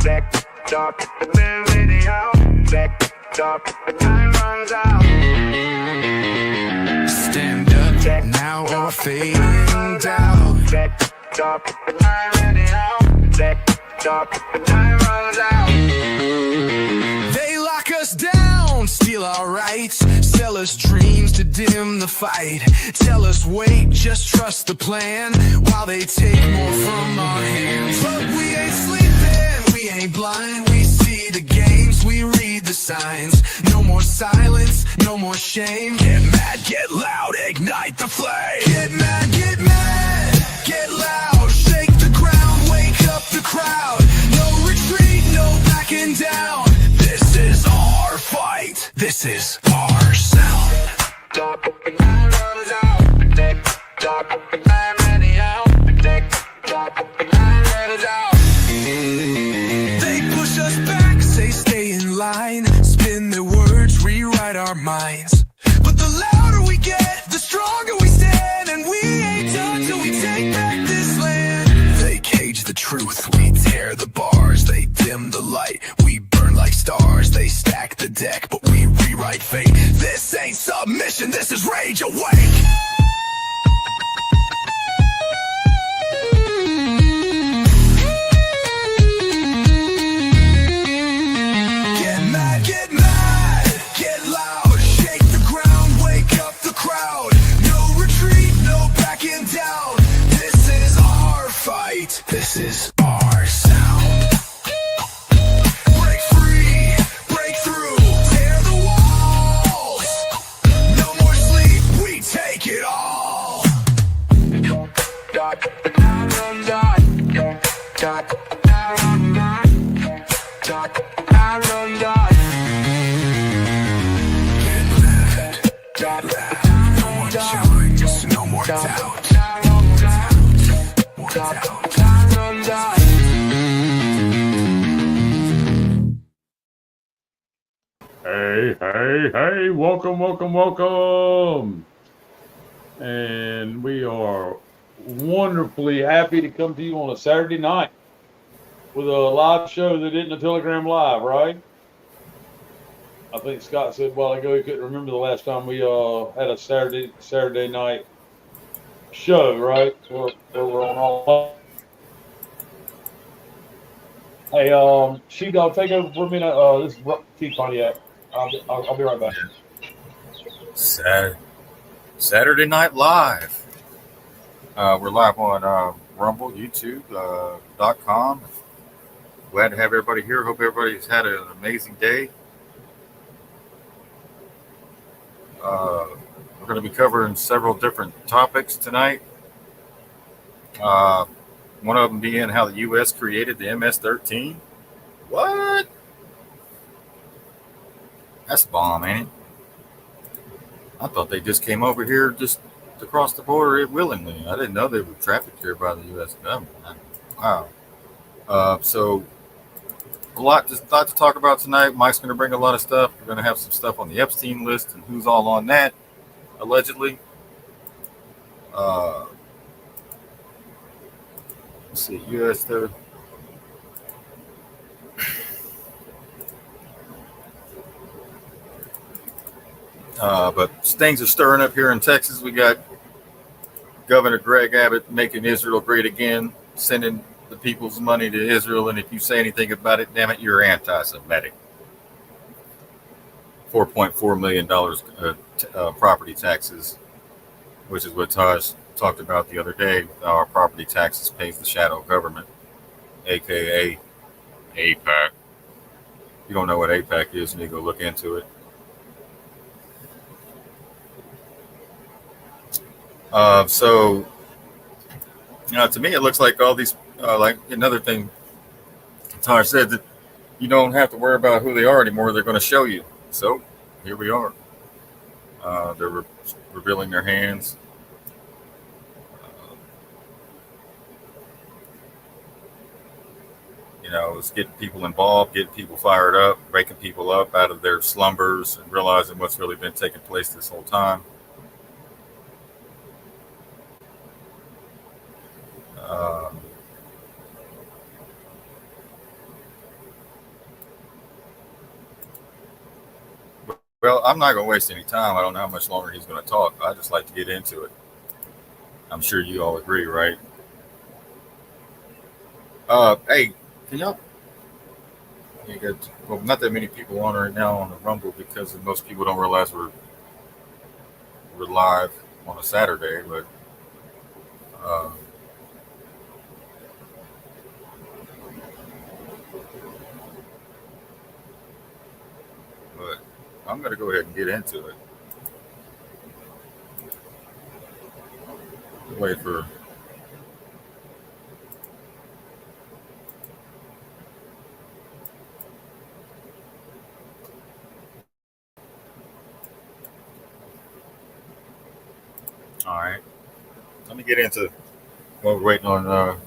Stop the video. Stop the time runs out. Stand up now or fade down. Stop the time video. Stop the time runs out. They lock us down, steal our rights, sell us dreams to dim the fight. Tell us wait, just trust the plan, while they take more from our hands. But we ain't sleeping, we ain't blind. We see the games, we read the signs. No more silence, no more shame. Get mad, get loud, ignite the flame. Get mad, get loud. Shake the ground, wake up the crowd. No retreat, no backing down. This is our fight, this is our sound. Stop the time runs out. Stop the time video. Stop the time runs out. They push us back, say stay in line. Spin their words, rewrite our minds. But the louder we get, the stronger we stand. And we ain't done till we take back this land. They cage the truth, we tear the bars. They dim the light, we burn like stars. They stack the deck, but we rewrite fate. This ain't submission, this is rage awake. This is our sound. Break free, break through, tear the walls. No more sleep, we take it all. The time runs out. The time runs out. The time runs out. Get loud, no more chewing, just no more doubt. More doubt. Hey, welcome. And we are wonderfully happy to come to you on a Saturday night with a live show that isn't a Telegram Live, right? I think Scott said a while ago he couldn't remember the last time we had a Saturday night show, right? Where we're on all. Hey, Sheepdog, take over for a minute. This is Keith Pontiac. I'll be right back. Saturday Night Live. We're live on Rumble, YouTube.com. Glad to have everybody here. Hope everybody's had an amazing day. We're going to be covering several different topics tonight. One of them being how the U.S. created the MS-13. What? That's a bomb, ain't it? I thought they just came over here just to cross the border willingly. I didn't know they were trafficked here by the U.S. government. Wow. So a lot to talk about tonight. Mike's going to bring a lot of stuff. We're going to have some stuff on the Epstein list and who's all on that, allegedly. Let's see, U.S. there. But things are stirring up here in Texas. We got Governor Greg Abbott making Israel great again, sending the people's money to Israel. And if you say anything about it, damn it, you're anti-Semitic. $4.4 million property taxes, which is what Taj talked about the other day. Our property taxes pays the shadow government, a.k.a. AIPAC. If you don't know what AIPAC is, you need to go look into it. So, to me, it looks like all these, like another thing Taj said, that you don't have to worry about who they are anymore. They're going to show you. So here we are. They're revealing their hands. It's getting people involved, getting people fired up, waking people up out of their slumbers and realizing what's really been taking place this whole time. Well, I'm not going to waste any time. I don't know how much longer he's going to talk. I just like to get into it. I'm sure you all agree, right? Hey, can y'all? You got, well, not that many people on right now on the Rumble because most people don't realize we're live on a Saturday, uh, but I'm going to go ahead and get into it. Wait for. All right. Let me get into. While we're waiting on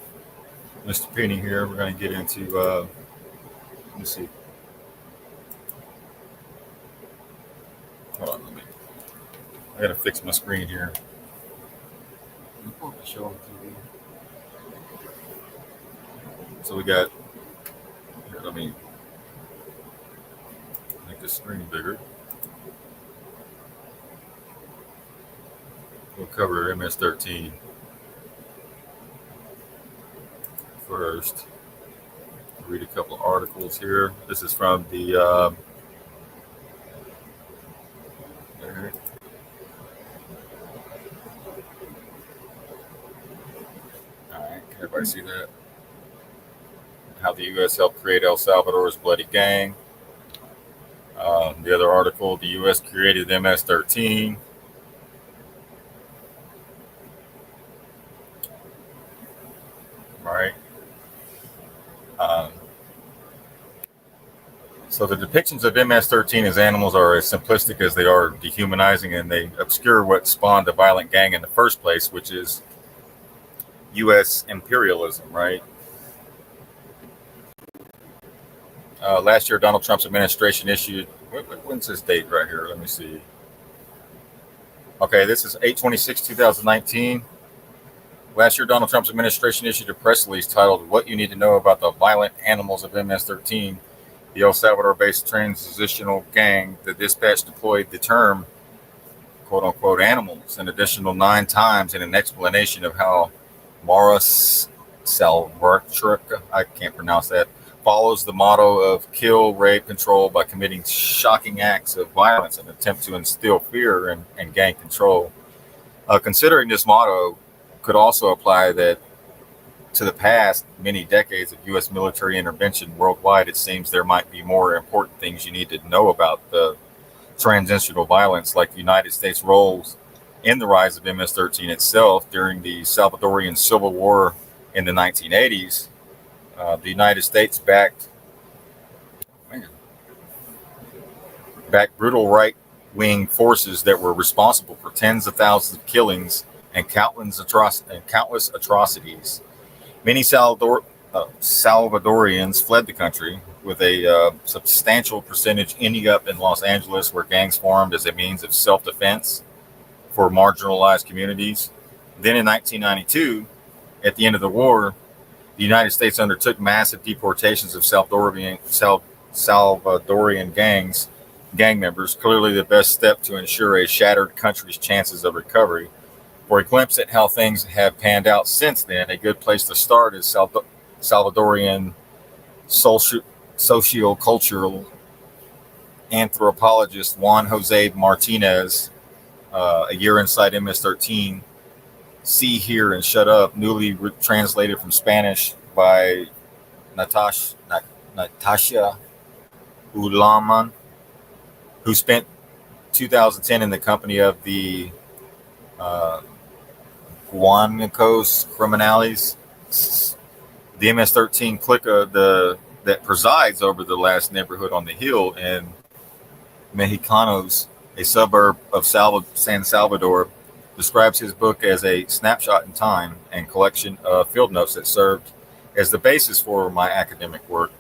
Mr. Penny here, we're going to get into. Let me see. Hold on, I got to fix my screen here. So we got. Here, let me make the screen bigger. We'll cover MS-13 first. Read a couple of articles here. This is from the. All right, can everybody see that? How the U.S. helped create El Salvador's bloody gang. The other article, the U.S. created MS-13. Right. So the depictions of MS-13 as animals are as simplistic as they are dehumanizing, and they obscure what spawned the violent gang in the first place, which is U.S. imperialism, right? Last year, Donald Trump's administration issued, when's this date right here? Let me see. Okay, this is 8/26/2019. Last year, Donald Trump's administration issued a press release titled "What You Need to Know About the Violent Animals of MS-13." The El Salvador-based transitional gang, the dispatch deployed the term "quote-unquote" animals an additional 9 times in an explanation of how Mara Salvatruc, I can't pronounce that, follows the motto of kill, rape, control by committing shocking acts of violence in an attempt to instill fear and gang control. Considering this motto could also apply that to the past many decades of U.S. military intervention worldwide, it seems there might be more important things you need to know about the transitional violence, like the United States' roles in the rise of MS-13 itself during the Salvadorian Civil War in the 1980s. The United States backed brutal right-wing forces that were responsible for tens of thousands of killings and countless atrocities. Many Salvadorians fled the country, with a substantial percentage ending up in Los Angeles, where gangs formed as a means of self-defense for marginalized communities. Then in 1992, at the end of the war, the United States undertook massive deportations of Salvadorian gang members, clearly the best step to ensure a shattered country's chances of recovery. For a glimpse at how things have panned out since then, a good place to start is Salvadorian socio-cultural anthropologist Juan Jose Martinez, A Year Inside MS-13, See, Hear, and Shut Up, newly translated from Spanish by Natasha Ulaman, who spent 2010 in the company of the Guanacos Criminales, the MS-13 clique that presides over the last neighborhood on the hill in Mexicanos, a suburb of San Salvador, describes his book as a snapshot in time and collection of field notes that served as the basis for my academic work.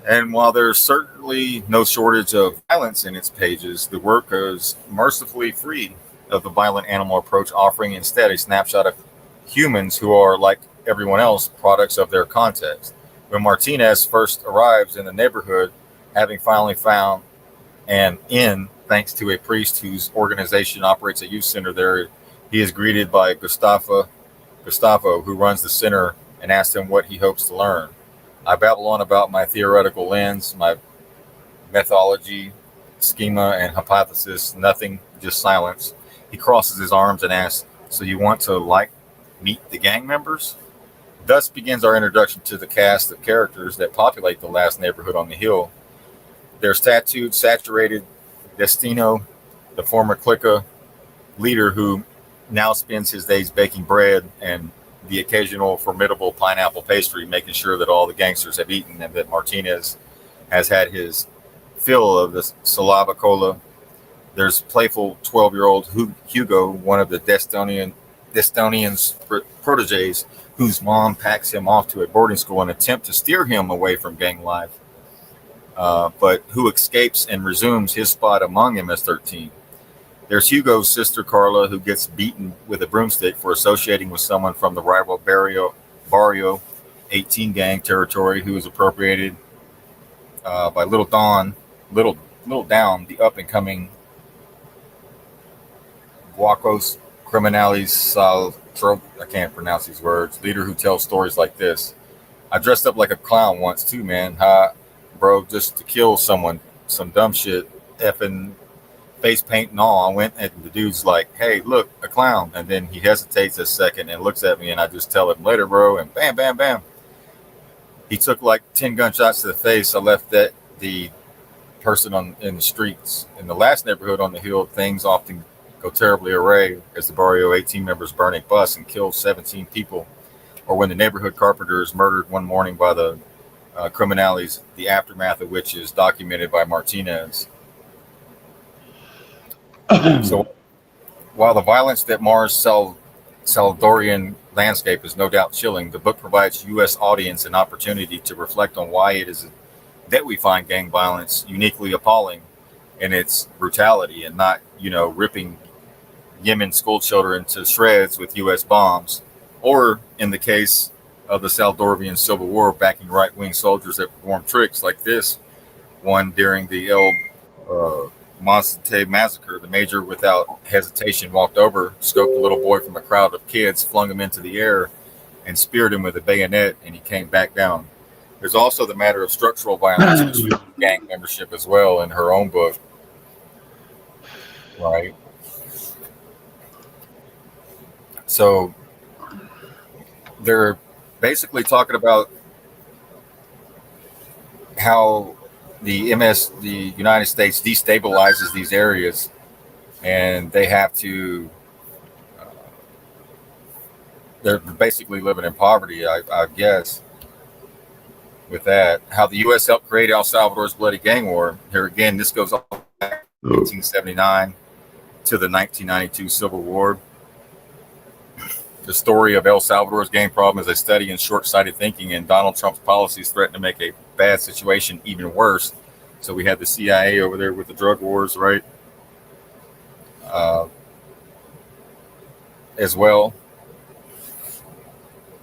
And while there's certainly no shortage of violence in its pages, the work is mercifully free of the violent animal approach, offering instead a snapshot of humans who are, like everyone else, products of their context. When Martinez first arrives in the neighborhood, having finally found an inn thanks to a priest whose organization operates a youth center there. He is greeted by Gustavo, who runs the center, and asks him what he hopes to learn. I babble on about my theoretical lens, my methodology, schema, and hypothesis. Nothing, just silence. He crosses his arms and asks, "So you want to meet the gang members?" Thus begins our introduction to the cast of characters that populate the last neighborhood on the hill. There's tattooed, saturated Destino, the former Clica leader who now spends his days baking bread, and the occasional formidable pineapple pastry, making sure that all the gangsters have eaten and that Martinez has had his fill of the Salaba Cola. There's playful 12-year-old Hugo, one of the Destonian's proteges, whose mom packs him off to a boarding school in an attempt to steer him away from gang life, but who escapes and resumes his spot among MS-13. There's Hugo's sister, Carla, who gets beaten with a broomstick for associating with someone from the rival Barrio 18 gang territory, who is appropriated by Little Down, the up-and-coming Guacos Criminales I can't pronounce these words. Leader who tells stories like this. I dressed up like a clown once too, man. Bro, just to kill someone, some dumb shit, effing face paint and all. I went and the dude's like, "Hey, look, a clown." And then he hesitates a second and looks at me, and I just tell him, "Later, bro," and bam, bam, bam. He took like 10 gunshots to the face. I left the person in the streets. In the last neighborhood on the hill, things often go terribly awry as the Barrio 18 members burn a bus and kill 17 people, or when the neighborhood carpenter is murdered one morning by the criminales, the aftermath of which is documented by Martinez. So while the violence that mars Salvadorian landscape is no doubt chilling, the book provides U.S. audience an opportunity to reflect on why it is that we find gang violence uniquely appalling in its brutality, and not, ripping Yemen school children to shreds with U.S. bombs, or in the case of the Salvadorian Civil War, backing right-wing soldiers that perform tricks like this one during the El Monte massacre. The major, without hesitation, walked over, scoped a little boy from a crowd of kids, flung him into the air, and speared him with a bayonet, and he came back down. There's also the matter of structural violence with gang membership as well in her own book. Right. So they're basically talking about how the United States destabilizes these areas, and they have to, they're basically living in poverty, I guess, with that. How the U.S. helped create El Salvador's bloody gang war. Here again, this goes all back to 1879 to the 1992 Civil War. The story of El Salvador's gang problem is a study in short-sighted thinking, and Donald Trump's policies threaten to make a bad situation even worse. So we had the CIA over there with the drug wars, right? As well.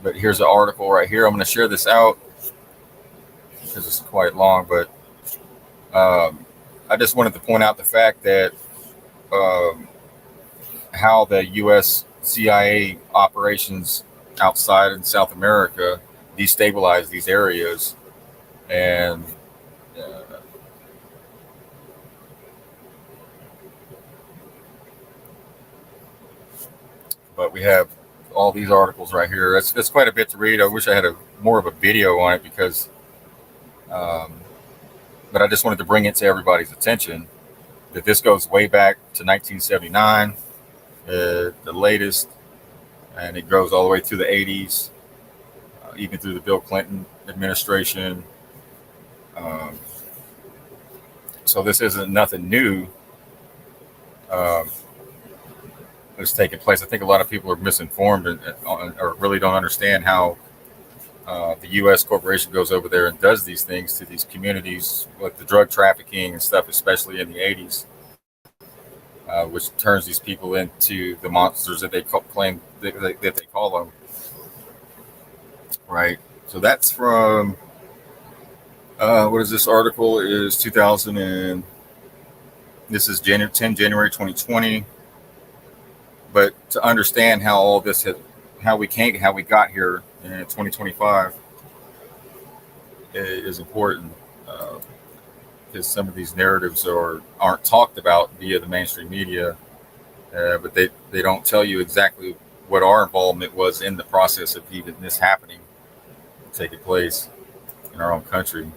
But here's an article right here. I'm going to share this out because it's quite long, but I just wanted to point out the fact that how the U.S. CIA operations outside in South America destabilize these areas, and but we have all these articles right here. It's quite a bit to read. I wish I had more of a video on it because, but I just wanted to bring it to everybody's attention that this goes way back to 1979. The latest, and it goes all the way through the 80s, even through the Bill Clinton administration. So this isn't nothing new. That's taking place. I think a lot of people are misinformed or really don't understand how the U.S. corporation goes over there and does these things to these communities, like the drug trafficking and stuff, especially in the 80s. Which turns these people into the monsters that they claim that they call them. Right. So that's from what is this article? Is 2000 and This is January 2020. But to understand how all this how we got here in 2025 is important, because some of these narratives aren't talked about via the mainstream media, but they don't tell you exactly what our involvement was in the process of even this happening, taking place in our own country.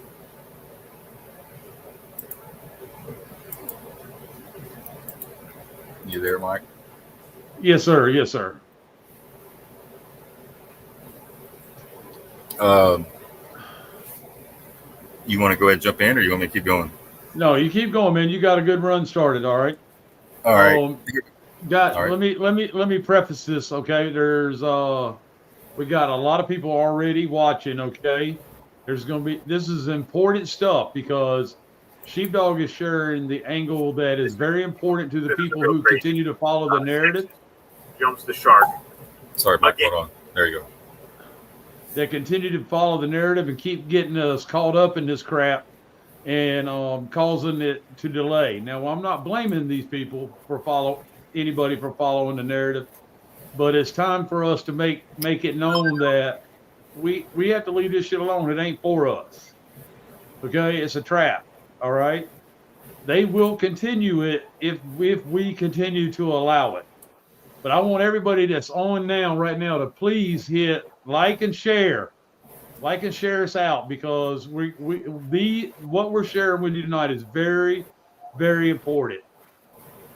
You there, Mike? Yes, sir. Yes, sir. You want to go ahead and jump in, or you want me to keep going? No, you keep going, man. You got a good run started. All right. All right. All right. Let me preface this. Okay. We got a lot of people already watching. Okay. This is important stuff because Sheepdog is sharing the angle that is very important to the people who continue to follow the narrative. Jumps the shark. Sorry, Mike. Hold on. There you go. That continue to follow the narrative and keep getting us caught up in this crap and causing it to delay. Now, I'm not blaming these people for anybody for following the narrative, but it's time for us to make it known that we have to leave this shit alone. It ain't for us. Okay, it's a trap. All right, they will continue it if we continue to allow it. But I want everybody that's on right now to please hit like and share us out, because what we're sharing with you tonight is very, very important.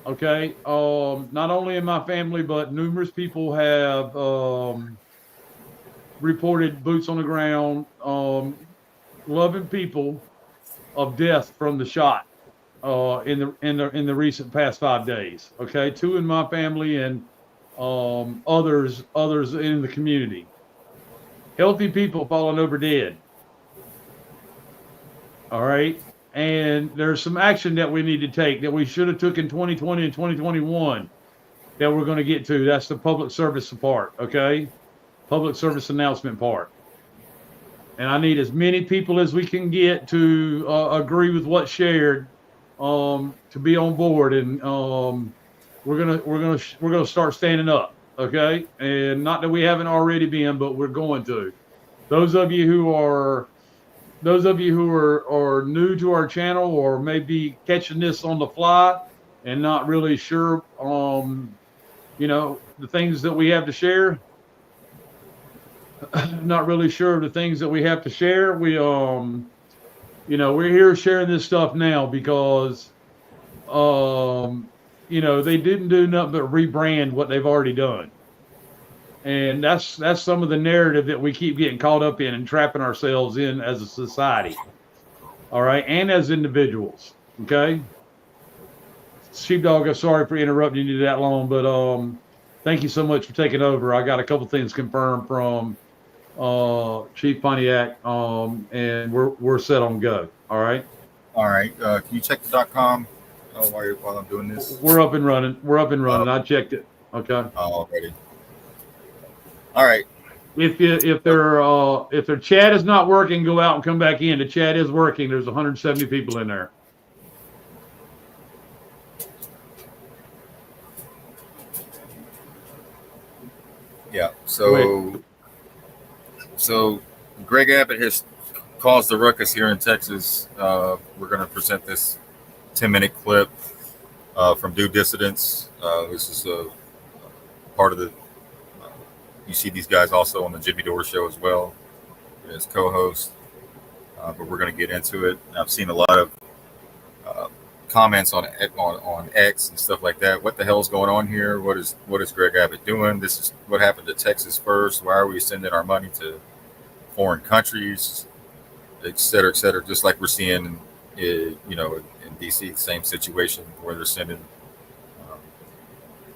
Okay, not only in my family, but numerous people have reported boots on the ground, loving people of death from the shot in the recent past 5 days. Okay, 2 in my family and others in the community. Healthy people falling over dead. All right. And there's some action that we need to take that we should have took in 2020 and 2021 that we're going to get to. That's the public service part. Okay. Public service announcement part. And I need as many people as we can get to agree with what's shared, to be on board. And we're gonna start standing up, okay? And not that we haven't already been, but we're going to. Those of you who are new to our channel or maybe catching this on the fly and not really sure, the things that we have to share. Not really sure of the things that we have to share. We're here sharing this stuff now because they didn't do nothing but rebrand what they've already done. And that's some of the narrative that we keep getting caught up in and trapping ourselves in as a society. All right. And as individuals. Okay. Sheepdog, I'm sorry for interrupting you that long, but thank you so much for taking over. I got a couple things confirmed from Chief Pontiac, and we're set on go. All right. All right. Can you check the .com while I'm doing this? We're up and running. I checked it. Okay. Already. All right. If their chat is not working, go out and come back in. The chat is working. There's 170 people in there. Yeah. So Greg Abbott has caused the ruckus here in Texas. We're going to present this 10-minute clip from Due Dissidents. This is a part of the. You see these guys also on the Jimmy Dore show as well as co-host. But we're going to get into it. I've seen a lot of comments on X and stuff like that. What the hell's going on here? What is Greg Abbott doing? This is what happened to Texas first. Why are we sending our money to foreign countries, et cetera, et cetera? Just like we're seeing, in DC, the same situation where they're sending.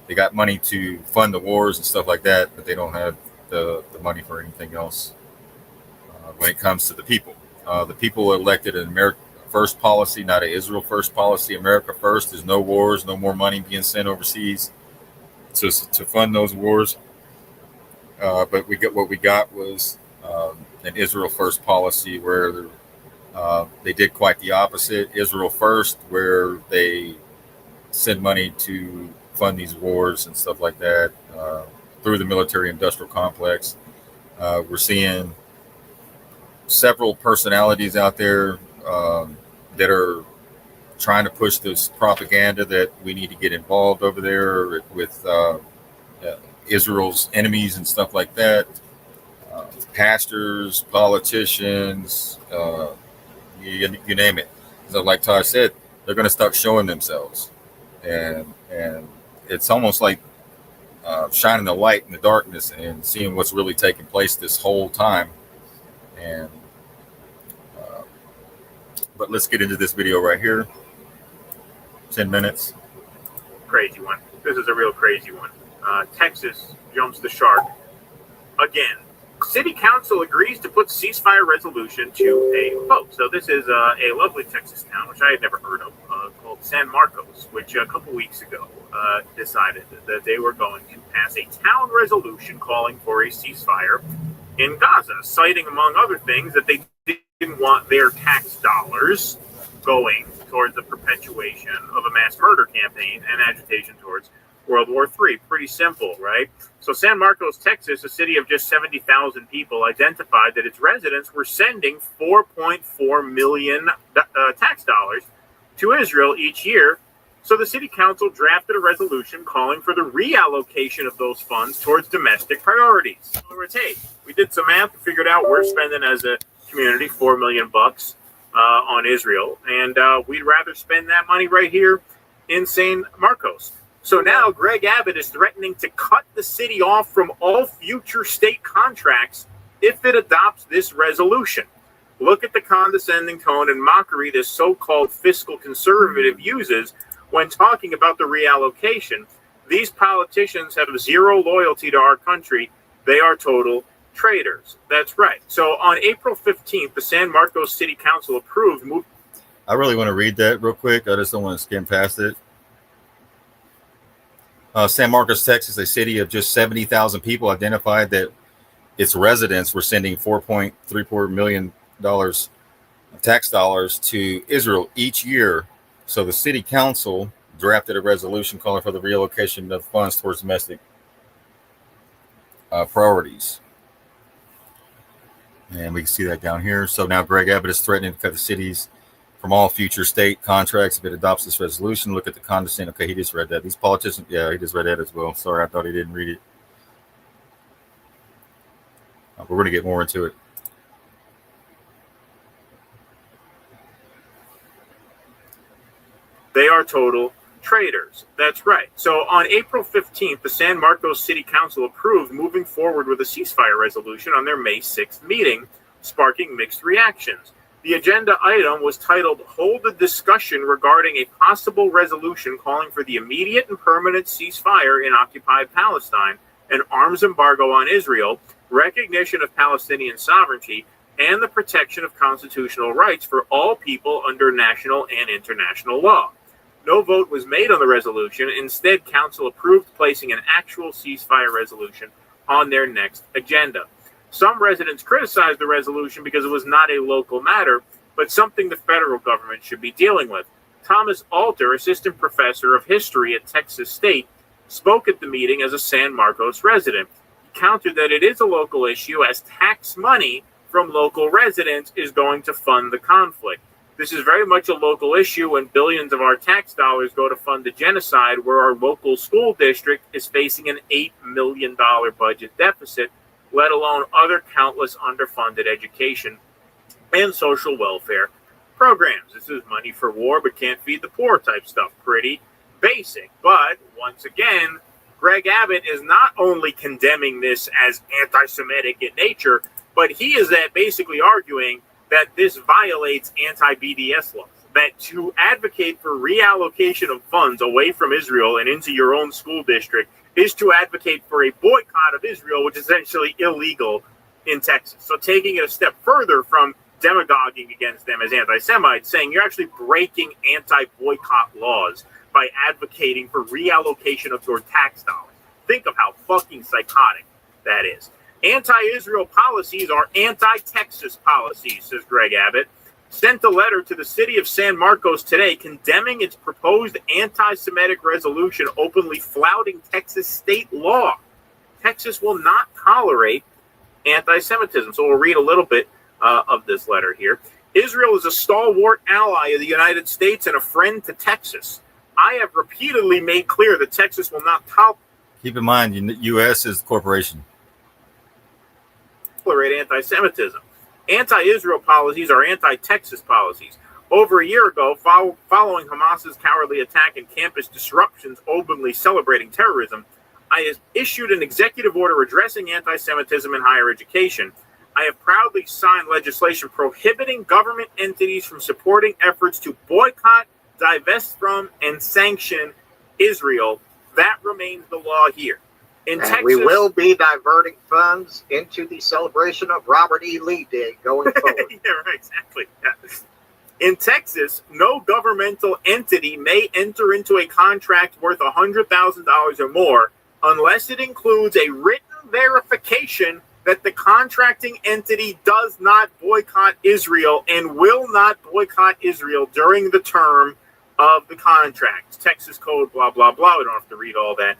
They got money to fund the wars and stuff like that, but they don't have the money for anything else when it comes to the people. The people elected an America First policy, not an Israel First policy. America First is no wars, no more money being sent overseas to fund those wars. But what we got was an Israel First policy where they did quite the opposite. Israel First, where they send money to fund these wars and stuff like that through the military-industrial complex. We're seeing several personalities out there that are trying to push this propaganda that we need to get involved over there with Israel's enemies and stuff like that. Pastors, politicians, you name it. So like Todd said, they're going to start showing themselves. And it's almost like shining the light in the darkness and seeing what's really taking place this whole time. And but let's get into this video right here. 10 minutes. Crazy one. This is a real crazy one. Texas jumps the shark again. City Council agrees to put ceasefire resolution to a vote. So this is a lovely Texas town, which I had never heard of, called San Marcos, which a couple weeks ago decided that they were going to pass a town resolution calling for a ceasefire in Gaza, citing, among other things, that they didn't want their tax dollars going towards the perpetuation of a mass murder campaign and agitation towards World War III. Pretty simple, right? So San Marcos, Texas, a city of just 70,000 people, identified that its residents were sending $4.4 million tax dollars to Israel each year. So the city council drafted a resolution calling for the reallocation of those funds towards domestic priorities. So hey, we did some math and figured out we're spending as a community $4 million on Israel, and we'd rather spend that money right here in San Marcos. So now Greg Abbott is threatening to cut the city off from all future state contracts if it adopts this resolution. Look at the condescending tone and mockery this so-called fiscal conservative uses when talking about the reallocation. These politicians have zero loyalty to our country. They are total traitors. That's right. So on April 15th, the San Marcos City Council approved. I really want to read that real quick. I just don't want to skim past it. San Marcos, Texas, a city of just 70,000 people, identified that its residents were sending $4.34 million tax dollars to Israel each year. So the city council drafted a resolution calling for the reallocation of funds towards domestic priorities. And we can see that down here. So now Greg Abbott is threatening to cut the cities from all future state contracts if it adopts this resolution. Look at the condescending. Okay, he just read that. These politicians, yeah, he just read that as well. Sorry, I thought he didn't read it. But we're going to get more into it. They are total traitors. That's right. So on April 15th, the San Marcos City Council approved moving forward with a ceasefire resolution on their May 6th meeting, sparking mixed reactions. The agenda item was titled, "Hold a Discussion Regarding a Possible Resolution Calling for the Immediate and Permanent Ceasefire in Occupied Palestine, an Arms Embargo on Israel, Recognition of Palestinian Sovereignty, and the Protection of Constitutional Rights for all people under national and international law." No vote was made on the resolution. Instead, Council approved placing an actual ceasefire resolution on their next agenda. Some residents criticized the resolution because it was not a local matter, but something the federal government should be dealing with. Thomas Alter, assistant professor of history at Texas State, spoke at the meeting as a San Marcos resident. He countered that it is a local issue as tax money from local residents is going to fund the conflict. This is very much a local issue when billions of our tax dollars go to fund the genocide, where our local school district is facing an $8 million budget deficit, let alone other countless underfunded education and social welfare programs. This is money for war but can't feed the poor type stuff. Pretty basic. But once again, Greg Abbott is not only condemning this as anti-Semitic in nature, but he is basically arguing that this violates anti-BDS laws, that to advocate for reallocation of funds away from Israel and into your own school district is to advocate for a boycott of Israel, which is essentially illegal in Texas. So taking it a step further from demagoguing against them as anti-Semites, saying you're actually breaking anti-boycott laws by advocating for reallocation of your tax dollars. Think of how fucking psychotic that is. Anti-Israel policies are anti-Texas policies, says Greg Abbott. sent a letter to the city of San Marcos today condemning its proposed anti-Semitic resolution, openly flouting Texas state law. Texas will not tolerate anti-Semitism. So we'll read a little bit of this letter here. Israel is a stalwart ally of the United States and a friend to Texas. I have repeatedly made clear that Texas will not Keep in mind, U.S. is the corporation. tolerate anti-Semitism. Anti-Israel policies are anti-Texas policies. Over a year ago, following Hamas's cowardly attack and campus disruptions openly celebrating terrorism, I issued an executive order addressing anti-Semitism in higher education. I have proudly signed legislation prohibiting government entities from supporting efforts to boycott, divest from, and sanction Israel. That remains the law here. In And Texas, we will be diverting funds into the celebration of Robert E. Lee Day going forward. yeah, right, exactly. Yeah. In Texas, no governmental entity may enter into a contract worth $100,000 or more unless it includes a written verification that the contracting entity does not boycott Israel and will not boycott Israel during the term of the contract. Texas code, blah, blah, blah. We don't have to read all that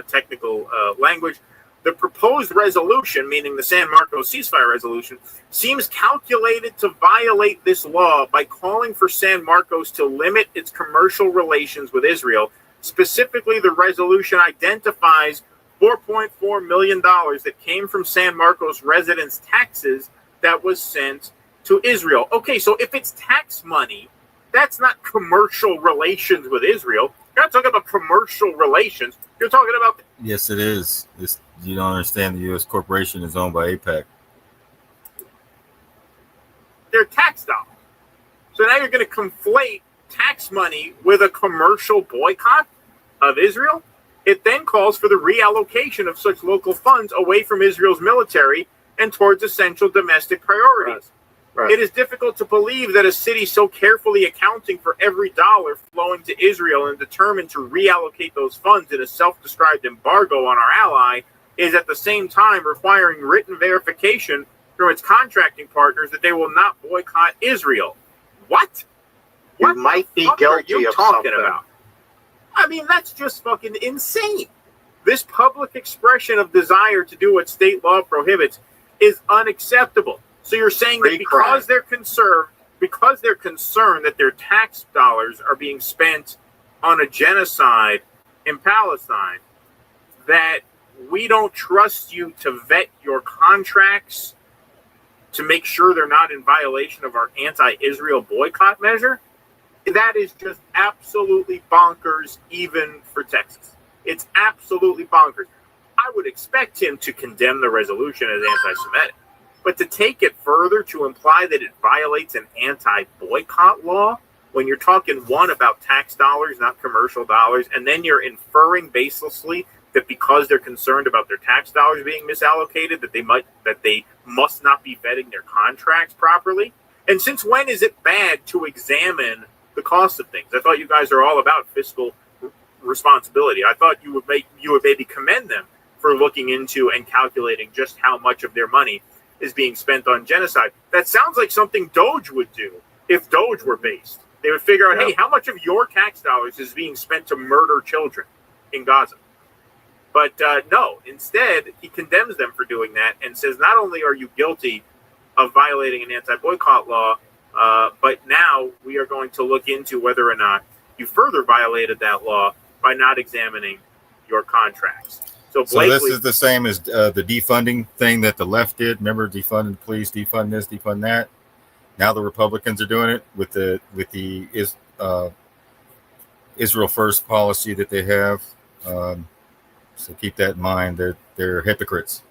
technical language. The proposed resolution, meaning the San Marcos ceasefire resolution, seems calculated to violate this law by calling for San Marcos to limit its commercial relations with Israel. Specifically, the resolution identifies $4.4 million that came from San Marcos residents' taxes that was sent to Israel. Okay, so if it's tax money, that's not commercial relations with Israel. You're not talking about commercial relations. You're talking about... Yes, it is. You don't understand. The U.S. corporation is owned by AIPAC. Their tax dollars. So now you're going to conflate tax money with a commercial boycott of Israel? It then calls for the reallocation of such local funds away from Israel's military and towards essential domestic priorities. Right. It is difficult to believe that a city so carefully accounting for every dollar flowing to Israel and determined to reallocate those funds in a self-described embargo on our ally is at the same time requiring written verification from its contracting partners that they will not boycott Israel. What? You What might the be fuck guilty are you of talking something. about? I mean, that's just fucking insane. This public expression of desire to do what state law prohibits is unacceptable. So you're saying that because they're concerned that their tax dollars are being spent on a genocide in Palestine, that we don't trust you to vet your contracts to make sure they're not in violation of our anti-Israel boycott measure? That is just absolutely bonkers, even for Texas. It's absolutely bonkers. I would expect him to condemn the resolution as anti-Semitic, but to take it further to imply that it violates an anti-boycott law, when you're talking one about tax dollars, not commercial dollars, and then you're inferring baselessly that because they're concerned about their tax dollars being misallocated, that they must not be vetting their contracts properly. And since when is it bad to examine the cost of things? I thought you guys are all about fiscal responsibility. I thought you would maybe commend them for looking into and calculating just how much of their money is being spent on genocide. That sounds like something Doge would do if Doge were based. They would figure out, hey, how much of your tax dollars is being spent to murder children in Gaza? But no, instead, he condemns them for doing that and says, not only are you guilty of violating an anti-boycott law, but now we are going to look into whether or not you further violated that law by not examining your contracts. So this is the same as the defunding thing that the left did. Remember, defund the police, defund this, defund that. Now the Republicans are doing it with the Israel First policy that they have. So keep that in mind. They're hypocrites.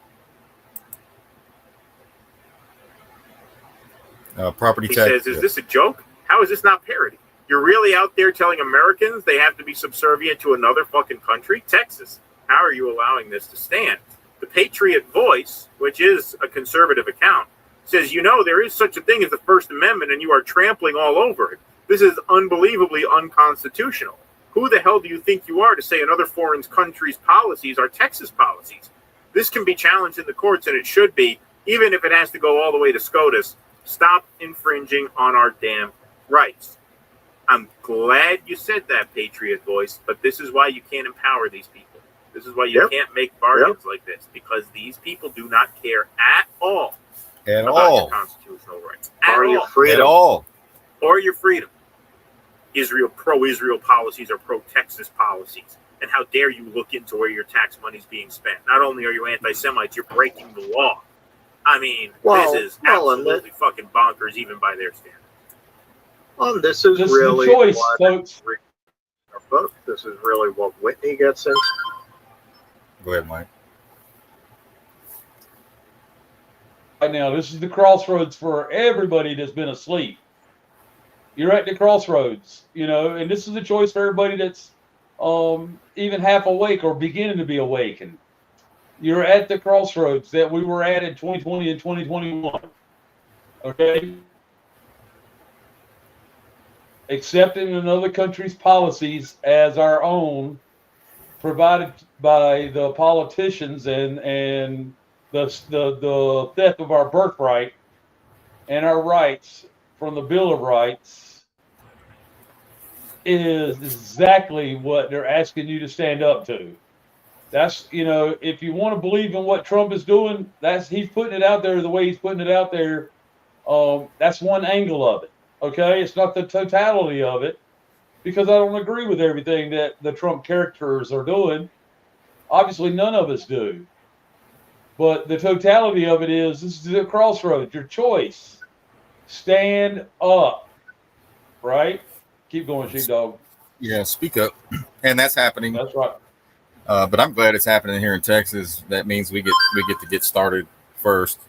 Property tax. He says, is this a joke? How is this not parody? You're really out there telling Americans they have to be subservient to another fucking country? Texas, how are you allowing this to stand? The Patriot Voice, which is a conservative account, says, there is such a thing as the First Amendment and you are trampling all over it. This is unbelievably unconstitutional. Who the hell do you think you are to say another foreign country's policies are Texas policies? This can be challenged in the courts, and it should be, even if it has to go all the way to SCOTUS Stop infringing on our damn rights. I'm glad you said that, Patriot voice, but this is why you can't empower these people. This is why you can't make bargains like this, because these people do not care at all about your constitutional rights. Or your freedom. At all. Or your freedom. Pro-Israel policies or pro-Texas policies. And how dare you look into where your tax money is being spent. Not only are you anti-Semites, you're breaking the law. I mean, this is absolutely fucking bonkers, even by their standards. Well, this is really the choice, folks. This is really what Whitney gets into. Go ahead, Mike. Right now, this is the crossroads for everybody that's been asleep. You're at the crossroads, and this is a choice for everybody that's even half awake or beginning to be awakened. You're at the crossroads that we were at in 2020 and 2021. Okay? Accepting another country's policies as our own, provided by the politicians and the theft of our birthright and our rights from the Bill of Rights is exactly what they're asking you to stand up to. That's, if you want to believe in what Trump is doing, he's putting it out there the way he's putting it out there. That's one angle of it. Okay, it's not the totality of it, because I don't agree with everything that the Trump characters are doing. Obviously, none of us do. But the totality of it is, this is the crossroads, your choice. Stand up, right? Keep going, sheepdog. Yeah, speak up. And that's happening. That's right. But I'm glad it's happening here in Texas. That means we get to get started first.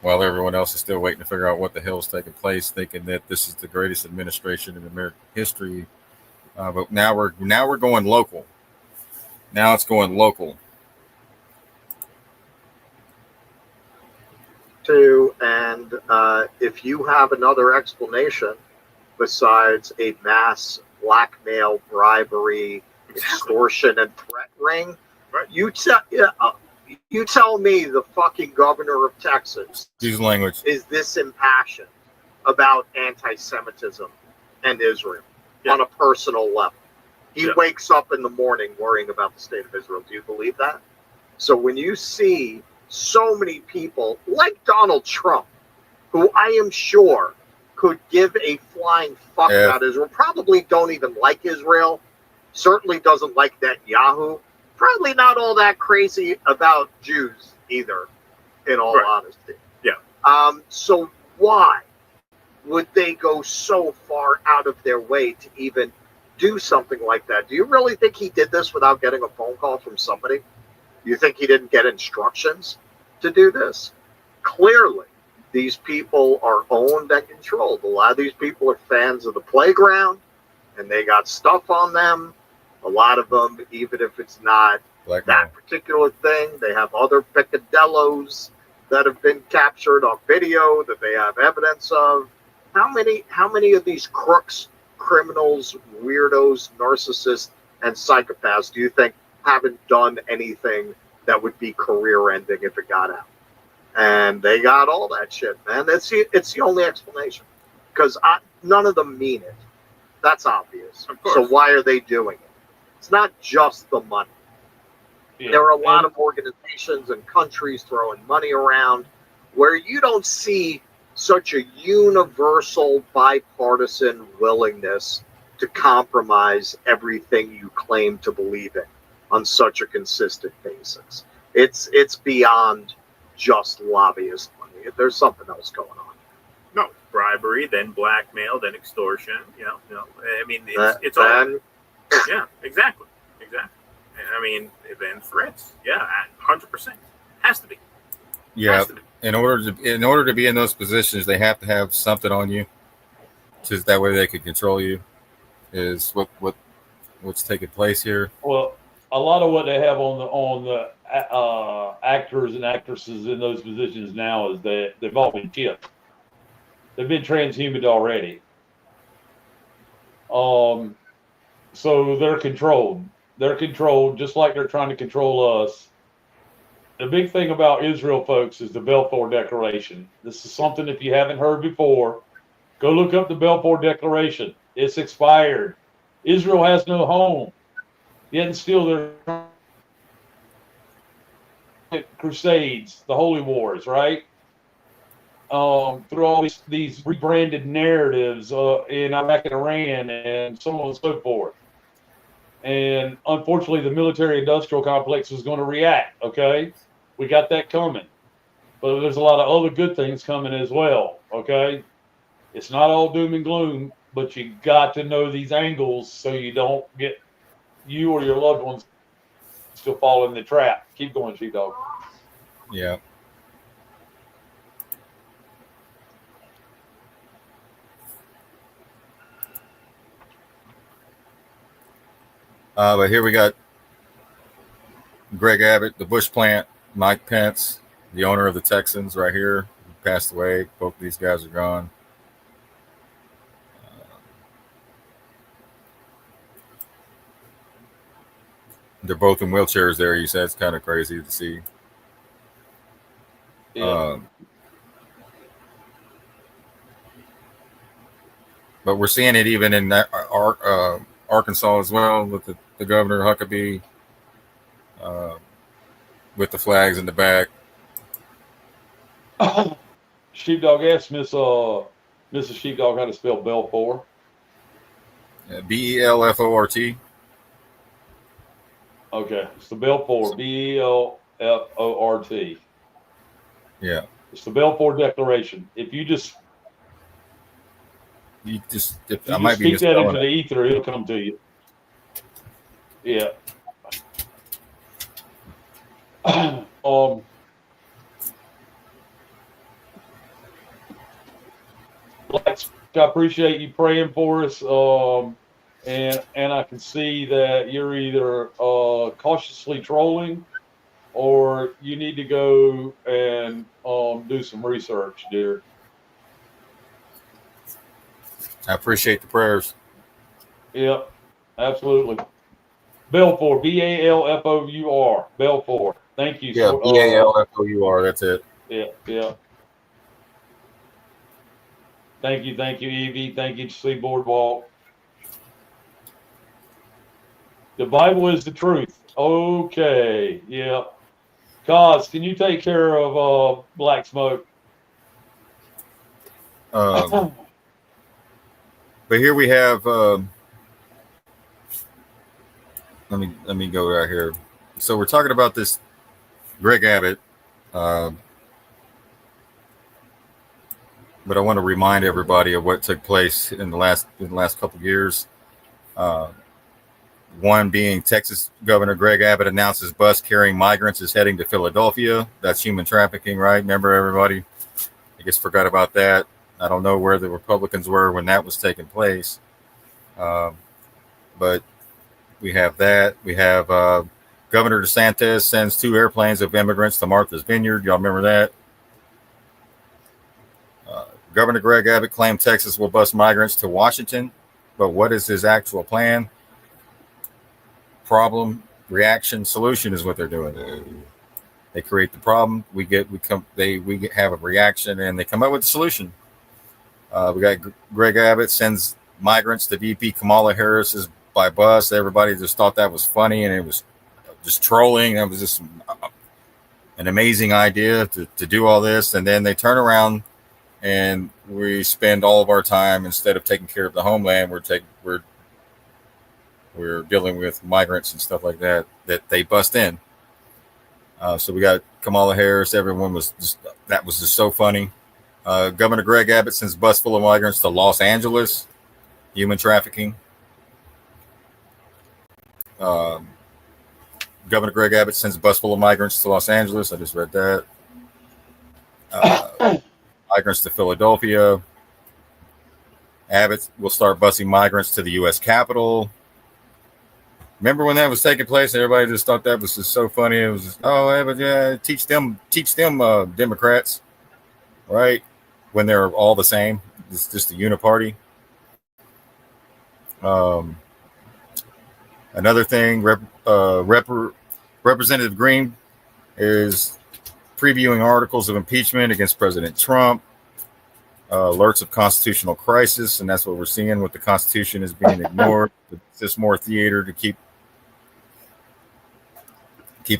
While everyone else is still waiting to figure out what the hell is taking place, thinking that this is the greatest administration in American history. But now we're going local. Now it's going local. And if you have another explanation besides a mass blackmail, bribery, extortion, and threat ring, you tell me the fucking governor of Texas Use language. is this impassioned about anti-Semitism and Israel on a personal level. He wakes up in the morning worrying about the state of Israel. Do you believe that? So when you see so many people like Donald Trump, who I am sure could give a flying fuck about Israel, probably don't even like Israel, certainly doesn't like Netanyahu, probably not all that crazy about Jews either, in all honesty. Yeah. So why would they go so far out of their way to even do something like that? Do you really think he did this without getting a phone call from somebody? You think he didn't get instructions to do this? Clearly, these people are owned and controlled. A lot of these people are fans of the playground, and they got stuff on them. A lot of them, even if it's not that particular thing, they have other picadillos that have been captured on video that they have evidence of. How many of these crooks, criminals, weirdos, narcissists, and psychopaths do you think haven't done anything that would be career-ending if it got out? And they got all that shit, man. It's the only explanation, because none of them mean it. That's obvious. So why are they doing it? It's not just the money. Yeah. There are a lot of organizations and countries throwing money around where you don't see such a universal bipartisan willingness to compromise everything you claim to believe in on such a consistent basis. It's beyond just lobbyist money. There's something else going on. No, bribery, then blackmail, then extortion. I mean, it's all. Yeah, exactly. I mean, then threats. Yeah, 100%. Has to be. Yeah. In order to be in those positions, they have to have something on you, just that way they can control you. Is what's taking place here. Well, a lot of what they have on the actors and actresses in those positions now is that they've all been chipped. They've been transhumaned already. So they're controlled. They're controlled just like they're trying to control us. the big thing about Israel, folks, is the Balfour Declaration. This is something, if you haven't heard before, go look up the Balfour Declaration. It's expired. Israel has no home. Yet still they're crusades, the holy wars, right? Through all these rebranded narratives in Iraq and Iran and so on and so forth. And unfortunately, the military-industrial complex is going to react, okay? We got that coming. But there's a lot of other good things coming as well, okay? It's not all doom and gloom, but you got to know these angles so you don't get you or your loved ones to fall in the trap. Keep going, Sheepdog. Yeah. But here we got Greg Abbott, the Bush plant, Mike Pence, the owner of the Texans, right here, who passed away. Both of these guys are gone. They're both in wheelchairs there. You said it's kind of crazy to see. Yeah. But we're seeing it even in Arkansas as well with the governor Huckabee with the flags in the back. Sheepdog asked Mrs. Sheepdog how to spell Balfour. Belfort. Okay, it's the Balfour, Belfort. Yeah. It's the Balfour Declaration. If I I might be speak that into misspelling the ether, it'll come to you. Yeah. Lex, I appreciate you praying for us. And I can see that you're either cautiously trolling or you need to go and do some research, dear. I appreciate the prayers. Yep, absolutely. Balfour, Balfour, Balfour. Thank you. Yeah, Balfour. That's it. Yeah. Thank you, Evie. Thank you, Sea Boardwalk. The Bible is the truth. Okay, yeah. Cos, can you take care of Black Smoke? But here we have. Let me go right here. So we're talking about this Greg Abbott, but I want to remind everybody of what took place in the last couple of years. One being Texas Governor Greg Abbott announces bus carrying migrants is heading to Philadelphia. That's human trafficking, right? Remember, everybody? I guess forgot about that. I don't know where the Republicans were when that was taking place. But we have that. We have Governor DeSantis sends 2 airplanes of immigrants to Martha's Vineyard. Y'all remember that? Governor Greg Abbott claimed Texas will bus migrants to Washington. But what is his actual plan? Problem, reaction, solution is what they're doing. They create the problem. We have a reaction, and they come up with a solution. We got Greg Abbott sends migrants to VP Kamala Harris's by bus. Everybody just thought that was funny, and it was just trolling. That was just an amazing idea to do all this, and then they turn around and we spend all of our time, instead of taking care of the homeland, we're dealing with migrants and stuff like that they bust in. So we got Kamala Harris. Everyone was that was just so funny. Governor Greg Abbott sends bus full of migrants to Los Angeles. Human trafficking. Governor Greg Abbott sends a bus full of migrants to Los Angeles. I just read that. Migrants to Philadelphia. Abbott will start busing migrants to the U.S. Capitol. Remember when that was taking place? Everybody just thought that was just so funny. It was just, teach them, Democrats, right? When they're all the same. It's just a uniparty. Another thing, Representative Green is previewing articles of impeachment against President Trump, alerts of constitutional crisis, and that's what we're seeing with the Constitution is being ignored. It's just more theater to keep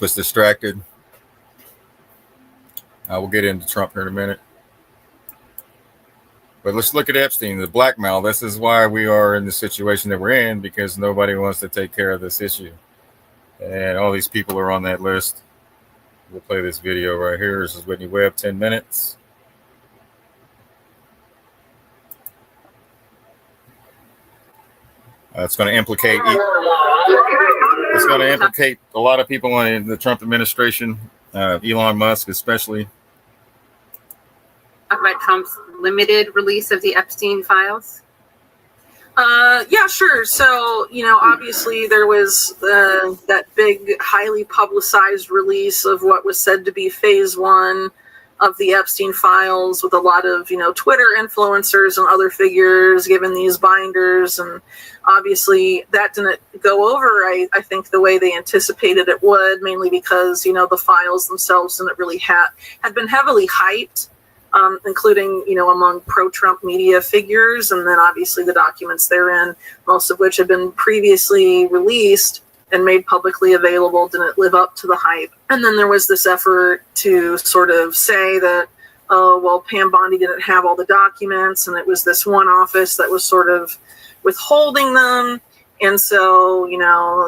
us distracted. We'll get into Trump here in a minute. But let's look at Epstein, the blackmail. This is why we are in the situation that we're in, because nobody wants to take care of this issue. And all these people are on that list. We'll play this video right here. This is Whitney Webb, 10 minutes. It's going to implicate a lot of people in the Trump administration, Elon Musk especially. Talk about Trump's limited release of the Epstein files? Yeah, sure. So, obviously there was that big, highly publicized release of what was said to be phase one of the Epstein files, with a lot of, Twitter influencers and other figures given these binders. And obviously that didn't go over, I think, the way they anticipated it would, mainly because, the files themselves didn't really had been heavily hyped. Including, among pro-Trump media figures, and then obviously the documents therein, most of which had been previously released and made publicly available, didn't live up to the hype. And then there was this effort to sort of say that, Pam Bondi didn't have all the documents, and it was this one office that was sort of withholding them. And so,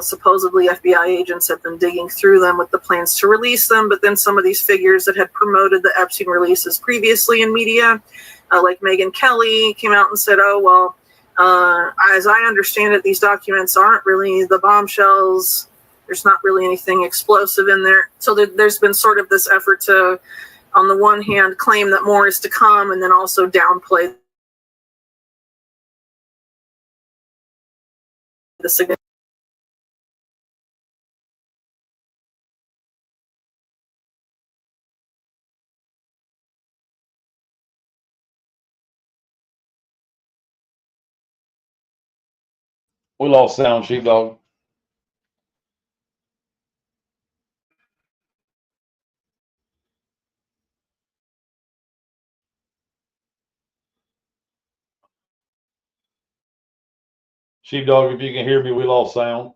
supposedly FBI agents have been digging through them with the plans to release them. But then some of these figures that had promoted the Epstein releases previously in media, like Megyn Kelly, came out and said, as I understand it, these documents aren't really the bombshells. There's not really anything explosive in there. So there's been sort of this effort to, on the one hand, claim that more is to come, and then also downplay the significance. We lost sound, Sheepdog. Sheepdog, if you can hear me, we lost sound.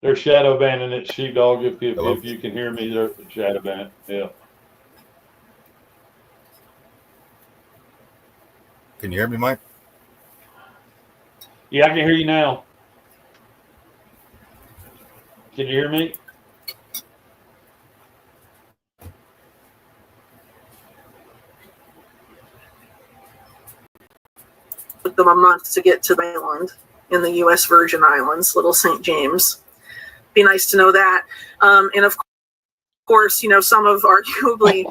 They're shadow banning it, Sheepdog. If you can hear me, they're shadow banning. Yeah. Can you hear me, Mike? Yeah, I can hear you now. Can you hear me? Took them a month to get to the island in the U.S. Virgin Islands, Little St. James. Be nice to know that. And of course, some of arguably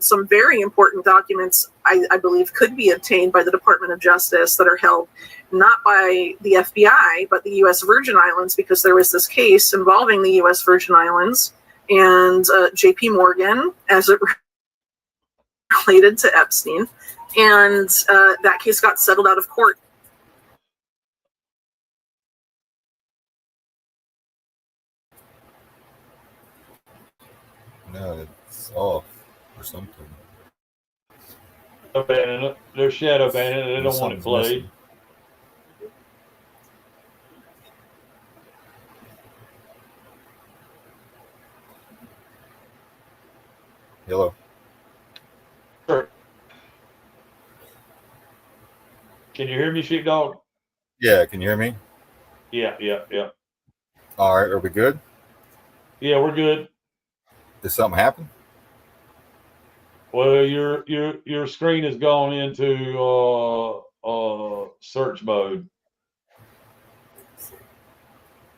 some very important documents, I believe, could be obtained by the Department of Justice that are held not by the FBI, but the U.S. Virgin Islands, because there was this case involving the U.S. Virgin Islands and J.P. Morgan as it related to Epstein. And that case got settled out of court. No, it's off or something. They're shadow banning it. They don't want it played. Hello. Sure. Can you hear me, Sheepdog? Yeah, can you hear me? Yeah. All right, are we good? Yeah, we're good. Did something happen? Well, your screen has gone into search mode.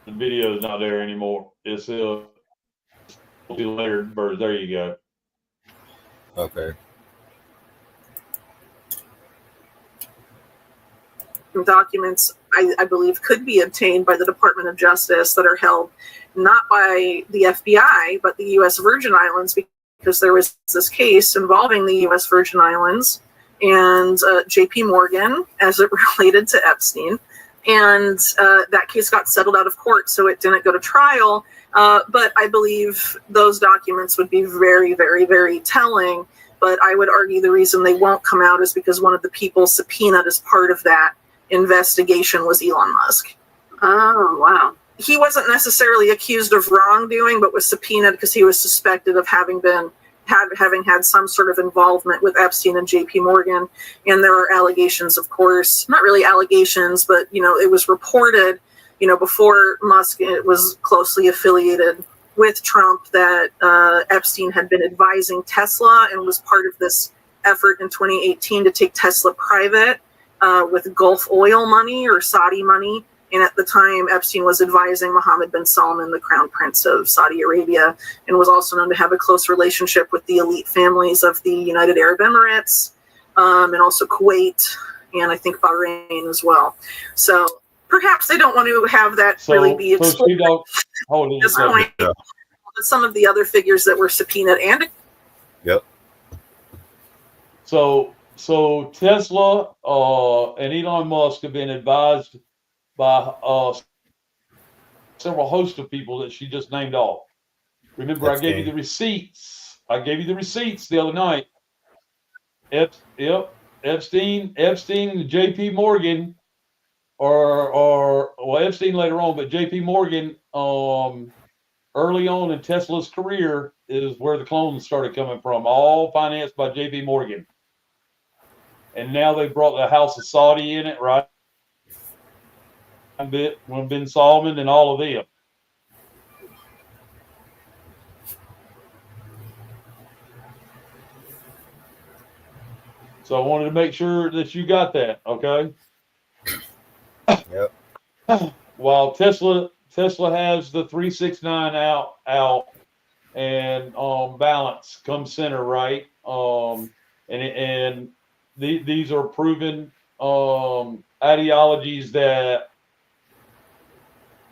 The video is not there anymore. It's multi-layered birds. There you go. Okay. Documents I believe could be obtained by the Department of Justice that are held not by the FBI, but the U.S. Virgin Islands, because there was this case involving the U.S. Virgin Islands and J.P. Morgan as it related to Epstein. And that case got settled out of court, so it didn't go to trial. But I believe those documents would be very, very, very telling. But I would argue the reason they won't come out is because one of the people subpoenaed as part of that investigation was Elon Musk. Oh, wow. He wasn't necessarily accused of wrongdoing, but was subpoenaed because he was suspected of having had some sort of involvement with Epstein and J.P. Morgan. And there are allegations, of course, not really allegations, but, it was reported, before Musk was closely affiliated with Trump that Epstein had been advising Tesla and was part of this effort in 2018 to take Tesla private with Gulf oil money or Saudi money. And at the time, Epstein was advising Mohammed bin Salman, the crown prince of Saudi Arabia, and was also known to have a close relationship with the elite families of the United Arab Emirates, and also Kuwait, and I think Bahrain as well. So perhaps they don't want to have that really be exposed at this point. Yeah. But some of the other figures that were subpoenaed and... Yep. So Tesla and Elon Musk have been advised by several hosts of people that she just named off. Remember, I gave you the receipts. The other night. Epstein and J.P. Morgan, or Epstein later on, but J.P. Morgan early on in Tesla's career is where the clones started coming from, all financed by J.P. Morgan. And now they brought the House of Saudi in it, right? When bin Salman and all of them. So I wanted to make sure that you got that, okay? Yep. While Tesla has the 369 out and balance come center, right? And these are proven ideologies that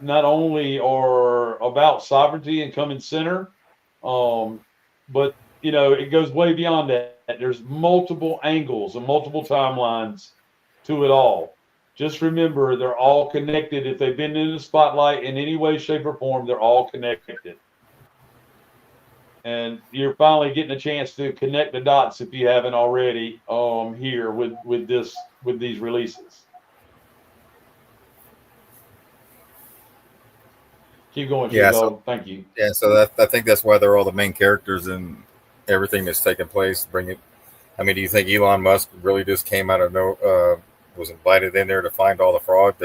not only are about sovereignty and come in center, but it goes way beyond that. There's multiple angles and multiple timelines to it all. Just remember, they're all connected. If they've been in the spotlight in any way, shape, or form, they're all connected. And you're finally getting a chance to connect the dots if you haven't already here with these releases. Keep going, thank you. Yeah, so I think that's why they're all the main characters in everything that's taking place. Do you think Elon Musk really just came out of was invited in there to find all the fraud?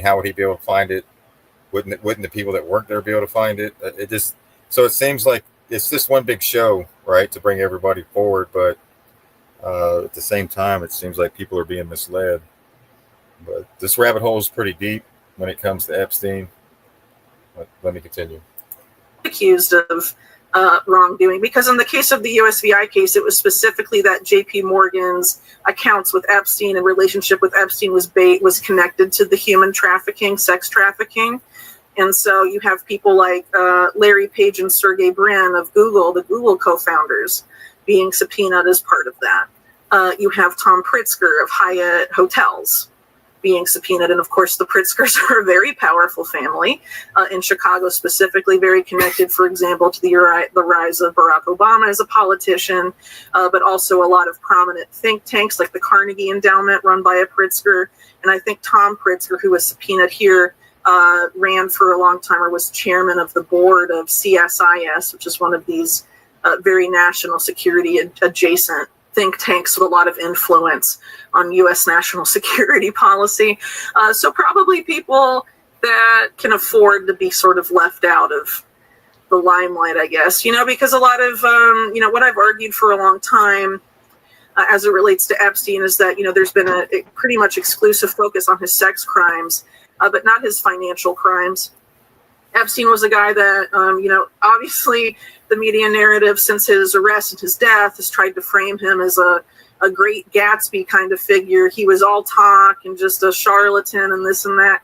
How would he be able to find it? Wouldn't the people that work there be able to find it? So it seems like it's just one big show, right, to bring everybody forward. But at the same time, it seems like people are being misled. But this rabbit hole is pretty deep when it comes to Epstein. Let me continue. Accused of wrongdoing, because in the case of the USVI case, it was specifically that J.P. Morgan's accounts with Epstein and relationship with Epstein was connected to the human trafficking, sex trafficking. And so you have people like Larry Page and Sergey Brin of Google, the Google co-founders, being subpoenaed as part of that. You have Tom Pritzker of Hyatt Hotels being subpoenaed. And of course, the Pritzkers are a very powerful family in Chicago, specifically very connected, for example, to the rise of Barack Obama as a politician, but also a lot of prominent think tanks like the Carnegie Endowment run by a Pritzker. And I think Tom Pritzker, who was subpoenaed here, ran for a long time or was chairman of the board of CSIS, which is one of these very national security adjacent think tanks with a lot of influence on U.S. national security policy. So probably people that can afford to be sort of left out of the limelight, I guess, because a lot of, what I've argued for a long time as it relates to Epstein is that, there's been a pretty much exclusive focus on his sex crimes, but not his financial crimes. Epstein was a guy that, obviously the media narrative since his arrest and his death has tried to frame him as a a great Gatsby kind of figure. He was all talk and just a charlatan and this and that.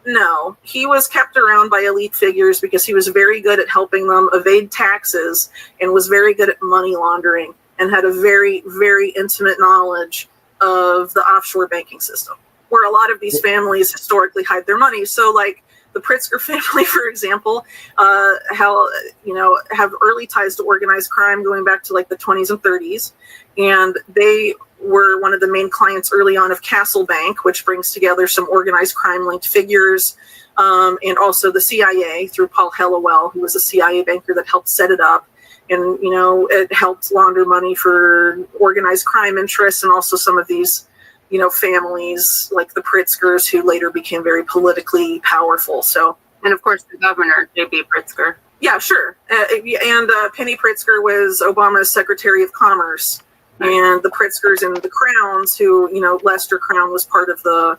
No, he was kept around by elite figures because he was very good at helping them evade taxes and was very good at money laundering and had a very, very intimate knowledge of the offshore banking system, where a lot of these families historically hide their money. So, like the Pritzker family, for example, have early ties to organized crime going back to like the 20s and 30s, and they were one of the main clients early on of Castle Bank, which brings together some organized crime-linked figures, and also the CIA through Paul Hellawell, who was a CIA banker that helped set it up. And, it helped launder money for organized crime interests and also some of these, families like the Pritzkers who later became very politically powerful. So, and of course, the governor, J.B. Pritzker. Yeah, sure. And Penny Pritzker was Obama's Secretary of Commerce. And the Pritzkers and the Crowns, who, Lester Crown was part of the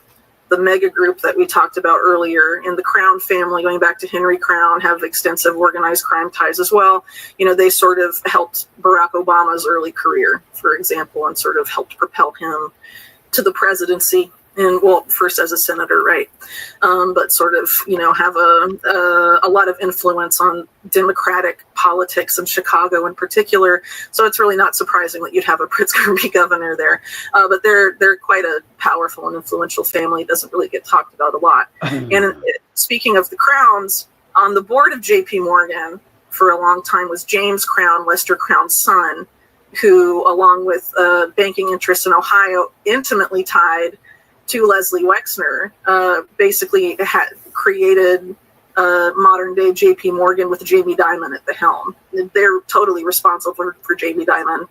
mega group that we talked about earlier, and the Crown family, going back to Henry Crown, have extensive organized crime ties as well. They sort of helped Barack Obama's early career, for example, and sort of helped propel him to the presidency. And well, first as a senator, right? But sort of, have a lot of influence on Democratic politics in Chicago in particular. So it's really not surprising that you'd have a Pritzker be governor there. But they're quite a powerful and influential family. It doesn't really get talked about a lot. And speaking of the Crowns, on the board of J.P. Morgan for a long time was James Crown, Lester Crown's son, who, along with banking interests in Ohio, intimately tied to Leslie Wexner, basically had created modern day J.P. Morgan with Jamie Dimon at the helm. They're totally responsible for Jamie Dimon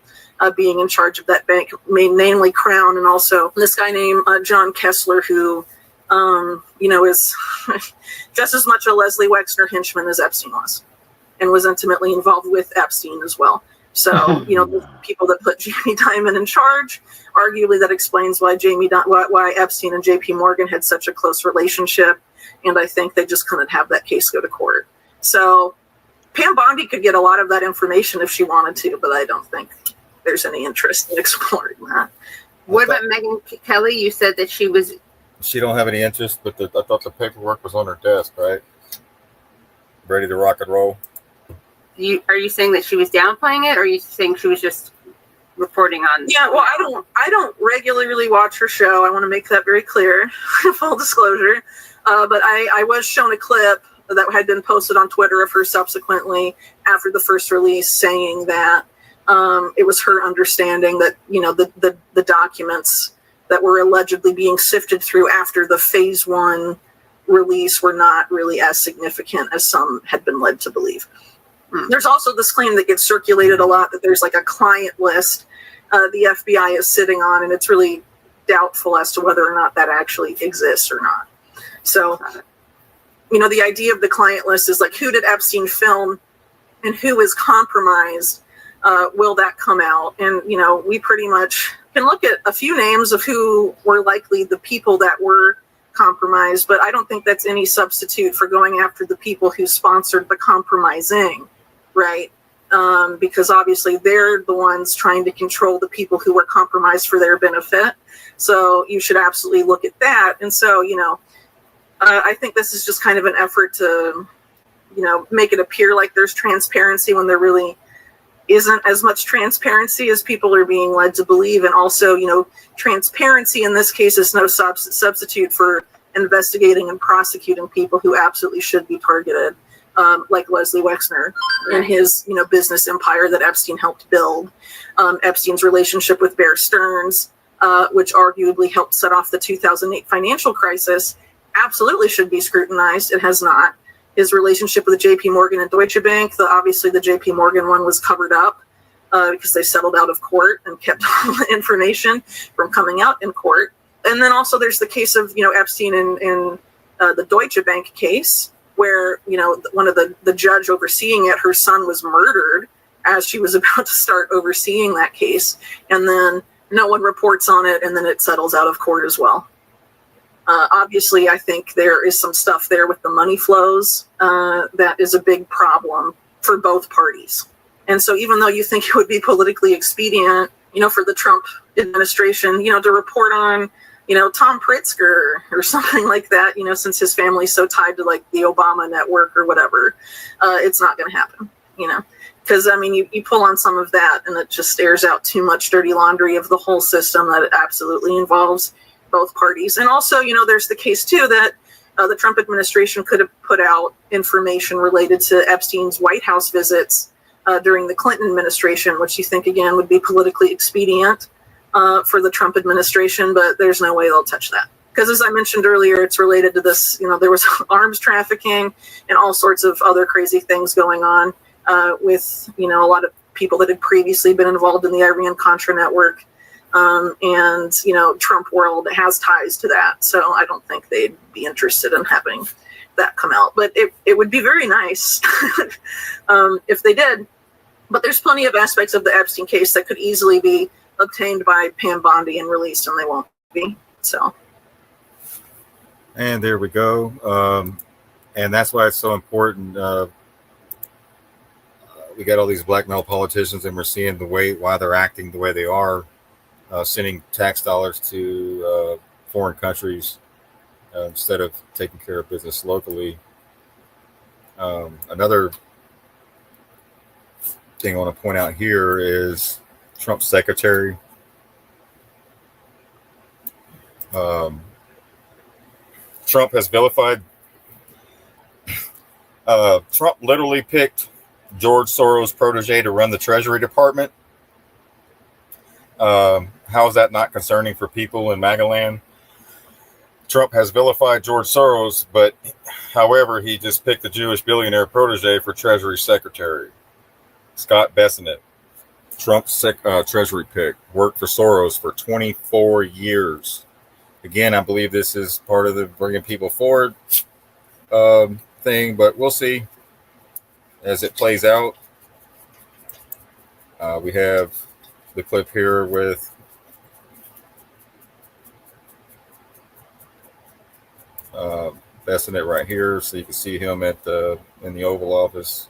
being in charge of that bank, namely Crown, and also this guy named John Kessler, who, is just as much a Leslie Wexner henchman as Epstein was, and was intimately involved with Epstein as well. So, the people that put Jamie Dimon in charge, arguably that explains why why Epstein and J.P. Morgan had such a close relationship, and I think they just couldn't have that case go to court. So Pam Bondi could get a lot of that information if she wanted to, but I don't think there's any interest in exploring that. What about Megyn Kelly? You said that She don't have any interest, but I thought the paperwork was on her desk, right? Ready to rock and roll. Are you saying that she was downplaying it, or are you saying she was just reporting on? Yeah, well, I don't regularly watch her show. I want to make that very clear, full disclosure. But I was shown a clip that had been posted on Twitter of her subsequently after the first release, saying that it was her understanding that the documents that were allegedly being sifted through after the phase 1 release were not really as significant as some had been led to believe. There's also this claim that gets circulated a lot that there's like a client list the FBI is sitting on, and it's really doubtful as to whether or not that actually exists or not. So, the idea of the client list is like, who did Epstein film and who is compromised? Will that come out? And, we pretty much can look at a few names of who were likely the people that were compromised, but I don't think that's any substitute for going after the people who sponsored the compromising, right? Because obviously they're the ones trying to control the people who were compromised for their benefit. So you should absolutely look at that. And so, I think this is just kind of an effort to, make it appear like there's transparency when there really isn't as much transparency as people are being led to believe. And also, transparency in this case is no substitute for investigating and prosecuting people who absolutely should be targeted, like Leslie Wexner and his, business empire that Epstein helped build. Epstein's relationship with Bear Stearns, which arguably helped set off the 2008 financial crisis, absolutely should be scrutinized. It has not. His relationship with J.P. Morgan and Deutsche Bank, obviously the J.P. Morgan one was covered up because they settled out of court and kept all the information from coming out in court. And then also there's the case of, Epstein in the Deutsche Bank case where, one of the judge overseeing it, her son was murdered as she was about to start overseeing that case. And then no one reports on it, and then it settles out of court as well. Obviously, I think there is some stuff there with the money flows that is a big problem for both parties. And so even though you think it would be politically expedient for the Trump administration, to report on, Tom Pritzker or something like that, since his family's so tied to like the Obama network or whatever. It's not going to happen, because you pull on some of that and it just stares out too much dirty laundry of the whole system that it absolutely involves both parties. And also, there's the case too that the Trump administration could have put out information related to Epstein's White House visits during the Clinton administration, which you think again would be politically expedient for the Trump administration, but there's no way they'll touch that. Because as I mentioned earlier, it's related to this, there was arms trafficking and all sorts of other crazy things going on with, a lot of people that had previously been involved in the Iran-Contra network. And, Trump world has ties to that. So I don't think they'd be interested in having that come out. But it would be very nice if they did. But there's plenty of aspects of the Epstein case that could easily be obtained by Pam Bondi and released, and they won't be. So. And there we go. And that's why it's so important. We got all these black male politicians, and we're seeing why they're acting the way they are, sending tax dollars to foreign countries instead of taking care of business locally. Another thing I want to point out here is Trump's secretary. Trump has vilified. Trump literally picked George Soros' protege to run the Treasury Department. How is that not concerning for people in MAGA land? Trump has vilified George Soros, but however, he just picked the Jewish billionaire protege for Treasury Secretary. Scott Bessent, Trump's Treasury pick, worked for Soros for 24 years. Again, I believe this is part of the bringing people forward thing, but we'll see as it plays out. We have the clip here with Bessent right here, so you can see him in the Oval Office.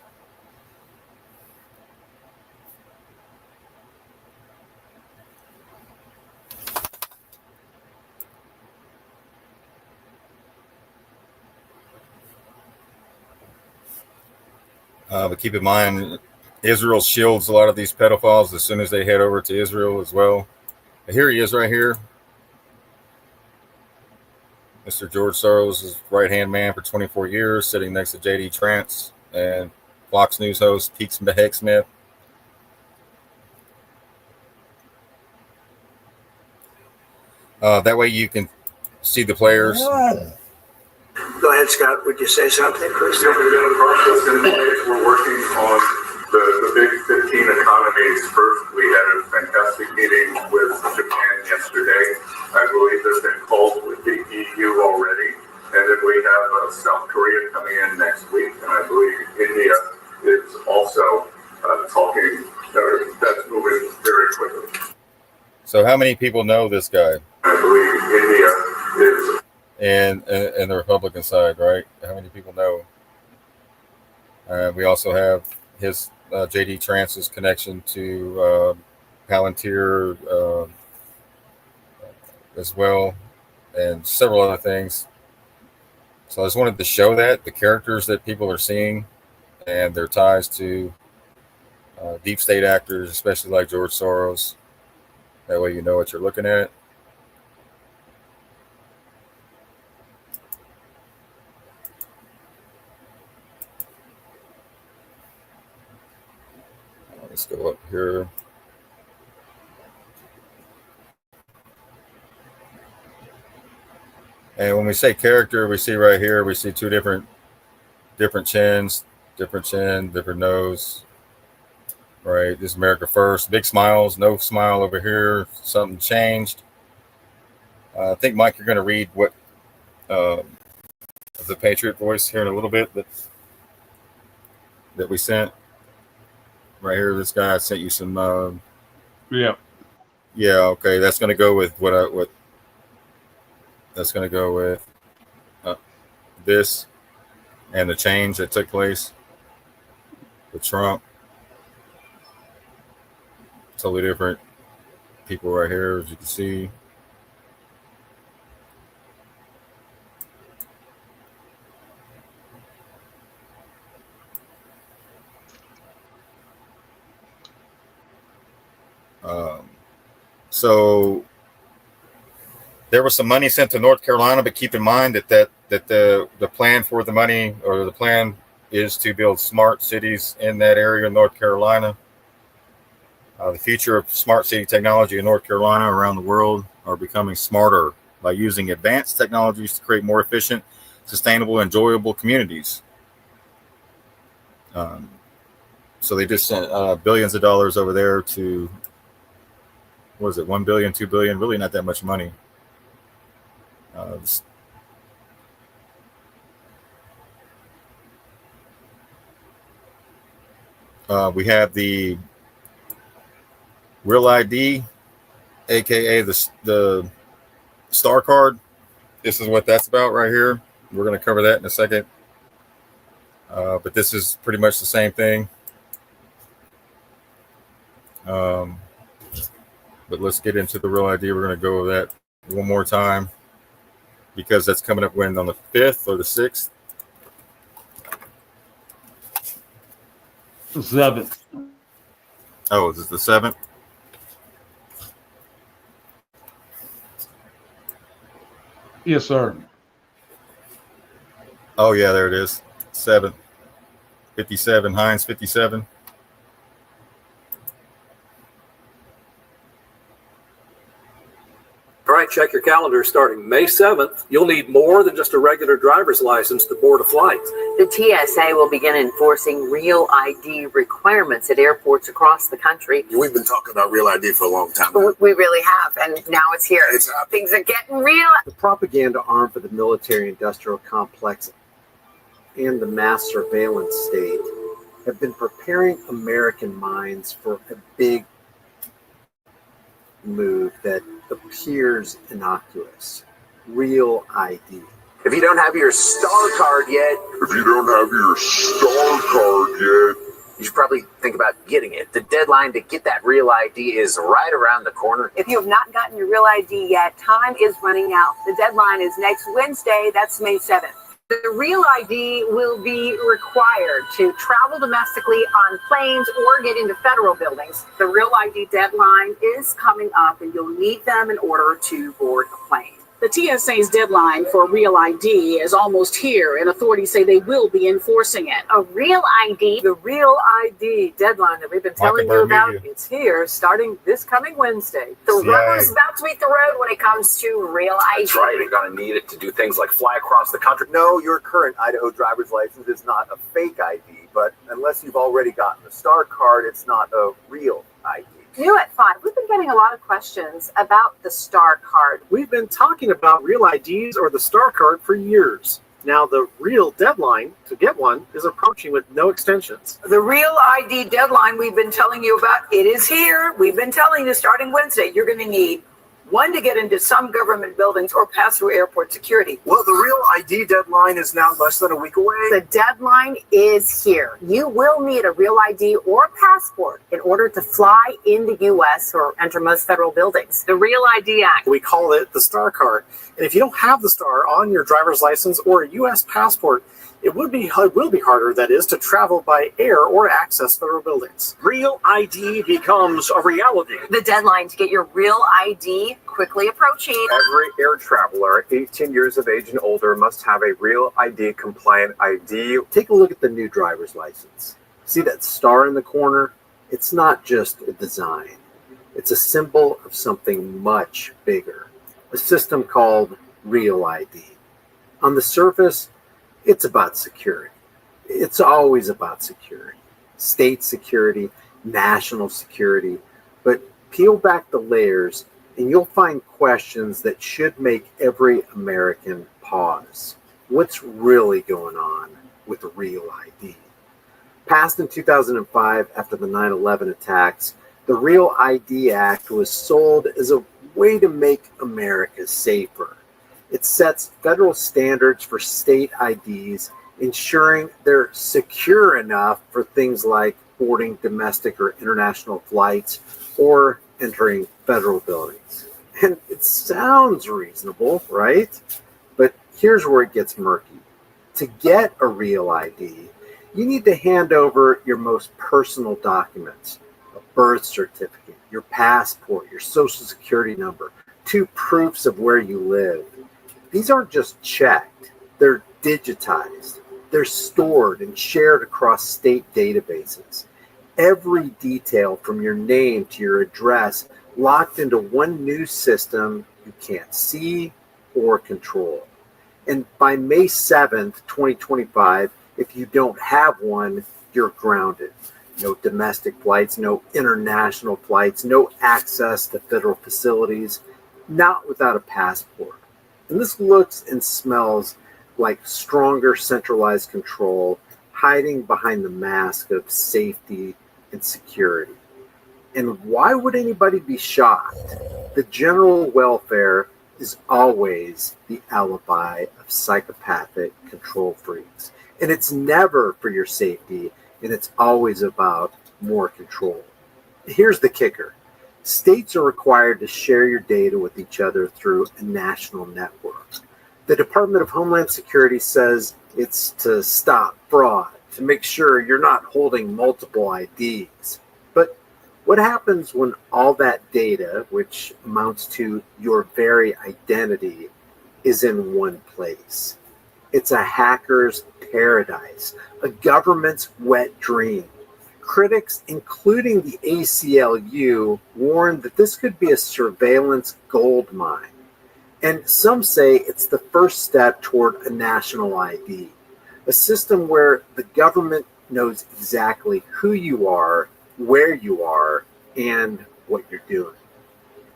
But keep in mind, Israel shields a lot of these pedophiles as soon as they head over to Israel as well. And here he is right here. Mr. George Soros' right-hand man for 24 years, sitting next to J.D. Trance and Fox News host Pete Hegsmith. That way you can see the players. Go ahead, Scott. Would you say something first? Yeah, we've been in the process in place. We're working on the big 15 economies. First, we had a fantastic meeting with Japan yesterday. I believe there's been calls with the EU already. And then we have South Korea coming in next week. And I believe India is also talking. That's moving very quickly. So how many people know this guy? I believe India is... And the Republican side, right? How many people know? We also have his J.D. Trance's connection to Palantir as well, and several other things. So I just wanted to show that the characters that people are seeing and their ties to deep state actors, especially like George Soros. That way you know what you're looking at. Let's go up here. And when we say character, we see right here, we see two different chins, different chin, different nose. Right, this is America First. Big smiles, no smile over here. Something changed. I think, Mike, you're going to read what the Patriot Voice here in a little bit that we sent. Right here, this guy sent you some. Yeah. Yeah. Okay, that's going to go with what. That's going to go with this and the change that took place with Trump. Totally different. people right here, as you can see. So there was some money sent to North Carolina, but keep in mind that the plan for the money, or the plan is to build smart cities in that area in North Carolina. The future of smart city technology in North Carolina around the world are becoming smarter by using advanced technologies to create more efficient, sustainable, enjoyable communities. So they just sent billions of dollars over there to, what is it, 1 billion, 2 billion, really not that much money. We have the Real ID, aka the Star Card. This is what that's about right here. We're going to cover that in a second. But this is pretty much the same thing. But let's get into the Real ID. We're going to go over that one more time, because that's coming up when, on the 5th or the 6th? The 7th. Oh, is it the 7th? Yes, sir. Oh, yeah, there it is. 7th. 57, Heinz 57. All right, check your calendar. Starting May 7th, you'll need more than just a regular driver's license to board a flight. The TSA will begin enforcing Real ID requirements at airports across the country. We've been talking about Real ID for a long time. We really have, and now it's here. Things are getting real. The propaganda arm for the military-industrial complex and the mass surveillance state have been preparing American minds for a big move that appears innocuous. Real ID. If you don't have your star card yet, you should probably think about getting it. The deadline to get that Real ID is right around the corner. If you have not gotten your Real ID yet, time is running out. The deadline is next Wednesday. That's May 7th. The Real ID will be required to travel domestically on planes or get into federal buildings. The Real ID deadline is coming up, and you'll need them in order to board a plane. The TSA's deadline for Real ID is almost here, and authorities say they will be enforcing it. A Real ID? The Real ID deadline that we've been telling you about, it's here starting this coming Wednesday. The rubber's about to meet the road when it comes to Real ID. That's right. You're going to need it to do things like fly across the country. No, your current Idaho driver's license is not a fake ID, but unless you've already gotten the Star Card, it's not a real ID. New at 5, we've been getting a lot of questions about the Star Card. We've been talking about Real IDs or the Star Card for years. Now the real deadline to get one is approaching with no extensions. The Real ID deadline we've been telling you about, it is here. We've been telling you starting Wednesday, you're going to need one to get into some government buildings or pass through airport security. Well, the Real ID deadline is now less than a week away. The deadline is here. You will need a Real ID or passport in order to fly in the U.S. or enter most federal buildings. The Real ID Act. We call it the Star Card. And if you don't have the Star on your driver's license or a U.S. passport, it will be harder, that is, to travel by air or access federal buildings. Real ID becomes a reality. The deadline to get your Real ID quickly approaching. Every air traveler 18 years of age and older must have a Real ID compliant ID. Take a look at the new driver's license. See that star in the corner? It's not just a design. It's a symbol of something much bigger. A system called Real ID. On the surface, it's about security. It's always about security. State security, national security. But peel back the layers and you'll find questions that should make every American pause. What's really going on with Real ID? Passed in 2005 after the 9/11 attacks, the Real ID Act was sold as a way to make America safer. It sets federal standards for state IDs, ensuring they're secure enough for things like boarding domestic or international flights or entering federal buildings. And it sounds reasonable, right? But here's where it gets murky. To get a real ID, you need to hand over your most personal documents, a birth certificate, your passport, your social security number, 2 proofs of where you live. These aren't just checked, they're digitized. They're stored and shared across state databases. Every detail from your name to your address locked into one new system you can't see or control. And by May 7th, 2025, if you don't have one, you're grounded. No domestic flights, no international flights, no access to federal facilities, not without a passport. And this looks and smells like stronger centralized control hiding behind the mask of safety and security. And why would anybody be shocked? The general welfare is always the alibi of psychopathic control freaks. And it's never for your safety, and it's always about more control. Here's the kicker. States are required to share your data with each other through a national network. The Department of Homeland Security says it's to stop fraud, to make sure you're not holding multiple IDs. But what happens when all that data, which amounts to your very identity, is in one place? It's a hacker's paradise, a government's wet dream. Critics, including the ACLU, warn that this could be a surveillance gold mine. And some say it's the first step toward a national ID, a system where the government knows exactly who you are, where you are, and what you're doing.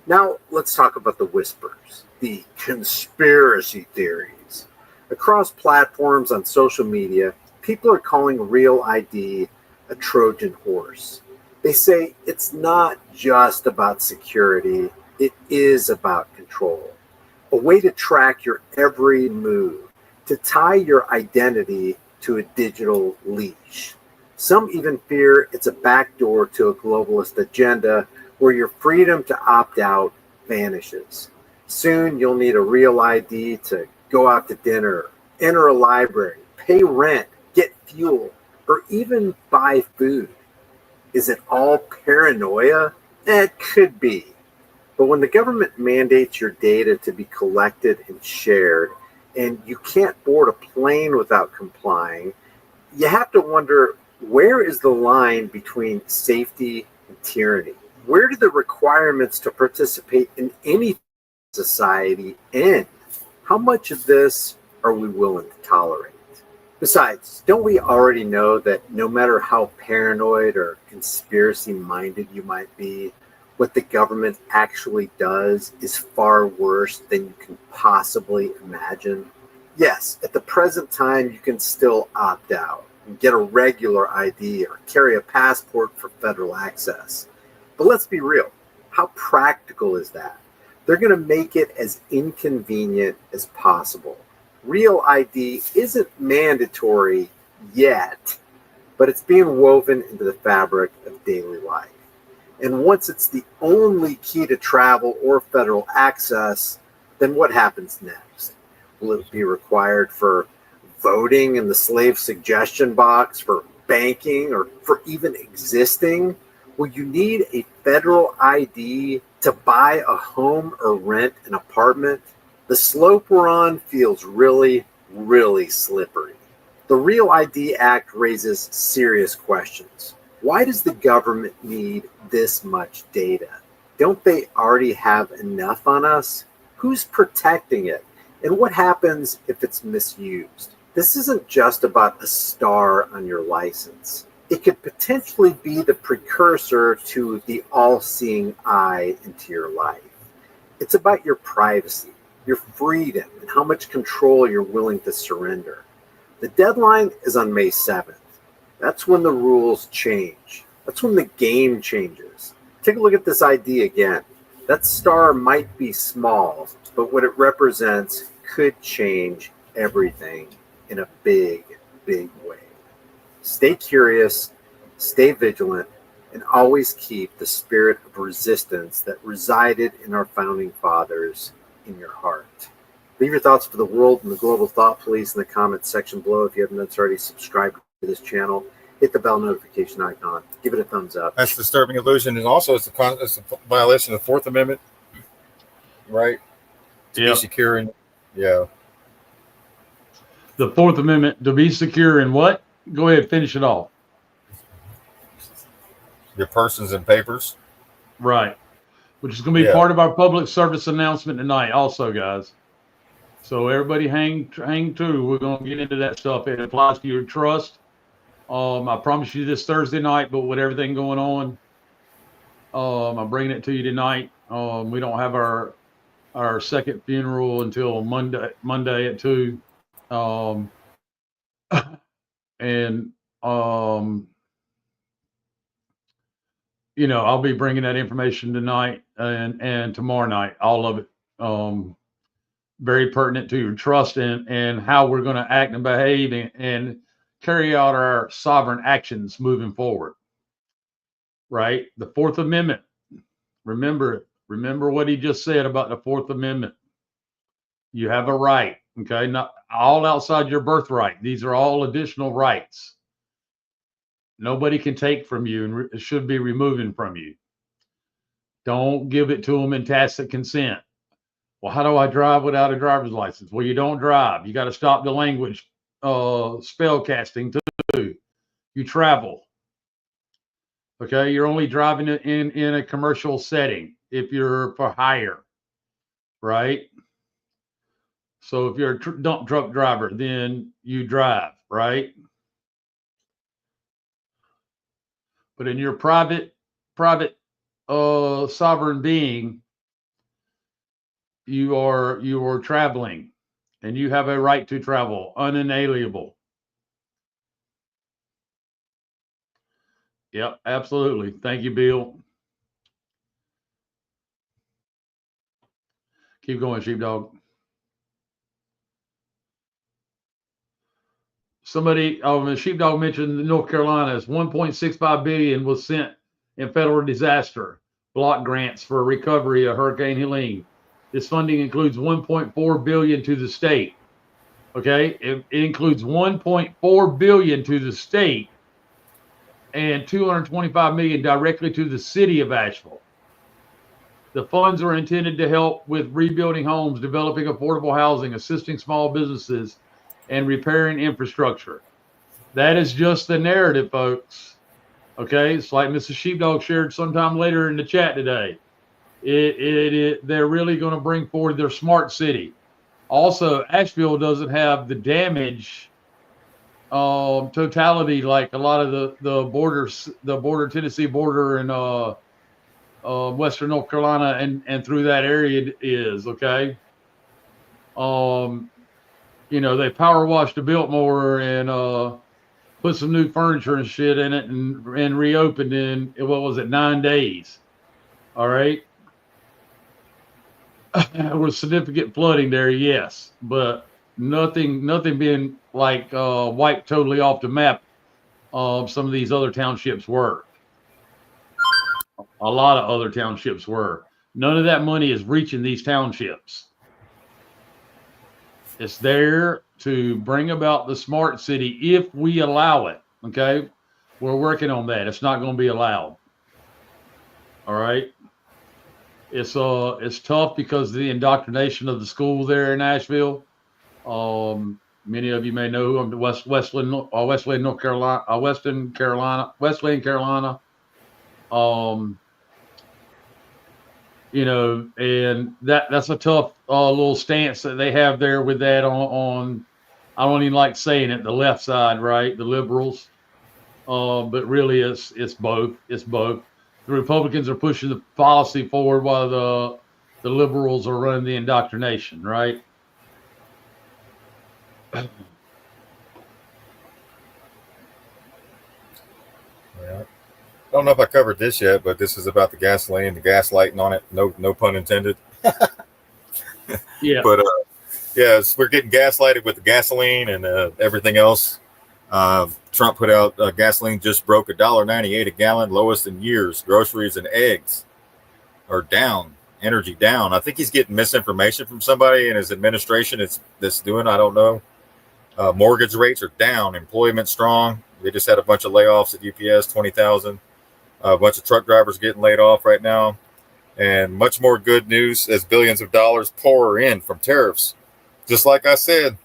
Now, let's talk about the whispers, the conspiracy theories. Across platforms on social media, people are calling Real ID a Trojan horse. They say it's not just about security, it is about control. A way to track your every move, to tie your identity to a digital leash. Some even fear it's a backdoor to a globalist agenda where your freedom to opt out vanishes. Soon you'll need a real ID to go out to dinner, enter a library, pay rent, get fuel, or even buy food. Is it all paranoia? It could be. But when the government mandates your data to be collected and shared, and you can't board a plane without complying, you have to wonder, where is the line between safety and tyranny? Where do the requirements to participate in any society end? How much of this are we willing to tolerate? Besides, don't we already know that no matter how paranoid or conspiracy-minded you might be, what the government actually does is far worse than you can possibly imagine? Yes, at the present time, you can still opt out and get a regular ID or carry a passport for federal access. But let's be real. How practical is that? They're going to make it as inconvenient as possible. Real ID isn't mandatory yet, but it's being woven into the fabric of daily life. And once it's the only key to travel or federal access, then what happens next? Will it be required for voting in the slave suggestion box, for banking, or for even existing? Will you need a federal ID to buy a home or rent an apartment? The slope we're on feels really, really slippery. The Real ID Act raises serious questions. Why does the government need this much data? Don't they already have enough on us? Who's protecting it? And what happens if it's misused? This isn't just about a star on your license. It could potentially be the precursor to the all-seeing eye into your life. It's about your privacy, your freedom, and how much control you're willing to surrender. The deadline is on May 7th. That's when the rules change. That's when the game changes. Take a look at this ID again. That star might be small, but what it represents could change everything in a big, big way. Stay curious, stay vigilant, and always keep the spirit of resistance that resided in our founding fathers in your heart. Leave your thoughts for the world and the global thought police in the comments section below. If you haven't already, subscribed to this channel. Hit the bell notification icon. Give it a thumbs up. That's disturbing illusion, and also it's a violation of the Fourth Amendment, right? To be secure and yeah. The Fourth Amendment to be secure in what? Go ahead, finish it off. Your persons and papers. Right. Which is going to be part of our public service announcement tonight also, guys. So everybody hang true. We're going to get into that stuff. It applies to your trust. I promise you this Thursday night, but with everything going on, I'm bringing it to you tonight. We don't have our second funeral until Monday at 2. You know, I'll be bringing that information tonight and tomorrow night, all of it. Very pertinent to your trust and how we're going to act and behave and carry out our sovereign actions moving forward. Right? The Fourth Amendment. Remember what he just said about the Fourth Amendment. You have a right, okay? Not all outside your birthright. These are all additional rights. Nobody can take from you and should be removing from you. Don't give it to them in tacit consent. Well, how do I drive without a driver's license? Well, you don't drive. You got to stop the language spell casting too. You travel. Okay, you're only driving it in a commercial setting if you're for hire, right? So if you're a dump truck driver, then you drive, right? But in your private sovereign being, you are traveling, and you have a right to travel, unalienable. Yep, absolutely. Thank you, Bill. Keep going, Sheepdog. Somebody, Sheepdog mentioned North Carolina is $1.65 billion was sent in federal disaster block grants for recovery of Hurricane Helene. This funding includes $1.4 billion to the state. Okay, it includes $1.4 billion to the state and $225 million directly to the city of Asheville. The funds are intended to help with rebuilding homes, developing affordable housing, assisting small businesses, and repairing infrastructure. That is just the narrative, folks. Okay, it's like Mrs. Sheepdog shared sometime later in the chat today. They're really going to bring forward their smart city. Also, Asheville doesn't have the damage totality like a lot of the border Tennessee border and Western North Carolina and through that area is, okay. You know, they power washed the Biltmore and put some new furniture and shit in it and reopened in, what was it, 9 days. All right. There was significant flooding there, yes, but nothing being like wiped totally off the map. Some of these other townships were. A lot of other townships were. None of that money is reaching these townships. It's there to bring about the smart city if we allow it. Okay, we're working on that. It's not going to be allowed. All right. It's tough because of the indoctrination of the school there in Asheville. Many of you may know I'm Wesleyan, North Carolina, Wesleyan, Carolina. You know, and that's a tough little stance that they have there with that on I don't even like saying it, the left side, right? The liberals. But really it's both. It's both. The Republicans are pushing the policy forward while the liberals are running the indoctrination, right? Yeah. I don't know if I covered this yet, but this is about the gasoline, the gaslighting on it. No pun intended. Yeah. But yes, we're getting gaslighted with the gasoline and everything else. Trump put out gasoline just broke $1.98 a gallon, lowest in years. Groceries and eggs are down. Energy down. I think he's getting misinformation from somebody in his administration. That's doing. I don't know. Mortgage rates are down. Employment strong. They just had a bunch of layoffs at UPS, 20,000. A bunch of truck drivers getting laid off right now, and much more good news as billions of dollars pour in from tariffs. Just like I said,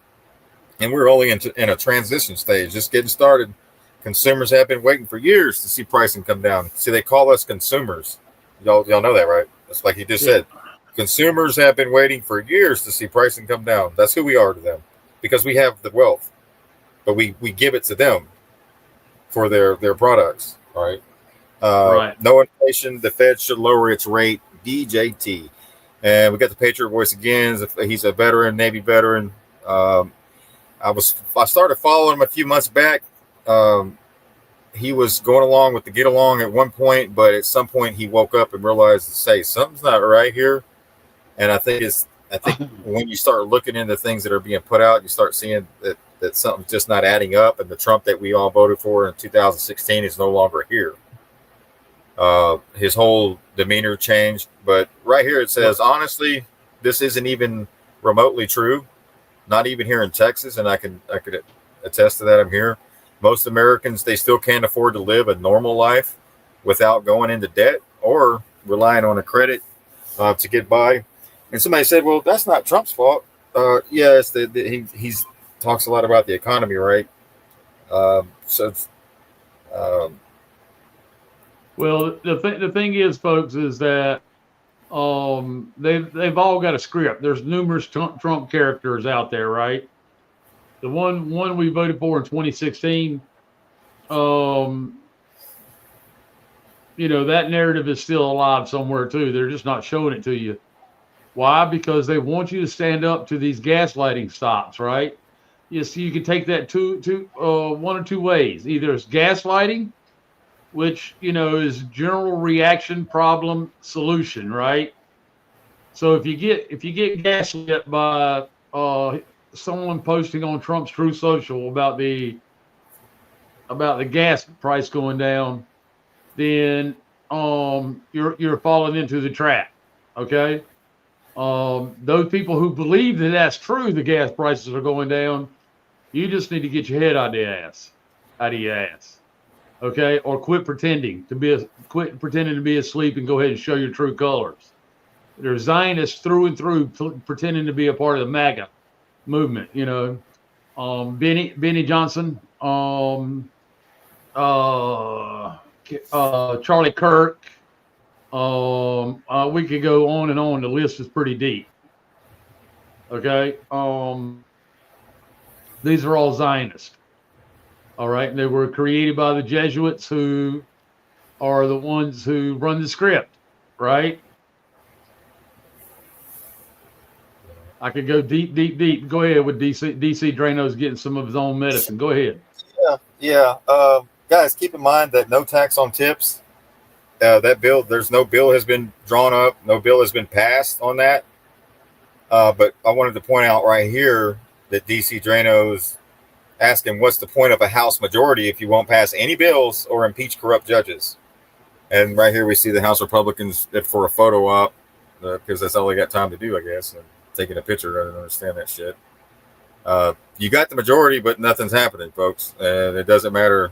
and we're only in a transition stage, just getting started. Consumers have been waiting for years to see pricing come down. See, they call us consumers. Y'all know that, right? That's like he just said. Consumers have been waiting for years to see pricing come down. That's who we are to them, because we have the wealth, but we give it to them for their products. All right. Right. No inflation. The Fed should lower its rate. DJT. And we got the Patriot Voice again. He's a veteran, Navy veteran. I started following him a few months back. He was going along with the get along at one point, but at some point he woke up and realized to say something's not right here. And I think when you start looking into things that are being put out, you start seeing that something's just not adding up, and the Trump that we all voted for in 2016 is no longer here. His whole demeanor changed, but right here it says, honestly, this isn't even remotely true. Not even here in Texas, and I could attest to that. I'm here. Most Americans, they still can't afford to live a normal life without going into debt or relying on a credit to get by. And somebody said, "Well, that's not Trump's fault." Yes, he talks a lot about the economy, right? Well, the thing is, folks, is that they've all got a script. There's numerous Trump characters out there, right? The one we voted for in 2016, that narrative is still alive somewhere too. They're just not showing it to you. Why? Because they want you to stand up to these gaslighting stops, right? Yes, you can take that one or two ways. Either it's gaslighting, which is general reaction problem solution, right? So if you get gaslit by someone posting on Trump's True Social about the gas price going down, then you're falling into the trap. Okay, those people who believe that that's true, the gas prices are going down, you just need to get your head out of your ass. Okay, or quit pretending to be asleep and go ahead and show your true colors. They're Zionists through and through, pretending to be a part of the MAGA movement. Benny Johnson, Charlie Kirk. We could go on and on. The list is pretty deep. Okay, these are all Zionists. All right, they were created by the Jesuits, who are the ones who run the script, right? I could go deep. Go ahead with DC Drano's getting some of his own medicine. Go ahead. Yeah. Guys, keep in mind that no tax on tips. That bill, there's no bill has been drawn up. No bill has been passed on that. But I wanted to point out right here that DC Drano's asking, what's the point of a House majority if you won't pass any bills or impeach corrupt judges? And right here we see the House Republicans for a photo op, because that's all they got time to do, I guess. And taking a picture, I don't understand that shit. You got the majority, but nothing's happening, folks. And it doesn't matter.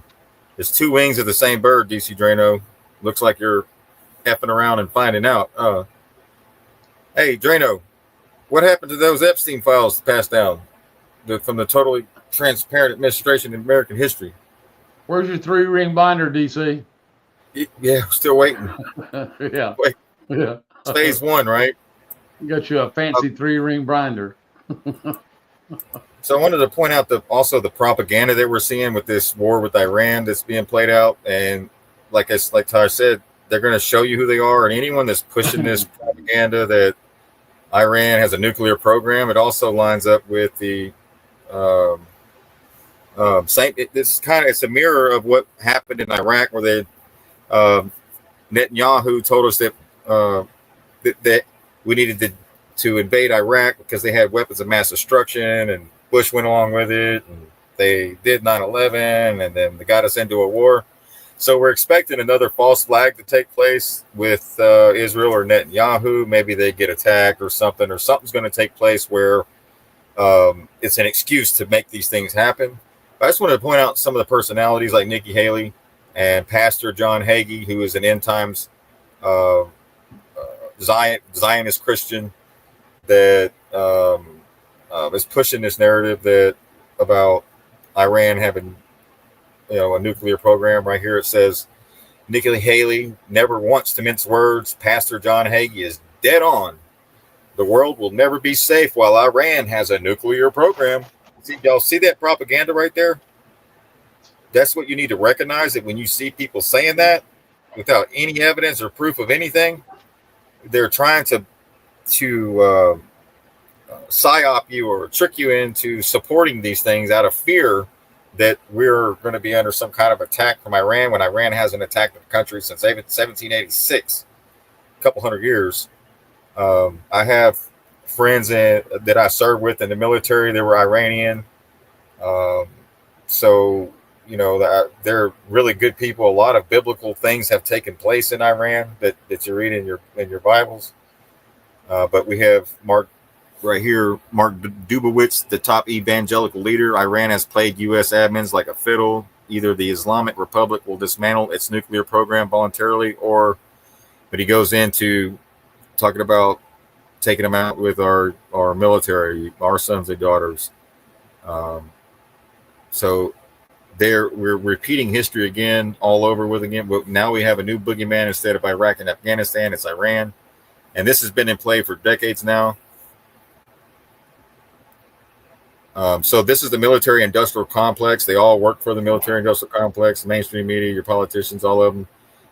It's two wings of the same bird, DC Drano. Looks like you're effing around and finding out. Hey, Drano, what happened to those Epstein files passed down from the totally transparent administration in American history? Where's your 3-ring binder, DC? Yeah, still waiting. Yeah. Yeah. It's phase 1, right? You got you a fancy 3-ring binder. So I wanted to point out also the propaganda that we're seeing with this war with Iran that's being played out. And like Taj said, they're going to show you who they are. And anyone that's pushing this propaganda that Iran has a nuclear program, it also lines up with the it's a mirror of what happened in Iraq, where Netanyahu told us that that we needed to invade Iraq because they had weapons of mass destruction, and Bush went along with it, and they did 9/11 and then they got us into a war. So we're expecting another false flag to take place with Israel or Netanyahu. Maybe they get attacked or something's going to take place where it's an excuse to make these things happen. But I just wanted to point out some of the personalities like Nikki Haley and Pastor John Hagee, who is an end times Zionist Christian that is pushing this narrative that about Iran having a nuclear program. Right here it says Nikki Haley never wants to mince words. Pastor John Hagee is dead on. The world will never be safe while Iran has a nuclear program. Y'all see that propaganda right there? That's what you need to recognize, that when you see people saying that without any evidence or proof of anything, they're trying to psyop you or trick you into supporting these things out of fear that we're going to be under some kind of attack from Iran, when Iran hasn't attacked the country since 1786, a couple hundred years. I have friends that I served with in the military. They were Iranian. So, they're really good people. A lot of biblical things have taken place in Iran that you read in your Bibles. But we have Mark right here, Mark Dubowitz, the top evangelical leader. Iran has played U.S. admins like a fiddle. Either the Islamic Republic will dismantle its nuclear program voluntarily, but he goes into talking about taking them out with our military, our sons and daughters. So we're repeating history again, all over with again. But now we have a new boogeyman. Instead of Iraq and Afghanistan, it's Iran. And this has been in play for decades now. So this is the military industrial complex. They all work for the military industrial complex, mainstream media, your politicians, all of them.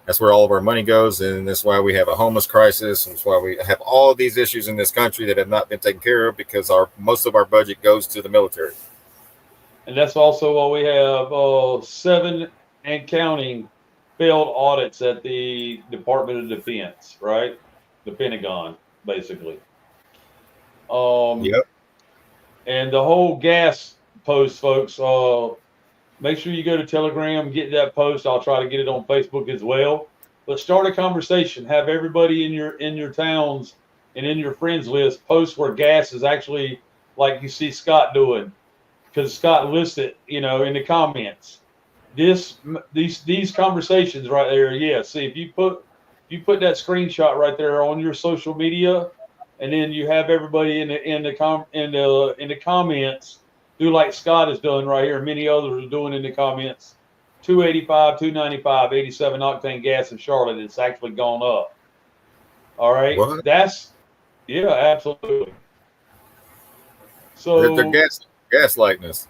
That's where all of our money goes. And that's why we have a homeless crisis. That's why we have all of these issues in this country that have not been taken care of, because most of our budget goes to the military. And that's also why we have 7 and counting failed audits at the Department of Defense, right? The Pentagon, basically. Yep. And the whole gas post, folks, make sure you go to Telegram, get that post. I'll try to get it on Facebook as well. But start a conversation. Have everybody in your towns and in your friends list post where gas is actually, like you see Scott doing, because Scott listed, in the comments. These conversations right there. Yeah. See, if you put that screenshot right there on your social media, and then you have everybody in the comments do like Scott is doing right here, and many others are doing in the comments. 285, 295, 87 octane gas in Charlotte. It's actually gone up. All right. What? Absolutely. So they're gaslightness.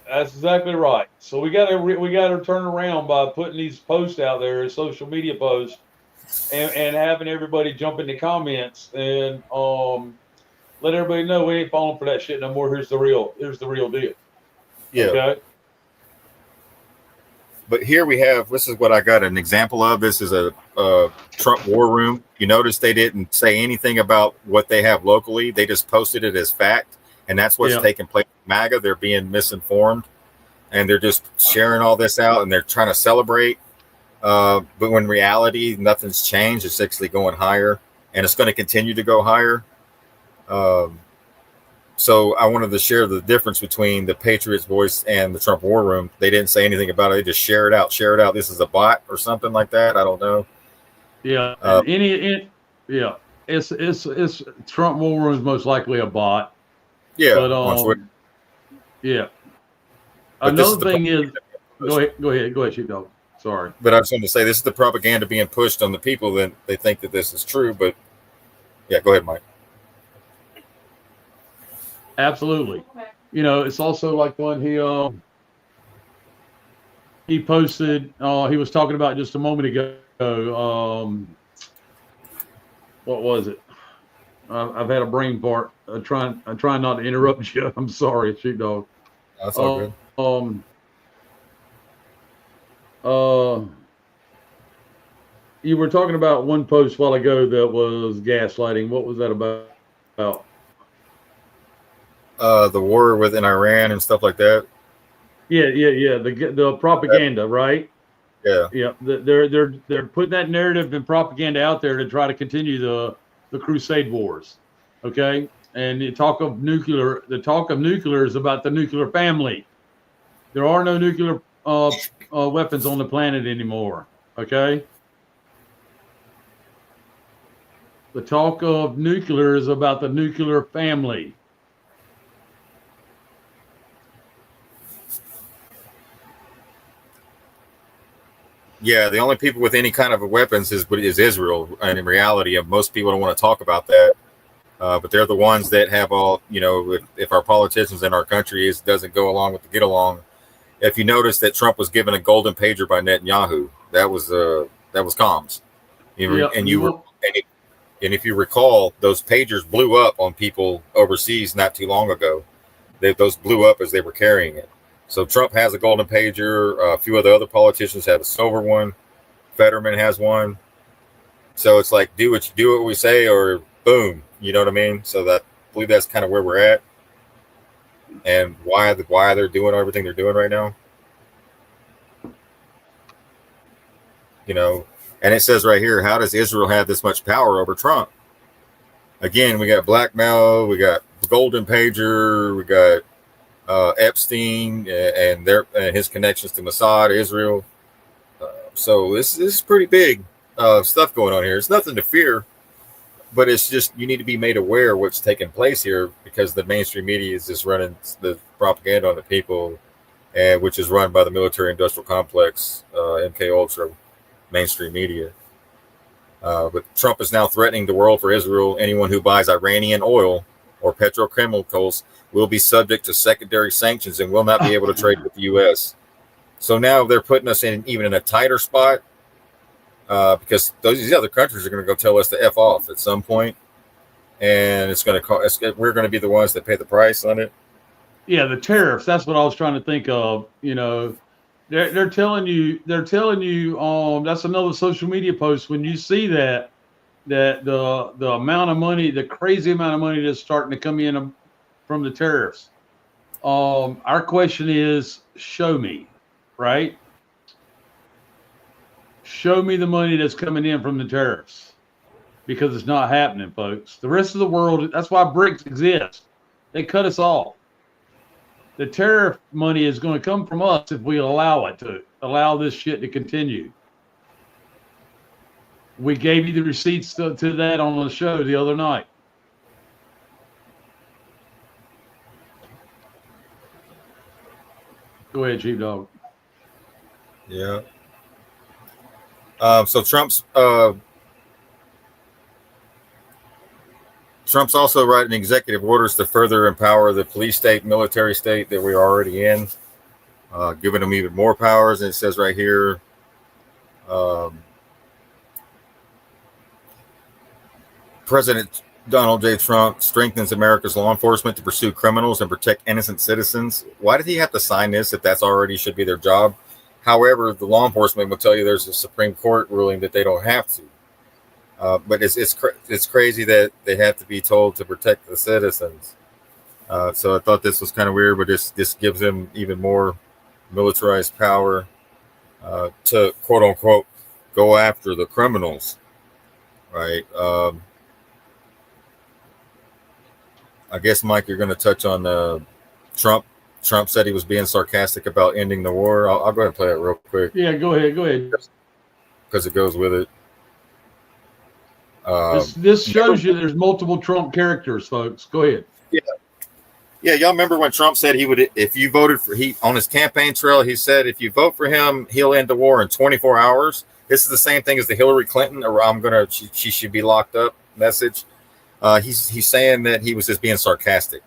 That's exactly right. So we got to turn around by putting these posts out there, social media posts, and having everybody jump in the comments and let everybody know we ain't falling for that shit no more. Here's the real deal. Yeah. Okay. But here we have, this is what I got an example of. This is a Trump war room. You notice they didn't say anything about what they have locally. They just posted it as fact. And that's what's taking place with MAGA. They're being misinformed. And they're just sharing all this out. And they're trying to celebrate. But when reality, nothing's changed. It's actually going higher. And it's going to continue to go higher. So I wanted to share the difference between the Patriots Voice and the Trump War Room. They didn't say anything about it. They just share it out. This is a bot or something like that. I don't know. Yeah. It's Trump War Room is most likely a bot. Yeah. But yeah. But another thing is, go ahead, sheepdog. Sorry. But I just wanted to say, this is the propaganda being pushed on the people that they think that this is true. But yeah, go ahead, Mike. Absolutely. It's also like when he posted, he was talking about just a moment ago. What was it? I've had a brain fart. I'm trying not to interrupt you. I'm sorry, sheepdog. That's all good. You were talking about one post a while ago that was gaslighting. What was that about? The war within Iran and stuff like that. Yeah. The propaganda, right? Yeah. Yeah. They're putting that narrative and propaganda out there to try to continue the Crusade Wars. Okay. And the talk of nuclear is about the nuclear family. There are no nuclear weapons on the planet anymore. Okay. The talk of nuclear is about the nuclear family. Yeah, the only people with any kind of weapons is Israel, and in reality, most people don't want to talk about that. But they're the ones that have all, if our politicians in our country doesn't go along with the get along. If you notice that Trump was given a golden pager by Netanyahu, that was comms. And if you recall, those pagers blew up on people overseas not too long ago. Those blew up as they were carrying it. So Trump has a golden pager. A few of the other politicians have a silver one. Fetterman has one. So it's like, do what we say, or boom. You know what I mean? So I believe that's kind of where we're at, and why they're doing everything they're doing right now. And it says right here, how does Israel have this much power over Trump? Again, we got blackmail, we got golden pager, we got Epstein and his connections to Mossad, Israel. So this is pretty big stuff going on here. It's nothing to fear, but it's just you need to be made aware of what's taking place here, because the mainstream media is just running the propaganda on the people, which is run by the military-industrial complex, MK Ultra, mainstream media. But Trump is now threatening the world for Israel. Anyone who buys Iranian oil or petrochemicals will be subject to secondary sanctions and will not be able to trade with the U.S. So now they're putting us in a tighter spot, because these other countries are going to go tell us to F off at some point, and we're going to be the ones that pay the price on it. Yeah, the tariffs. That's what I was trying to think of. They're telling you. That's another social media post. When you see that the amount of money, the crazy amount of money that's starting to come in from the tariffs. Our question is, show me, right? Show me the money that's coming in from the tariffs, because it's not happening, folks. The rest of the world, that's why BRICS exists. They cut us off. The tariff money is going to come from us if we allow this shit to continue. We gave you the receipts to that on the show the other night. Go ahead, Chief Dog. Yeah. So Trump's also writing executive orders to further empower the police state, military state that we're already in, giving them even more powers. And it says right here, President Donald J. Trump strengthens America's law enforcement to pursue criminals and protect innocent citizens. Why did he have to sign this if that's already should be their job? However, the law enforcement will tell you there's a Supreme Court ruling that they don't have to. But it's crazy that they have to be told to protect the citizens. So I thought this was kind of weird, but this gives them even more militarized power to, quote unquote, go after the criminals, right? I guess, Mike, you're going to touch on Trump. Trump said he was being sarcastic about ending the war. I'll go ahead and play that real quick. Yeah, go ahead. Because it goes with it. This shows you there's multiple Trump characters, folks. Go ahead. Yeah, y'all remember when Trump said he would, if you voted for, on his campaign trail, he said if you vote for him, he'll end the war in 24 hours. This is the same thing as the Hillary Clinton, or she should be locked up message. He's saying that he was just being sarcastic,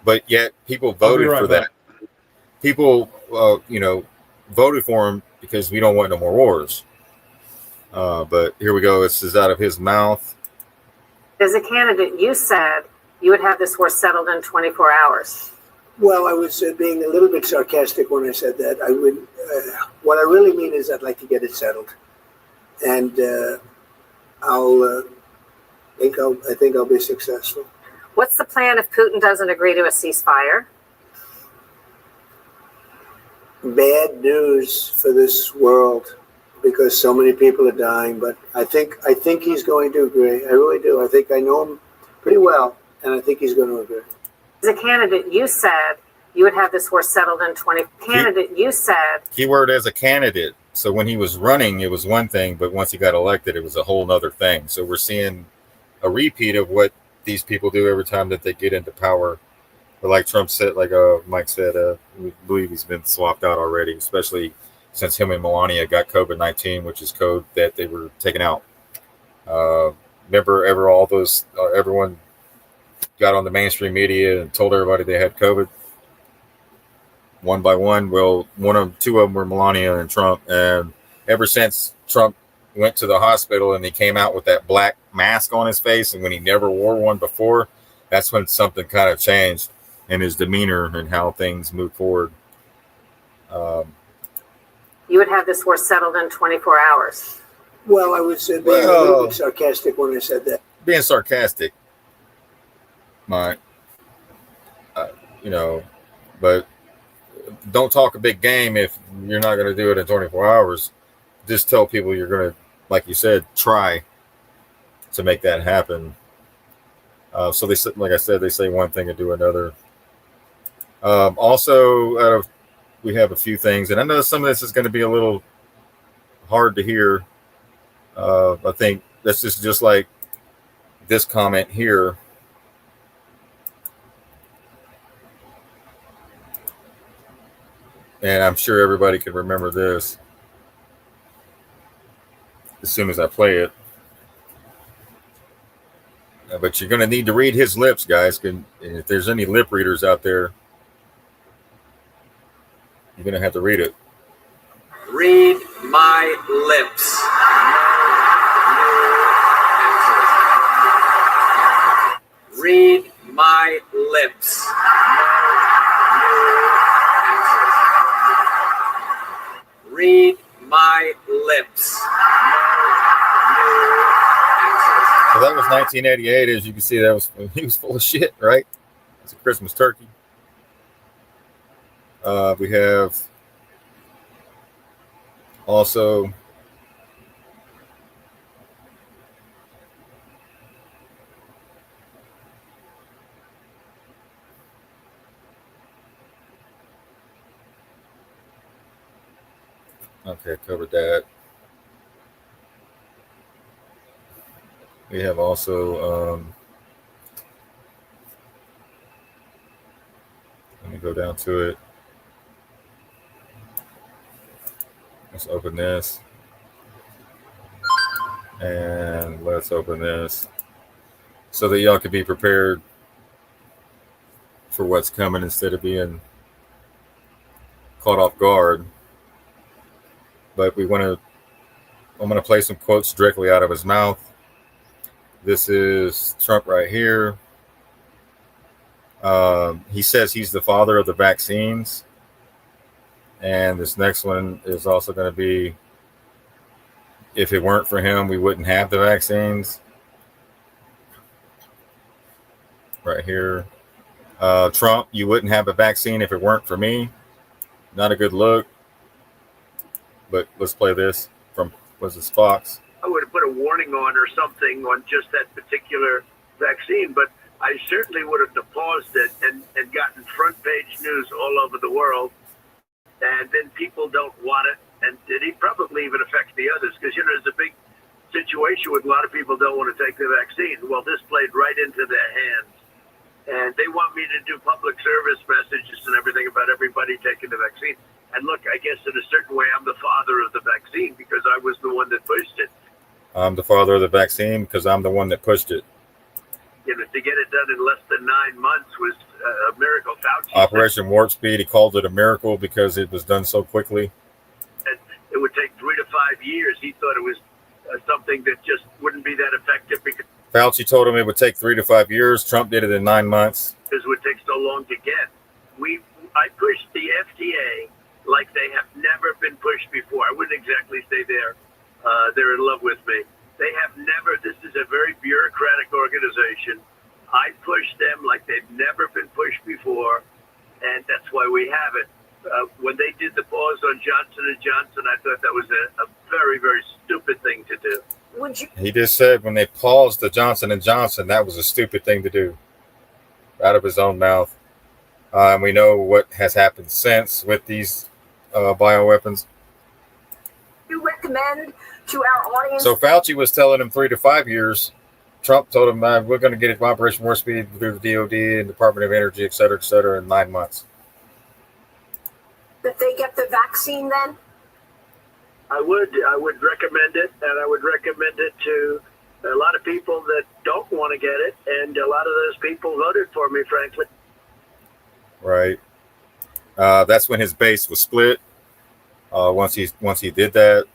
but yet people voted for that. People, voted for him because we don't want no more wars. But here we go. This is out of his mouth. As a candidate, you said you would have this war settled in 24 hours. Well, I was being a little bit sarcastic when I said that. I would. What I really mean is I'd like to get it settled, and I think I'll be successful. What's the plan if Putin doesn't agree to a ceasefire? bad news for this world because so many people are dying. But I think he's going to agree. I really do. I think I know him pretty well, and I think he's going to agree. As a candidate, you said you would have this war settled in 20. Candidate, you said. Keyword as a candidate. So when he was running, it was one thing, but once he got elected, it was a whole nother thing. So we're seeing a repeat of what these people do every time that they get into power. But like Trump said, like Mike said, we believe he's been swapped out already, especially since him and Melania got COVID-19, which is code that they were taken out. Remember, everyone got on the mainstream media and told everybody they had COVID. One by one, well, two of them were Melania and Trump. And ever since Trump went to the hospital and he came out with that black mask on his face, and when he never wore one before, that's when something kind of changed in his demeanor and how things move forward. You would have this war settled in 24 hours. Well, I was being a little bit sarcastic when I said that. Being sarcastic, but don't talk a big game if you're not going to do it in 24 hours. Just tell people you're going to, like you said, try to make that happen. So they, like I said, they say one thing and do another. Also, we have a few things, and I know some of this is going to be a little hard to hear. I think this is just like this comment here. And I'm sure everybody can remember this as soon as I play it. But you're going to need to read his lips, guys. And if there's any lip readers out there, you're going to have to read it. Read my lips. Read my lips. Read my lips. So that was 1988. As you can see, he was full of shit, right? It's a Christmas turkey. We have also okay, covered that. We have also let me go down to it. Let's open this. And let's open this so that y'all can be prepared for what's coming instead of being caught off guard. But I'm going to play some quotes directly out of his mouth. This is Trump right here. He says he's the father of the vaccines. And this next one is also going to be, if it weren't for him, we wouldn't have the vaccines. Right here. Trump, you wouldn't have a vaccine if it weren't for me. Not a good look. But let's play this from, was this Fox? I would have put a warning on or something on just that particular vaccine, but I certainly would have paused it and gotten front page news all over the world. And then people don't want it, and it probably even affects the others because, there's a big situation with a lot of people don't want to take the vaccine. Well, this played right into their hands. And they want me to do public service messages and everything about everybody taking the vaccine. And look, I guess in a certain way, I'm the father of the vaccine because I was the one that pushed it. I'm the father of the vaccine because I'm the one that pushed it. To get it done in less than 9 months was a miracle. Fauci Operation Warp Speed, he called it a miracle because it was done so quickly. And it would take 3 to 5 years. He thought it was something that just wouldn't be that effective because Fauci told him it would take 3 to 5 years. Trump did it in 9 months. it would take so long to get. I pushed the FDA like they have never been pushed before. I wouldn't exactly say they're in love with me. They have never. This is a very bureaucratic organization. I pushed them like they've never been pushed before, and that's why we have it. when they did the pause on Johnson and Johnson, I thought that was a very, very stupid thing to do. Would you? He just said when they paused the Johnson and Johnson, that was a stupid thing to do, out of his own mouth. And we know what has happened since with these bioweapons. You recommend to our audience? So Fauci was telling him 3 to 5 years. Trump told him, we're going to get Operation Warp Speed through the DOD and Department of Energy, et cetera, in 9 months. That they get the vaccine then? I would recommend it, and I would recommend it to a lot of people that don't want to get it, and a lot of those people voted for me, frankly. Right. That's when his base was split. Once he did that,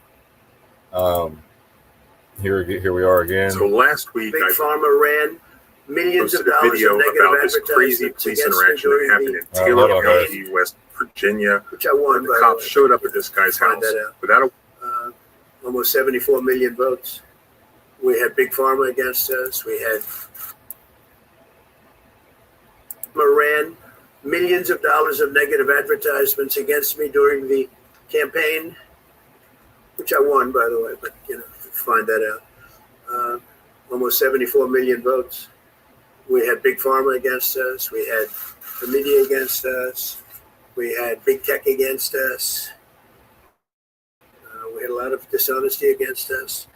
here we are again. So last week, Big Pharma ran millions of dollars video of negative about this crazy police interaction that happened in Taylor County, West Virginia. Which I won. The cops showed up at this guy's house without a. Almost 74 million votes. We had Big Pharma against us. We had ran millions of dollars of negative advertisements against me during the campaign, which I won, by the way, but find that out. Almost 74 million votes. We had Big Pharma against us. We had the media against us. We had Big Tech against us. We had a lot of dishonesty against us.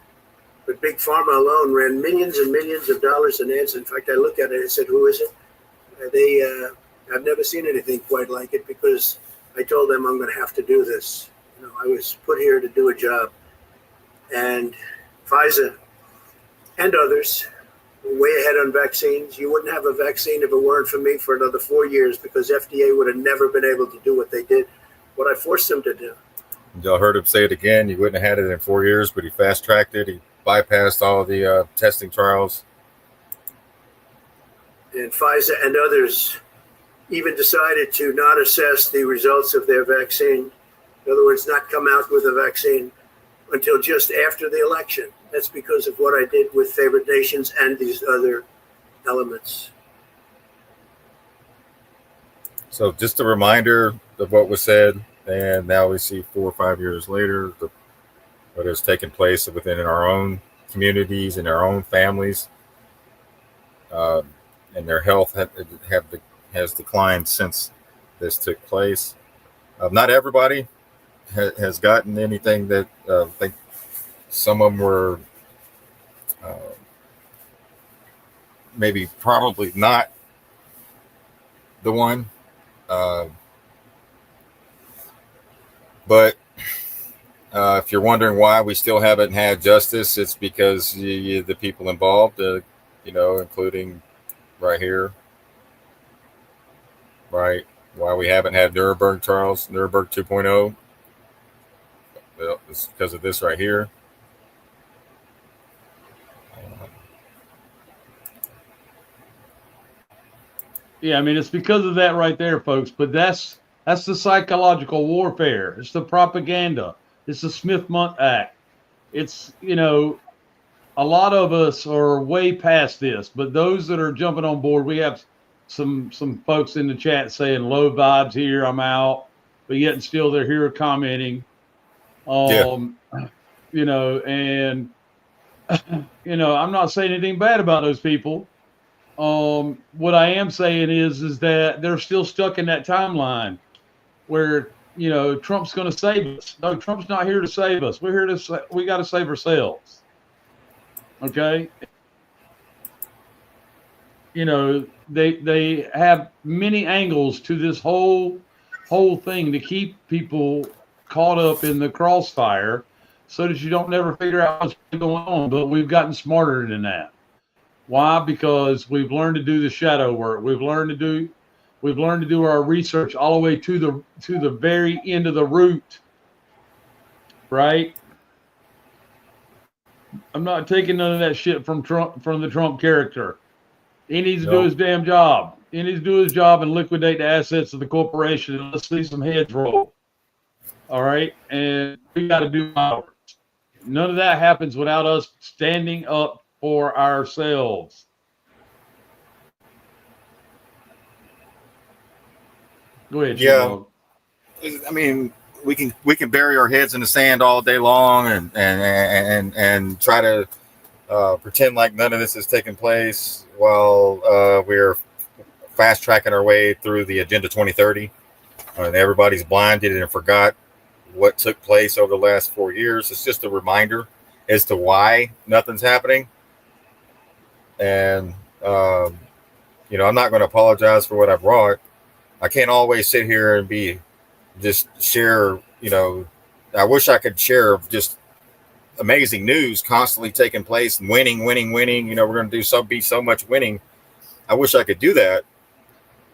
But Big Pharma alone ran millions and millions of dollars in ads. In fact, I looked at it and said, who is it? I've never seen anything quite like it, because I told them I'm going to have to do this. I was put here to do a job. And Pfizer and others were way ahead on vaccines. You wouldn't have a vaccine if it weren't for me for another 4 years, because FDA would have never been able to do what they did, what I forced them to do. Y'all heard him say it again. You wouldn't have had it in 4 years, but he fast-tracked it. He bypassed all the testing trials. And Pfizer and others even decided to not assess the results of their vaccine. In other words, not come out with a vaccine until just after the election. That's because of what I did with favored nations and these other elements. So just a reminder of what was said. And now we see 4 or 5 years later, what has taken place within our own communities and our own families, and their health has declined since this took place. Not everybody has gotten anything that I think some of them were probably not the one. But if you're wondering why we still haven't had justice, it's because the people involved, including right here, right? Why we haven't had Nuremberg trials, Nuremberg 2.0. Well, it's because of this right here. Yeah, I mean, it's because of that right there, folks. But that's the psychological warfare. It's the propaganda. It's the Smith-Mundt Act. It's, a lot of us are way past this, but those that are jumping on board, we have some folks in the chat saying low vibes here, I'm out, but yet and still they're here commenting. And I'm not saying anything bad about those people. What I am saying is that they're still stuck in that timeline where, Trump's going to save us. No, Trump's not here to save us. We got to save ourselves. Okay. They have many angles to this whole thing to keep people caught up in the crossfire so that you don't never figure out what's going on. But we've gotten smarter than that. Why? Because we've learned to do the shadow work. We've learned to do our research all the way to the very end of the root. Right? I'm not taking none of that shit from the Trump character. He needs to do his damn job. He needs to do his job and liquidate the assets of the corporation, and let's see some heads roll. All right? And we got to do ours. None of that happens without us standing up for ourselves. Go ahead, yeah. I mean, we can bury our heads in the sand all day long and try to pretend like none of this is taking place while we're fast tracking our way through the Agenda 2030. And everybody's blinded and forgot what took place over the last 4 years. It's just a reminder as to why nothing's happening. And, I'm not going to apologize for what I brought. I can't always sit here and just share, I wish I could share just amazing news constantly taking place and winning. We're going to be so much winning. I wish I could do that.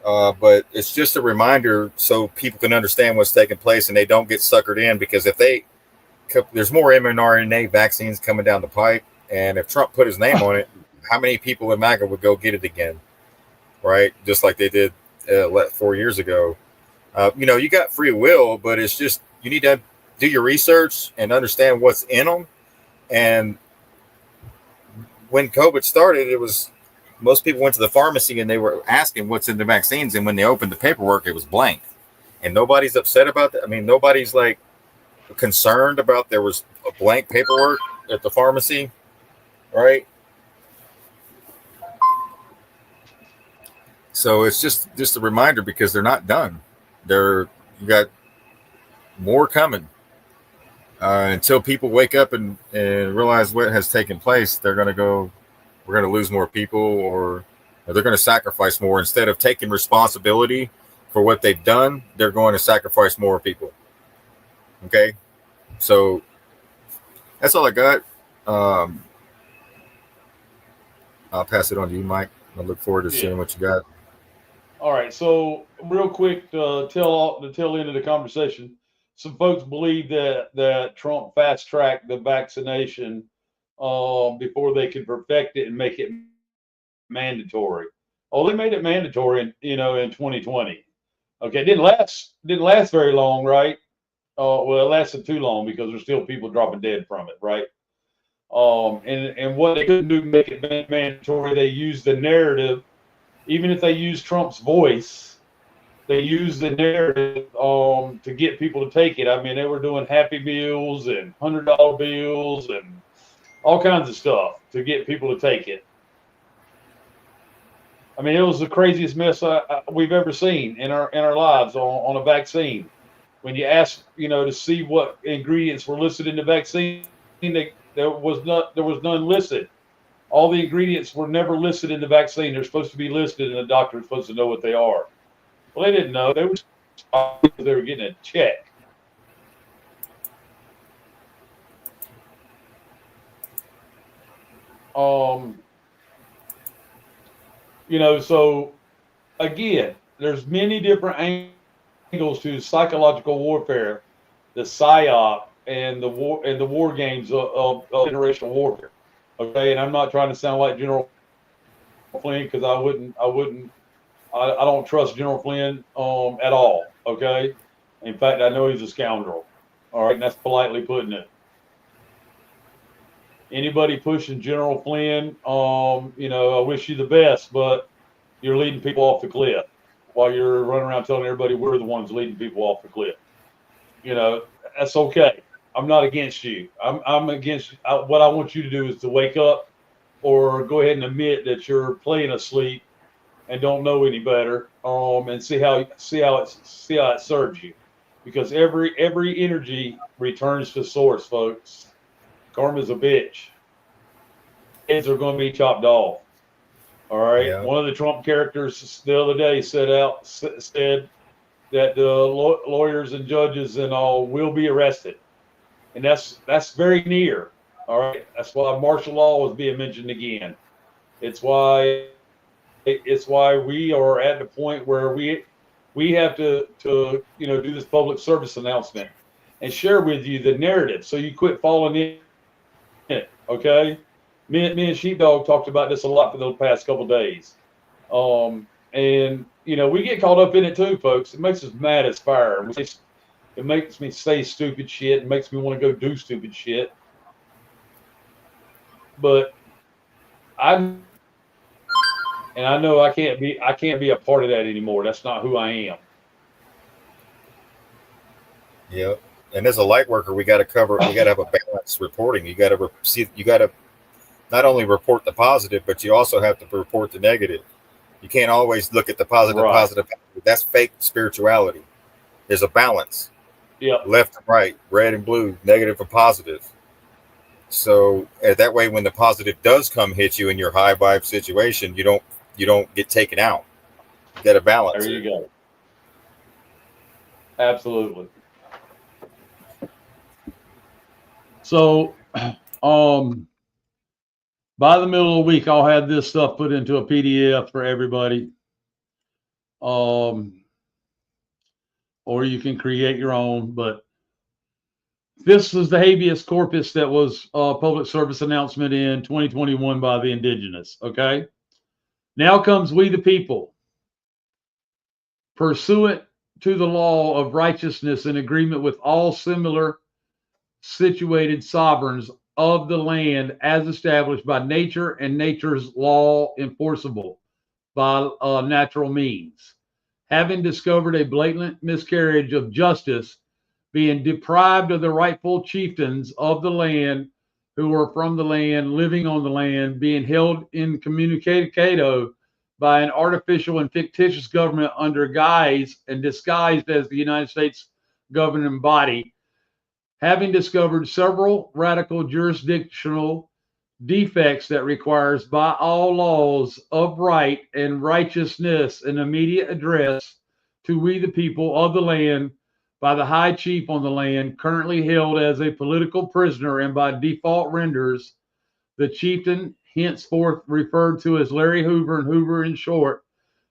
But it's just a reminder so people can understand what's taking place and they don't get suckered in, because there's more mRNA vaccines coming down the pipe. And if Trump put his name on it, how many people in MAGA would go get it again? Right. Just like they did 4 years ago. You got free will, but it's just, you need to do your research and understand what's in them. And when COVID started, most people went to the pharmacy and they were asking what's in the vaccines. And when they opened the paperwork, it was blank. And nobody's upset about that. I mean, nobody's like concerned about there was a blank paperwork at the pharmacy. Right. So it's just a reminder, because they're not done. You got more coming. Until people wake up and realize what has taken place, we're going to lose more people, or they're going to sacrifice more. Instead of taking responsibility for what they've done, they're going to sacrifice more people. Okay. So that's all I got. I'll pass it on to you, Mike. I look forward to seeing what you got. All right. So real quick, the tail end of the conversation, some folks believe that Trump fast tracked the vaccination before they could perfect it and make it mandatory. Oh, they made it mandatory in 2020. Okay, it didn't last very long, right? Well, it lasted too long because there's still people dropping dead from it, right? And what they couldn't do to make it mandatory, they used the narrative. Even if they use Trump's voice, they use the narrative to get people to take it. I mean, they were doing Happy Meals and $100 bills and all kinds of stuff to get people to take it. I mean, it was the craziest mess we've ever seen in our lives on a vaccine. When you ask, to see what ingredients were listed in the vaccine, there was none listed. All the ingredients were never listed in the vaccine. They're supposed to be listed, and the doctor is supposed to know what they are. Well, they didn't know. They were getting a check. So again, there's many different angles to psychological warfare, the psyop, and the war games of generational warfare. Okay, and I'm not trying to sound like General Flynn, because I don't trust General Flynn at all. Okay, in fact, I know he's a scoundrel. All right, and that's politely putting it. Anybody pushing General Flynn, I wish you the best, but you're leading people off the cliff while you're running around telling everybody we're the ones leading people off the cliff. That's okay. I'm not against you. I'm against what I want you to do is to wake up or go ahead and admit that you're playing asleep and don't know any better, and see how it serves you, because every energy returns to source, folks. Karma's a bitch. Heads are going to be chopped off. All right. Yeah. One of the Trump characters the other day said that the lawyers and judges and all will be arrested, and that's very near. All right. That's why martial law was being mentioned again. It's why we are at the point where we have to do this public service announcement and share with you the narrative, so you quit falling in it. Okay. Me and Sheepdog talked about this a lot for the past couple of days. And we get caught up in it too, folks. It makes us mad as fire. It makes me say stupid shit. It makes me want to go do stupid shit. But I know I can't be a part of that anymore. That's not who I am. Yeah. And as a light worker, we got to have a balanced reporting. You got to not only report the positive, but you also have to report the negative. You can't always look at the positive, Right. positive. That's fake spirituality. There's a balance. Yep. Left and right, red and blue, negative and positive. So that way, when the positive does come hit you in your high vibe situation, you don't get taken out. You got to balance. There you go. Absolutely. So, by the middle of the week, I'll have this stuff put into a PDF for everybody. Or you can create your own, but this is the habeas corpus that was a public service announcement in 2021 by the indigenous. Okay. Now comes we the people. Pursuant to the law of righteousness in agreement with all similar situated sovereigns of the land as established by nature and nature's law enforceable by natural means. Having discovered a blatant miscarriage of justice, being deprived of the rightful chieftains of the land who were from the land, living on the land, being held incommunicado by an artificial and fictitious government under guise and disguised as the United States governing body, having discovered several radical jurisdictional defects that requires by all laws of right and righteousness an immediate address to we the people of the land by the high chief on the land, currently held as a political prisoner and by default renders the chieftain henceforth referred to as Larry Hoover and Hoover in short,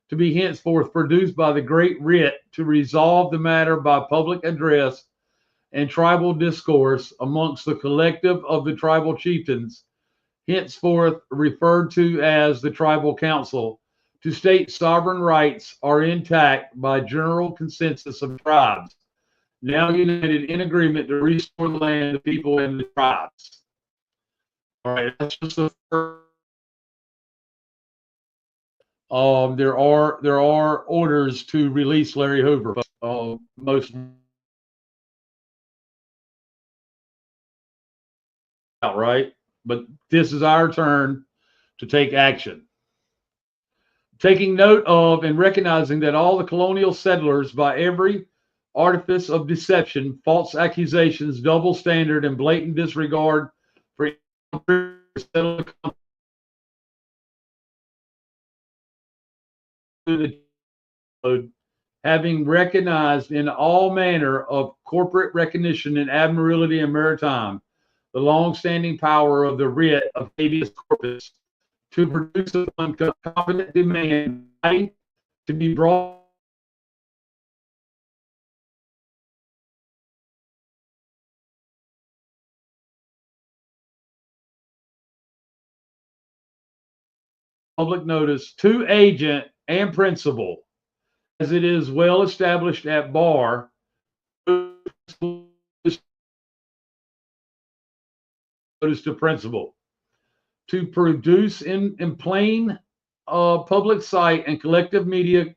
to be henceforth produced by the great writ to resolve the matter by public address and tribal discourse amongst the collective of the tribal chieftains, henceforth referred to as the tribal council, to state sovereign rights are intact by general consensus of tribes, now united in agreement to restore the land, the people, and the tribes. All right, that's just the first. There are orders to release Larry Hoover, but most right. But this is our turn to take action. Taking note of and recognizing that all the colonial settlers, by every artifice of deception, false accusations, double standard, and blatant disregard for the code, having recognized in all manner of corporate recognition and admiralty and maritime the long-standing power of the writ of habeas corpus to produce upon confident demand to be brought public notice to agent and principal, as it is well established at bar, notice to principal, to produce in plain public sight and collective media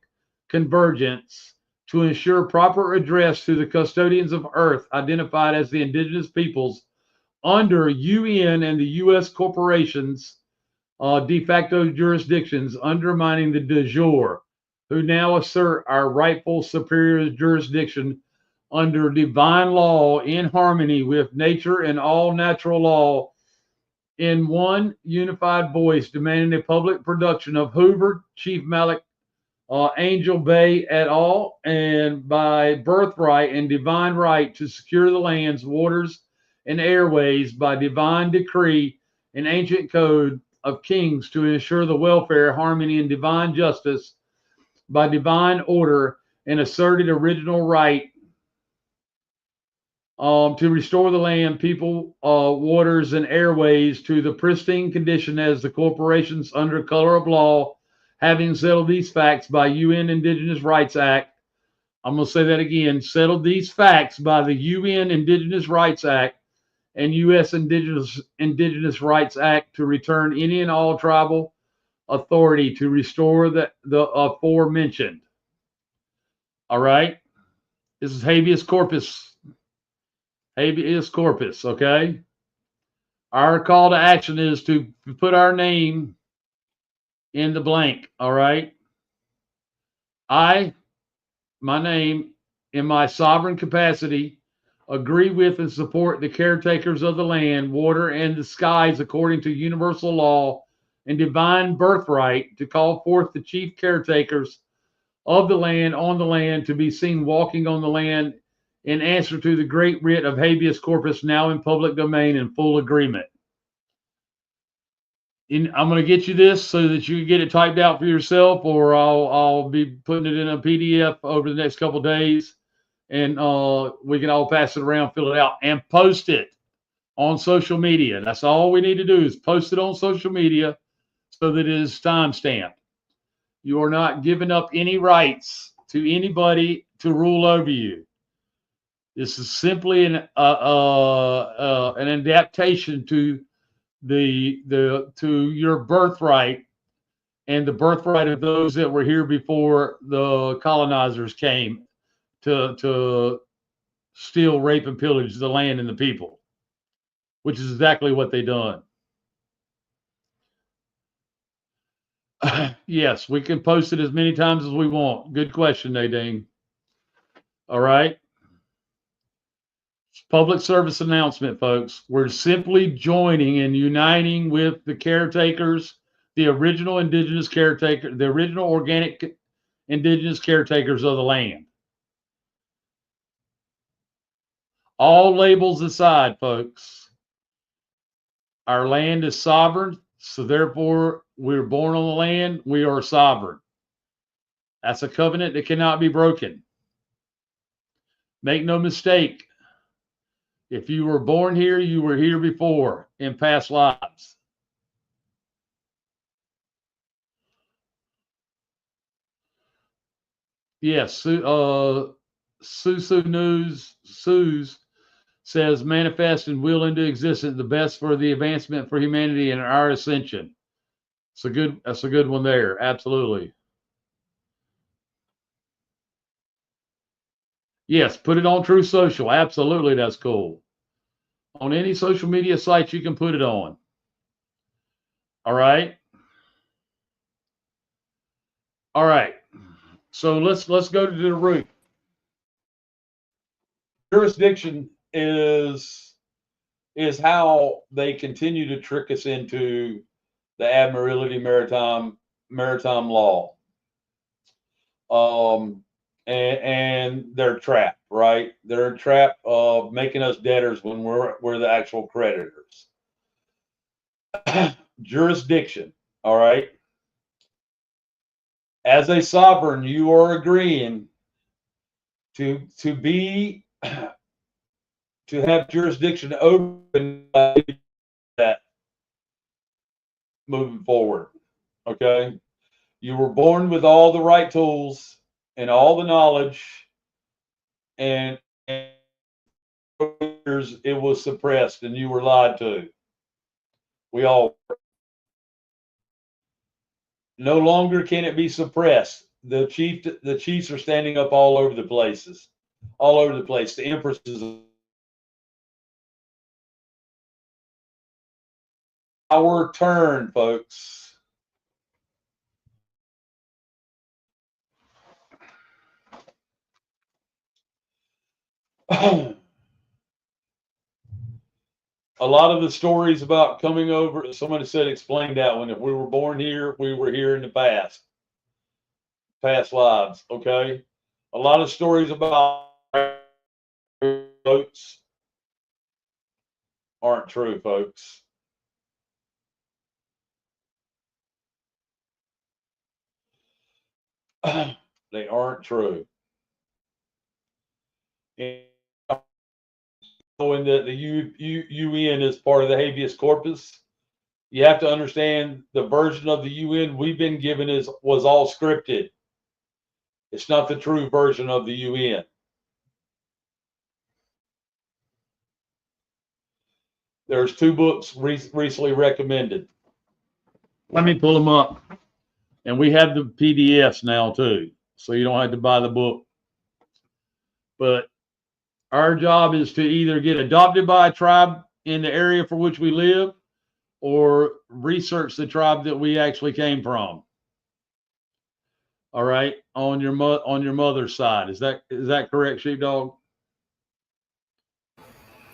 convergence to ensure proper address to the custodians of earth identified as the indigenous peoples under UN and the U.S. corporations de facto jurisdictions, undermining the de jure, who now assert our rightful superior jurisdiction under divine law in harmony with nature and all natural law, in one unified voice, demanding a public production of Hoover, Chief Malik, Angel Bay et al., and by birthright and divine right to secure the lands, waters, and airways by divine decree and ancient code of kings to ensure the welfare, harmony, and divine justice by divine order and asserted original right to restore the land, people, waters, and airways to the pristine condition as the corporations under color of law, having settled these facts by UN Indigenous Rights Act. I'm going to say that again. Settled these facts by the UN Indigenous Rights Act and U.S. Indigenous Rights Act to return any and all tribal authority to restore the aforementioned. All right. This is habeas corpus habeas corpus, okay? Our call to action is to put our name in the blank, all right? My name, in my sovereign capacity, agree with and support the caretakers of the land, water, and the skies according to universal law and divine birthright to call forth the chief caretakers of the land on the land to be seen walking on the land in answer to the great writ of habeas corpus now in public domain in full agreement. I'm going to get you this so that you can get it typed out for yourself, or I'll be putting it in a PDF over the next couple of days, and we can all pass it around, fill it out, and post it on social media. That's all we need to do is post it on social media so that it is timestamped. You are not giving up any rights to anybody to rule over you. This is simply an adaptation to to your birthright and the birthright of those that were here before the colonizers came to steal, rape, and pillage the land and the people, which is exactly what they done. Yes, we can post it as many times as we want. Good question, Nadine. All right. Public service announcement, folks. We're simply joining and uniting with the caretakers, the original indigenous caretaker, the original organic indigenous caretakers of the land. All labels aside, folks. Our land is sovereign, so therefore we're born on the land, we are sovereign. That's a covenant that cannot be broken. Make no mistake. If you were born here, you were here before in past lives. Yes, Susu News Suze says manifest and will into existence the best for the advancement for humanity and our ascension. That's a good one there. Absolutely. Yes, put it on True Social. Absolutely, that's cool. On any social media site you can put it on. All right. All right. So let's go to the root. Jurisdiction is how they continue to trick us into the Admiralty maritime law. And they're trapped, right? They're trapped of making us debtors when we're the actual creditors. Jurisdiction, all right? As a sovereign, you are agreeing to have jurisdiction over that moving forward. Okay, you were born with all the right tools and all the knowledge, and it was suppressed and you were lied to. We all. No longer can it be suppressed. The chiefs are standing up all over the places, all over the place. The empresses. Our turn, folks. A lot of the stories about coming over, somebody said, explain that one. If we were born here, we were here in the past lives, okay? A lot of stories about boats aren't true, folks. They aren't true. Knowing that the UN is part of the habeas corpus, you have to understand the version of the UN we've been given was all scripted. It's not the true version of the UN. There's 2 books recently recommended. Let me pull them up. And we have the PDFs now too, so you don't have to buy the book. But Our job is to either get adopted by a tribe in the area for which we live or research the tribe that we actually came from. All right, on your mother's side. Is that correct, Sheepdog?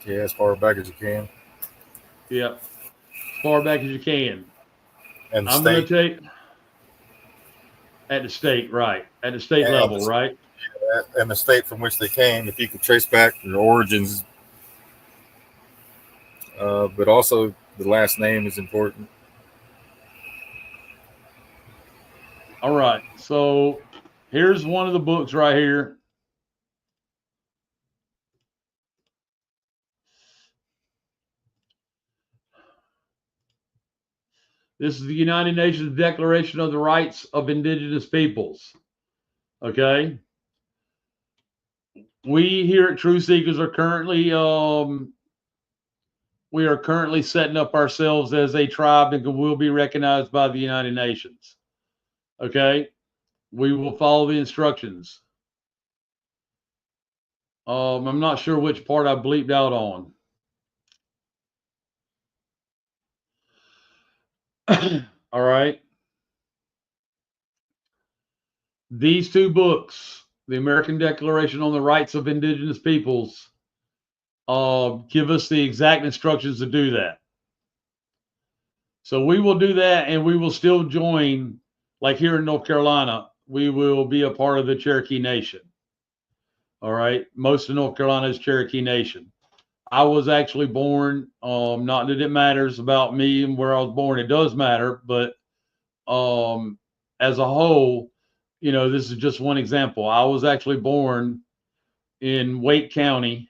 Yeah, as far back as you can. Yeah, as far back as you can. And the I'm going state. to take at the state, right? At the state level, right? And the state from which they came, if you could trace back their origins. But also the last name is important. All right. So here's one of the books right here. This is the United Nations Declaration of the Rights of Indigenous Peoples. Okay. We here at Truth Seekers are currently setting up ourselves as a tribe and will be recognized by the United Nations. Okay. We will follow the instructions. I'm not sure which part I bleeped out on. All right. These two books, the American Declaration on the Rights of Indigenous Peoples, give us the exact instructions to do that. So we will do that, and we will still join, like here in North Carolina, we will be a part of the Cherokee Nation. All right. Most of North Carolina is Cherokee Nation. I was actually born, not that it matters about me and where I was born. It does matter, but as a whole, you know, this is just one example. I was actually born in Wake County,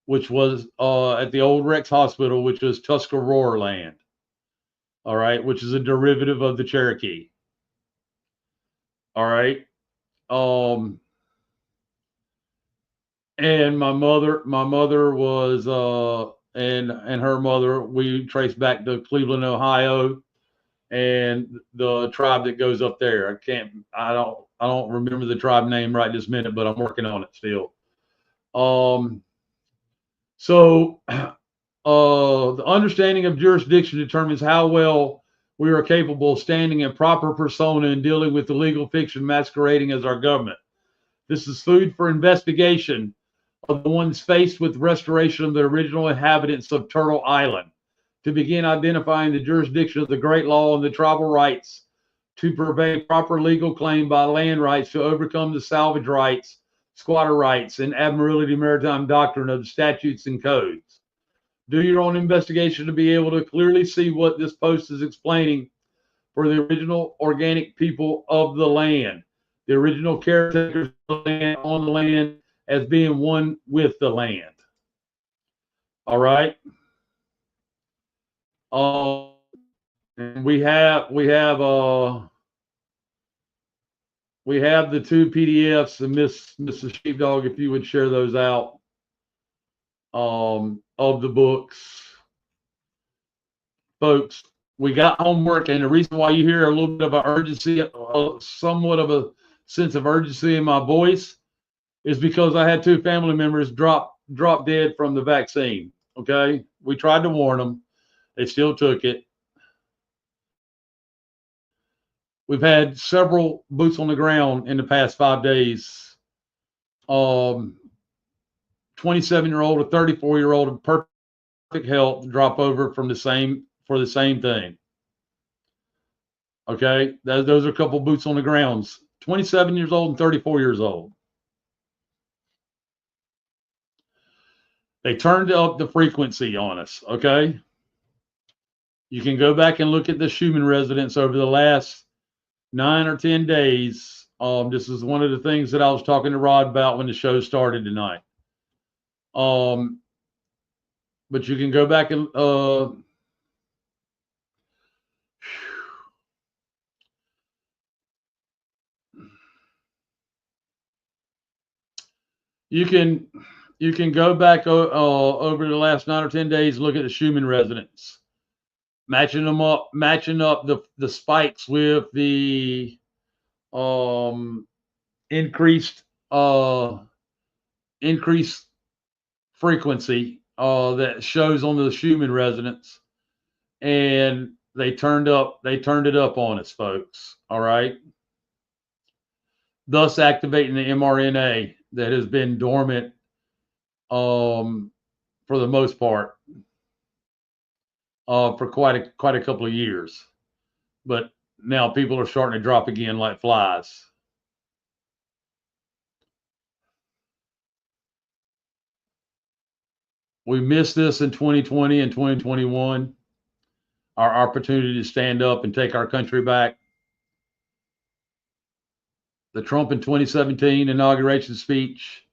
which was at the old Rex Hospital, which was Tuscarora land. All right, which is a derivative of the Cherokee. All right. And my mother was and her mother, we traced back to Cleveland, Ohio, and the tribe that goes up there. I don't remember the tribe name right this minute, but I'm working on it still. So the understanding of jurisdiction determines how well we are capable of standing in proper persona and dealing with the legal fiction masquerading as our government. This is food for investigation of the ones faced with restoration of the original inhabitants of Turtle Island, to begin identifying the jurisdiction of the great law and the tribal rights, to purvey proper legal claim by land rights, to overcome the salvage rights, squatter rights, and admiralty maritime doctrine of the statutes and codes. Do your own investigation to be able to clearly see what this post is explaining for the original organic people of the land, the original caretakers of the land, on the land, as being one with the land. All right. We have the two PDFs, and Mrs. Sheepdog, if you would share those out, of the books. Folks, we got homework, and the reason why you hear a little bit of an urgency, somewhat of a sense of urgency in my voice, is because I had two family members drop dead from the vaccine. Okay, we tried to warn them, they still took it. We've had several boots on the ground in the past 5 days. 27-year-old, a 34-year-old in perfect health drop over for the same thing. Okay, those are a couple boots on the grounds. 27 years old and 34 years old. They turned up the frequency on us. Okay, you can go back and look at the Schumann residents over the last 9 or 10 days. This is one of the things that I was talking to Rod about when the show started tonight. But you can go back and you can go back over the last 9 or 10 days, look at the Schumann residents, matching up the spikes with the increased frequency that shows on the Schumann resonance, and they turned it up on us, folks. All right, thus activating the mRNA that has been dormant for the most part for quite a couple of years, but now people are starting to drop again like flies. We missed this in 2020 and 2021, our opportunity to stand up and take our country back. The Trump in 2017 inauguration speech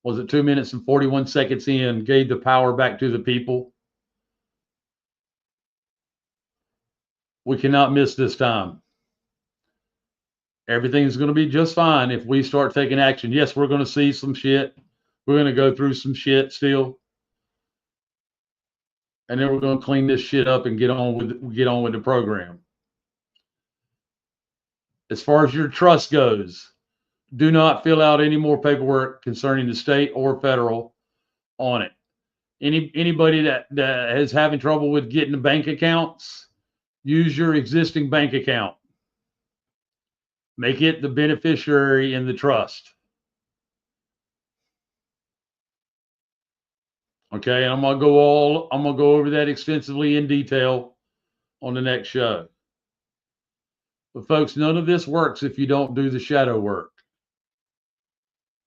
was at 2 minutes and 41 seconds in, gave the power back to the people. We cannot miss this time. Everything's going to be just fine if we start taking action. Yes, we're going to see some shit. We're going to go through some shit still. And then we're going to clean this shit up and get on with the program. As far as your trust goes, do not fill out any more paperwork concerning the state or federal on it. Anybody that is having trouble with getting the bank accounts, use your existing bank account. Make it the beneficiary in the trust. Okay, and I'm gonna go over that extensively in detail on the next show. But folks, none of this works if you don't do the shadow work.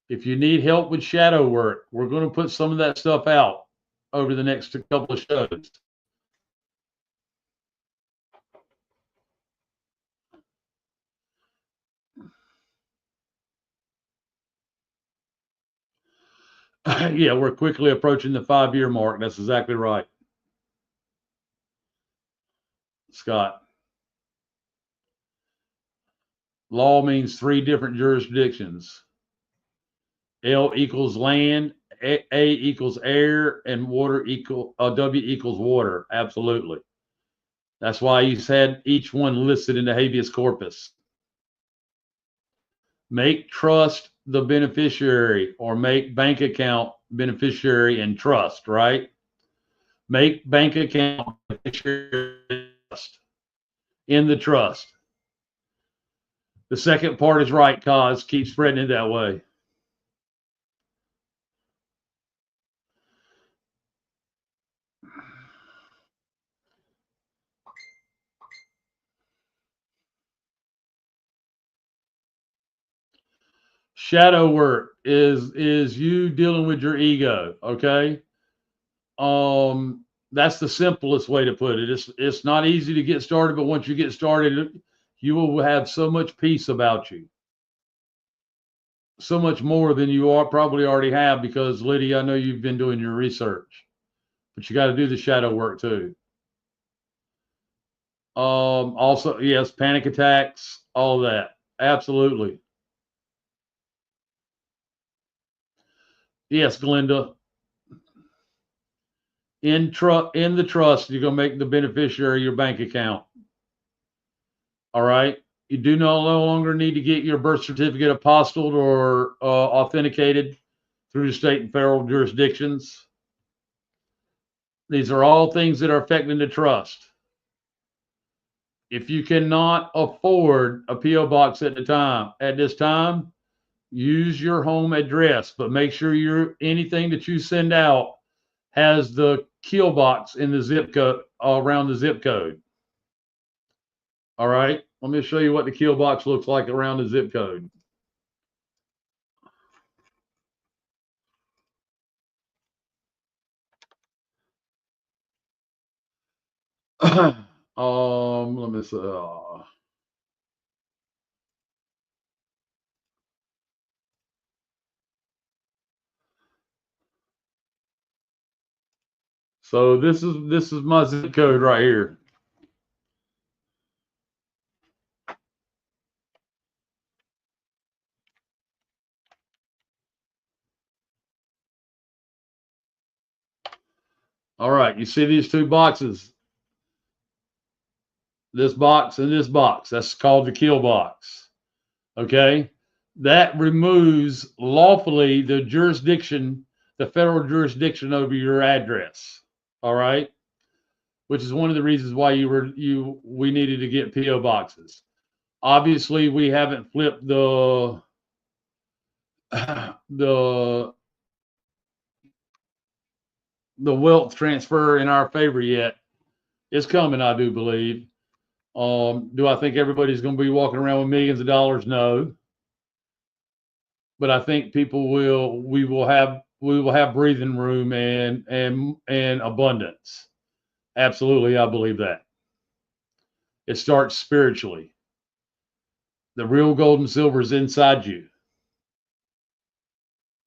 If you need help with shadow work, we're going to put some of that stuff out over the next couple of shows. Yeah, we're quickly approaching the 5-year mark. That's exactly right, Scott. Law means 3 different jurisdictions. L equals land, A equals air, and water W equals water. Absolutely. That's why he's had each one listed in the habeas corpus. Make trust the beneficiary, or make bank account beneficiary and trust, right? Make bank account beneficiary in the trust. The second part is right, cause keep spreading it that way. Shadow work is you dealing with your ego, okay? That's the simplest way to put it. It's not easy to get started, but once you get started, you will have so much peace about you. So much more than you probably already have, because Lydia, I know you've been doing your research, but you got to do the shadow work too. Also, yes, panic attacks, all of that. Absolutely. Yes, Glenda. In the trust, you're going to make the beneficiary your bank account. All right. You do no longer need to get your birth certificate apostilled or authenticated through the state and federal jurisdictions. These are all things that are affecting the trust. If you cannot afford a P.O. box at this time, use your home address, but make sure anything that you send out has the kill box in the zip code, around the zip code. All right, let me show you what the kill box looks like around the zip code. Let me see. So this is my zip code right here. All right, you see these 2 boxes? This box and this box. That's called the kill box. Okay? That removes lawfully the jurisdiction the federal jurisdiction over your address. All right, which is one of the reasons why we needed to get PO boxes. Obviously, we haven't flipped the wealth transfer in our favor yet. It's coming, I do believe. Do I think everybody's going to be walking around with millions of dollars? No. But I think we will have breathing room and abundance. Absolutely, I believe that. It starts spiritually. The real gold and silver is inside you.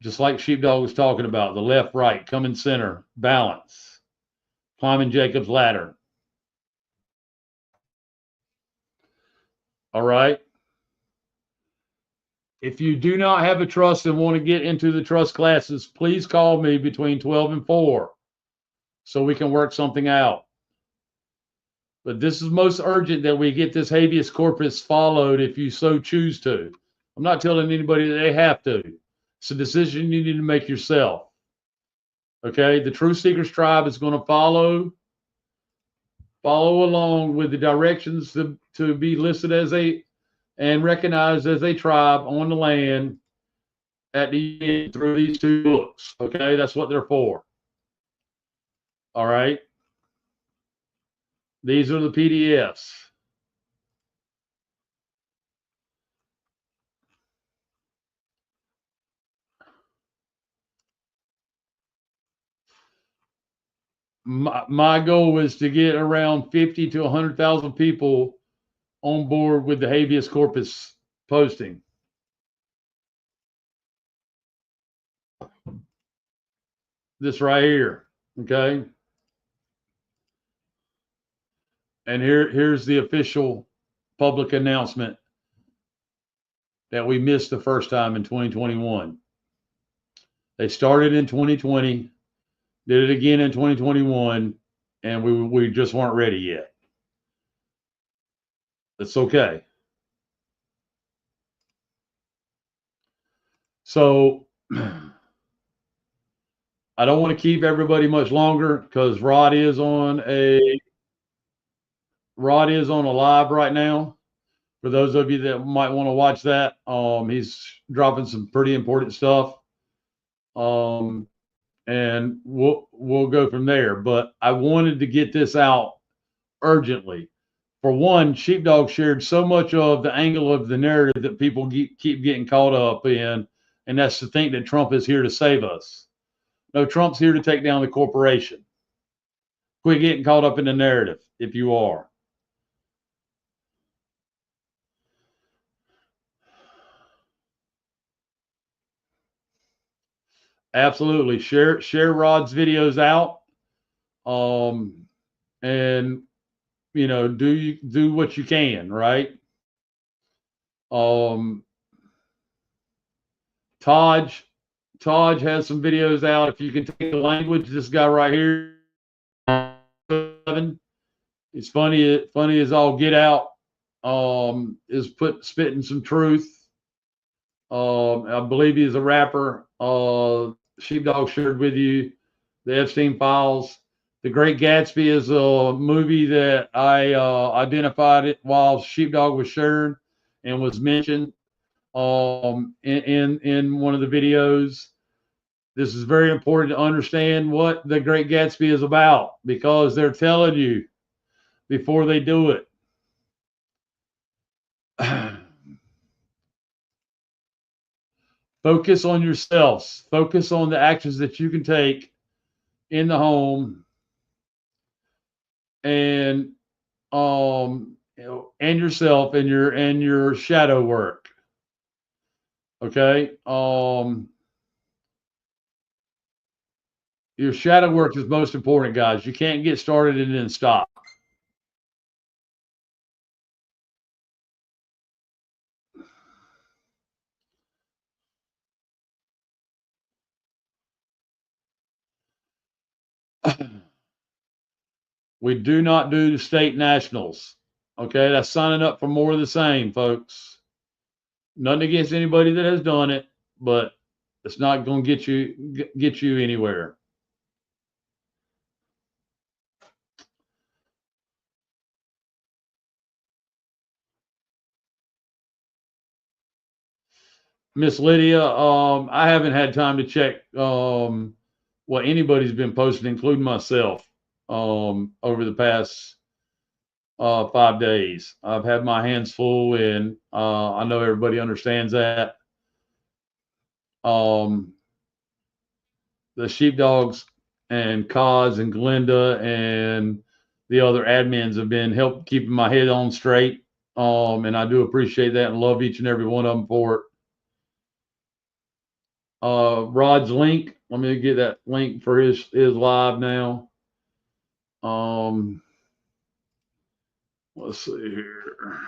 Just like Sheepdog was talking about, the left, right, come in center, balance, climbing Jacob's ladder. All right. If you do not have a trust and want to get into the trust classes, please call me between 12 and 4 so we can work something out. But this is most urgent that we get this habeas corpus followed if you so choose to. I'm not telling anybody that they have to. It's a decision you need to make yourself. Okay? The Truth Seekers Tribe is going to follow along with the directions to be listed as and recognized as a tribe on the land at the end through these 2 books. Okay? That's what they're for. All right? These are the PDFs. My goal is to get around 50 to 100,000 people on board with the habeas corpus posting. This right here, okay? And here's the official public announcement that we missed the first time in 2021. They started in 2020, did it again in 2021, and we just weren't ready yet. It's okay. So I don't want to keep everybody much longer because Rod is on a live right now. For those of you that might want to watch that, he's dropping some pretty important stuff. And we'll go from there. But I wanted to get this out urgently. For one, Sheepdog shared so much of the angle of the narrative that people keep getting caught up in, and that's to think that Trump is here to save us. No, Trump's here to take down the corporation. Quit getting caught up in the narrative if you are. Absolutely. Share Rod's videos out. And you know, do what you can, right? Taj has some videos out. If you can take the language, this guy right here, it's funny as all get out, is spitting some truth. I believe he's a rapper. Sheepdog shared with you the Epstein Files. The Great Gatsby is a movie that I identified it while Sheepdog was shared and was mentioned in one of the videos. This is very important to understand what The Great Gatsby is about because they're telling you before they do it. Focus on yourselves. Focus on the actions that you can take in the home and yourself and your shadow work. Okay? Your shadow work is most important, guys. You can't get started and then stop. We do not do the state nationals. Okay, that's signing up for more of the same, folks. Nothing against anybody that has done it, but It's not going to get you anywhere. Miss Lydia, I haven't had time to check what anybody's been posting, including myself, over the past 5 days. I've had my hands full, and I know everybody understands that. The sheepdogs and Cos and Glenda and the other admins have been helping keeping my head on straight. And I do appreciate that and love each and every one of them for it. Rod's link. Let me get that link for his live now. Let's see here.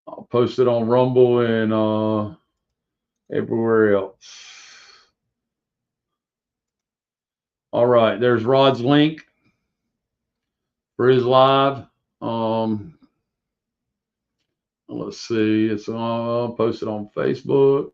I'll post it on Rumble and everywhere else. All right, there's Rod's link for his live. Let's see, it's posted on Facebook.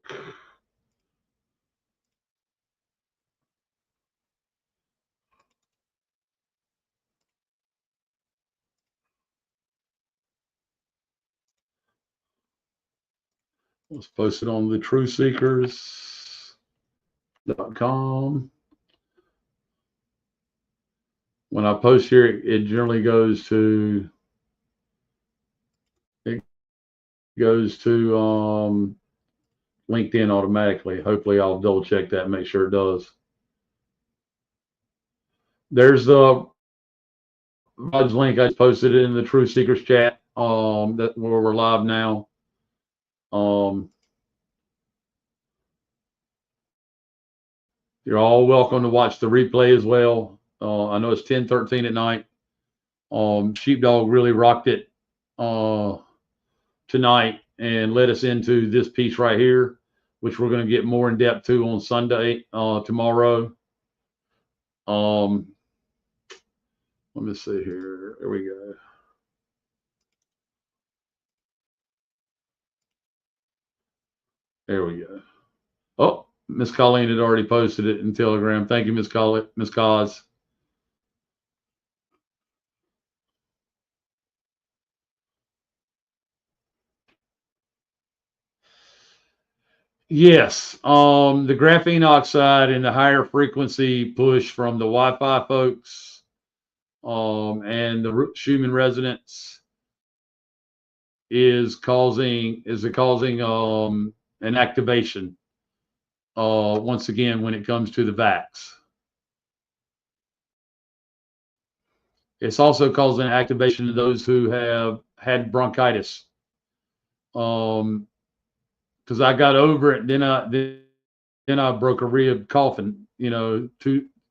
Let's post it on the truthseekers.com. When I post here, it generally goes to LinkedIn automatically. Hopefully I'll double check that and make sure it does. There's the Rod's link. I posted it in the Truth Seekers chat, that where we're live now. You're all welcome to watch the replay as well. I know it's 10:13 at night. Sheepdog really rocked it tonight and led us into this piece right here, which we're going to get more in depth to on Sunday, tomorrow. Let me see here. There we go. There we go. Oh, Miss Colleen had already posted it in Telegram. Thank you, Miss Cos. Yes, the graphene oxide and the higher frequency push from the Wi-Fi folks and the Schumann resonance is causing an activation once again when it comes to the vax. It's also causing activation of those who have had bronchitis. Because I got over it, then I broke a rib coughing, about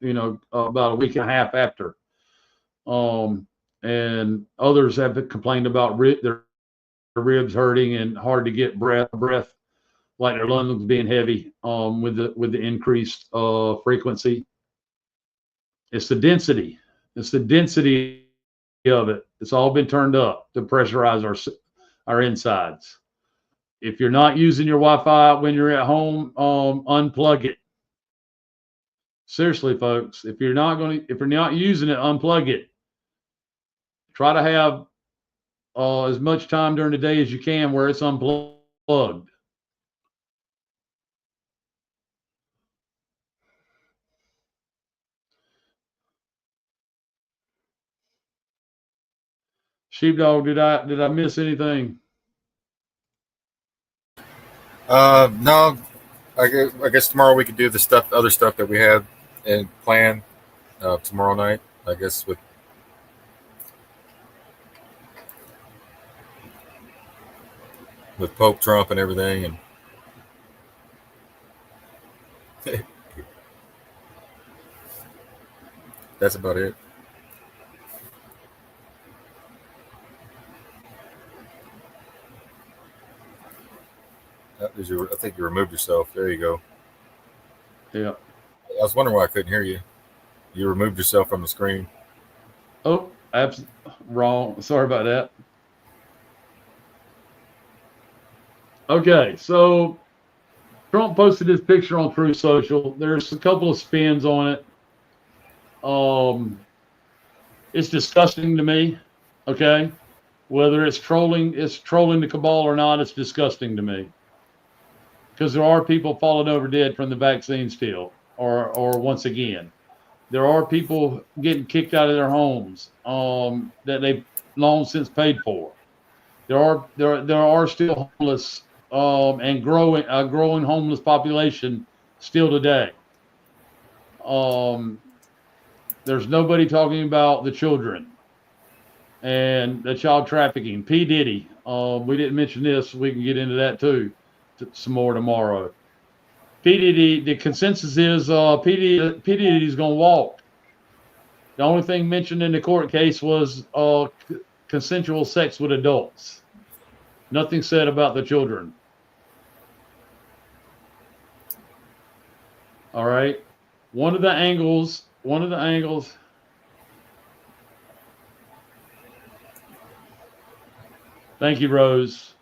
a week and a half after. And others have complained about their ribs hurting and hard to get breath, like their lungs being heavy with the increased frequency. It's the density. It's the density of it. It's all been turned up to pressurize our insides. If you're not using your Wi-Fi when you're at home, unplug it. Seriously, folks, if you're not using it, unplug it. Try to have as much time during the day as you can where it's unplugged. Sheepdog, did I miss anything? No. I guess tomorrow we could do the other stuff that we had and plan tomorrow night. I guess with Pope Trump and everything, and that's about it. I think you removed yourself. There you go. Yeah. I was wondering why I couldn't hear you. You removed yourself from the screen. Oh, wrong. Sorry about that. Okay, so Trump posted this picture on Truth Social. There's a couple of spins on it. It's disgusting to me. Okay, whether it's trolling the cabal or not, it's disgusting to me. Because there are people falling over dead from the vaccine still, or once again, there are people getting kicked out of their homes that they've long since paid for. There are still homeless and growing a growing homeless population still today. There's nobody talking about the children and the child trafficking. P. Diddy. We didn't mention this. We can get into that too, some more tomorrow. P. Diddy. The consensus is P. Diddy's going to walk. The only thing mentioned in the court case was consensual sex with adults. Nothing said about the children. All right. One of the angles. Thank you, Rose.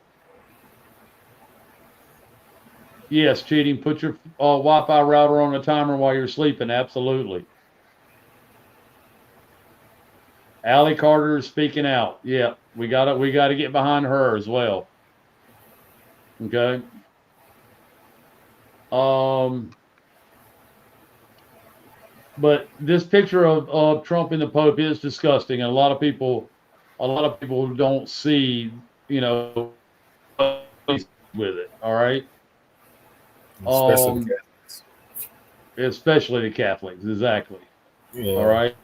Yes, cheating. Put your Wi-Fi router on a timer while you're sleeping. Absolutely. Allie Carter is speaking out. Yeah, we got to get behind her as well. Okay. But this picture of Trump and the Pope is disgusting, and a lot of people don't see, with it. All right. Especially the Catholics, exactly. Yeah. All right.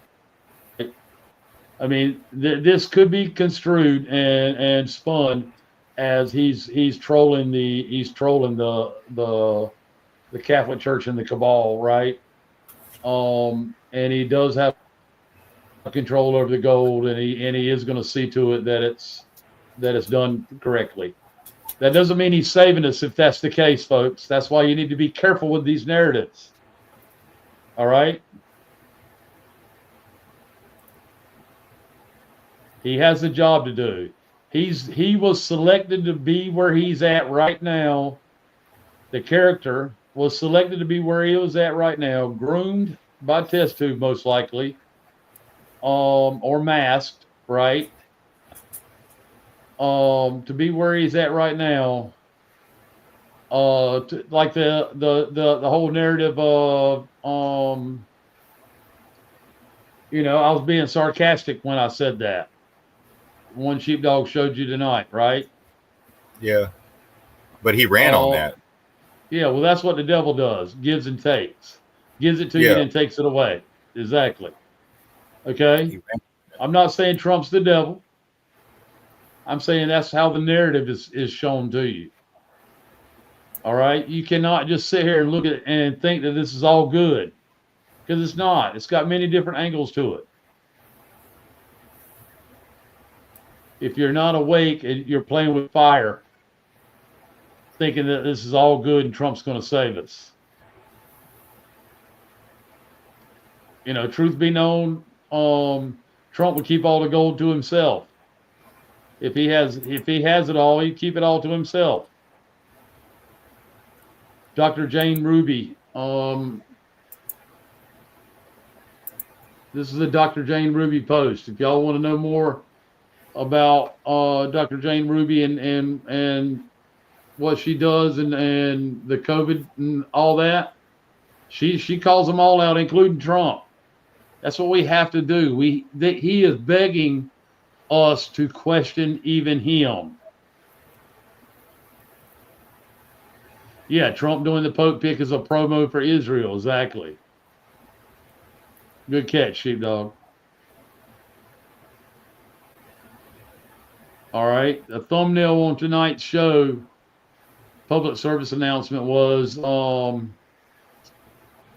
I mean, this could be construed and spun as he's trolling the Catholic Church and the cabal, right? And he does have control over the gold, and he is going to see to it that it's done correctly. That doesn't mean he's saving us if that's the case, folks. That's why you need to be careful with these narratives. All right? He has a job to do. He was selected to be where he's at right now. The character was selected to be where he was at right now, groomed by test tube most likely, or masked, right? To be where he's at right now. Like the whole narrative of I was being sarcastic when I said that. One sheepdog showed you tonight, right? Yeah. But he ran on that. Yeah, well, that's what the devil does. Gives and takes. Gives it to you and takes it away. Exactly. Okay? I'm not saying Trump's the devil. I'm saying that's how the narrative is shown to you. All right? You cannot just sit here and look at it and think that this is all good. Because it's not. It's got many different angles to it. If you're not awake and you're playing with fire, thinking that this is all good and Trump's going to save us. Truth be known, Trump would keep all the gold to himself. If he has it all, he'd keep it all to himself. Dr. Jane Ruby. This is a Dr. Jane Ruby post. If y'all want to know more about Dr. Jane Ruby and what she does and the COVID and all that, she calls them all out, including Trump. That's what we have to do. He is begging us to question even him. Yeah, Trump doing the Pope pick is a promo for Israel. Exactly. Good catch, sheepdog. All right. The thumbnail on tonight's show, public service announcement was,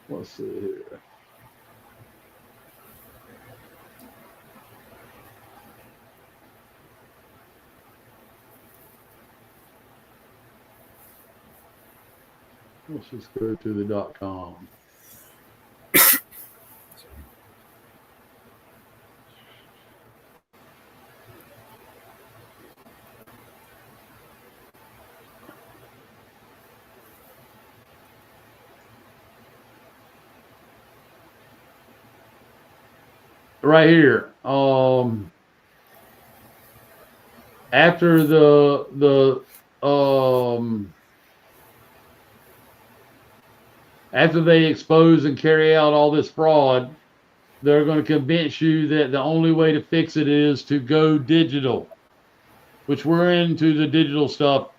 let's see here. Let's just go to the .com. right here. After after they expose and carry out all this fraud, they're going to convince you that the only way to fix it is to go digital, which we're into the digital stuff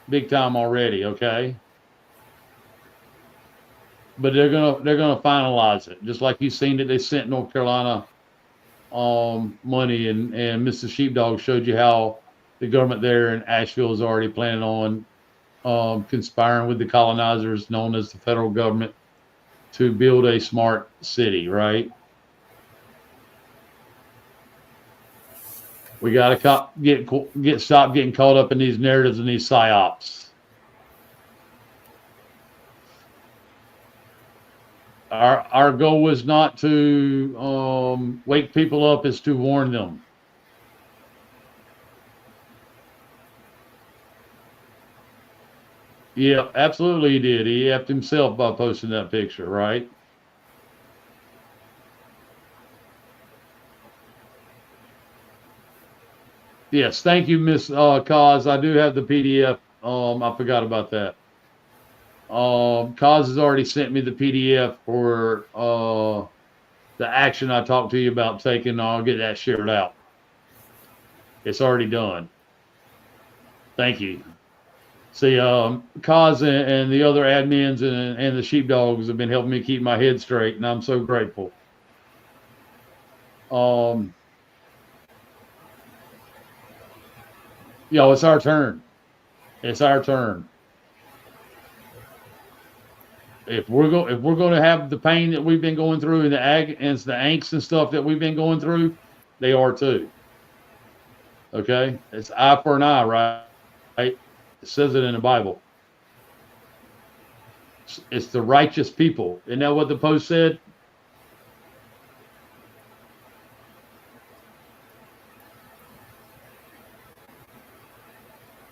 big time already, okay? But they're gonna finalize it, just like you've seen that they sent North Carolina money, and Mr. Sheepdog showed you how the government there in Asheville is already planning on conspiring with the colonizers known as the federal government to build a smart city, right? We got to stop getting caught up in these narratives and these psyops. Our goal was not to wake people up, is to warn them. Yeah, absolutely he did. He effed himself by posting that picture, right? Yes, thank you, Miss Cause. I do have the PDF. I forgot about that. Cause has already sent me the PDF for the action I talked to you about taking. I'll get that shared out. It's already done. Thank you. See, Cause and the other admins and the sheepdogs have been helping me keep my head straight, and I'm so grateful. Yo, it's our turn. It's our turn. If we're going to have the pain that we've been going through and the angst and stuff that we've been going through, they are too. Okay, it's eye for an eye, right? It says it in the Bible. It's the righteous people. Isn't that what the post said?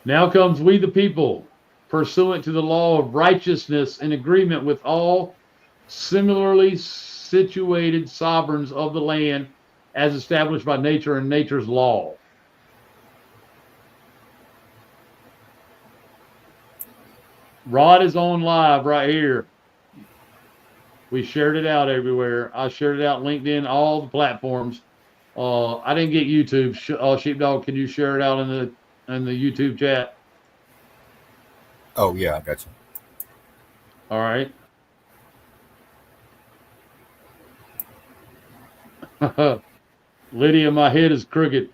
Now comes we the people, pursuant to the law of righteousness in agreement with all similarly situated sovereigns of the land as established by nature and nature's law. Rod is on live right here. We shared it out everywhere. I shared it out LinkedIn, all the platforms. I didn't get YouTube. Sheepdog, can you share it out in the YouTube chat? Oh yeah, I got you. All right. Lydia, my head is crooked.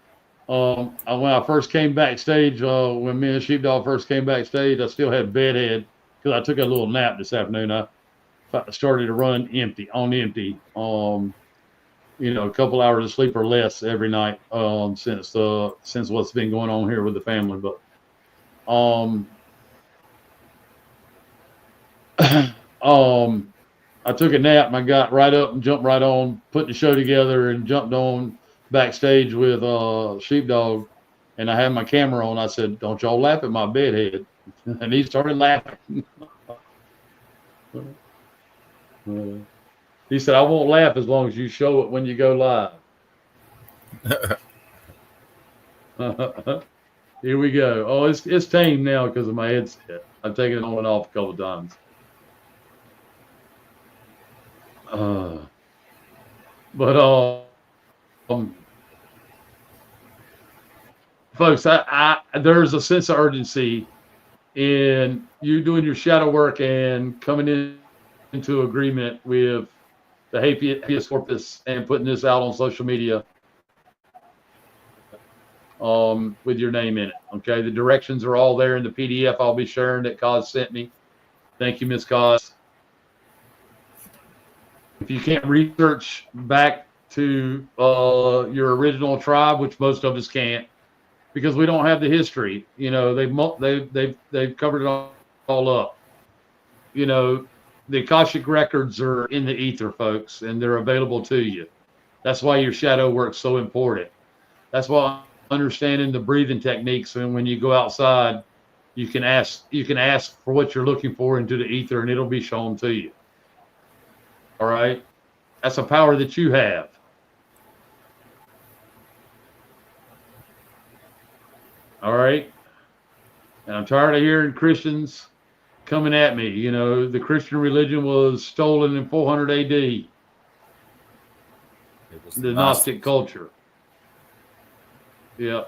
When I first came backstage, when me and Sheepdog first came backstage, I still had bedhead because I took a little nap this afternoon. I started to run on empty. A couple hours of sleep or less every night since what's been going on here with the family. But I took a nap and I got right up and jumped right on, put the show together and jumped on backstage with Sheepdog, and I had my camera on. I said, "Don't y'all laugh at my bedhead," and he started laughing. He said, "I won't laugh as long as you show it when you go live." Here we go. Oh, it's tame now because of my headset. I've taken it on and off a couple of times. Folks, there's a sense of urgency in you doing your shadow work and coming into agreement with the habeas corpus and putting this out on social media with your name in it. Okay, the directions are all there in the PDF I'll be sharing that Cause sent me. Thank you, Ms. Cause. If you can't research back to your original tribe, which most of us can't, because we don't have the history, they've covered it all up. The Akashic records are in the ether, folks, and they're available to you. That's why your shadow work's so important. That's why understanding the breathing techniques, and when you go outside, you can ask for what you're looking for into the ether, and it'll be shown to you. All right, that's a power that you have. And I'm tired of hearing Christians coming at me. You know, the Christian religion was stolen in 400 AD. It was The Gnostic culture. Yeah.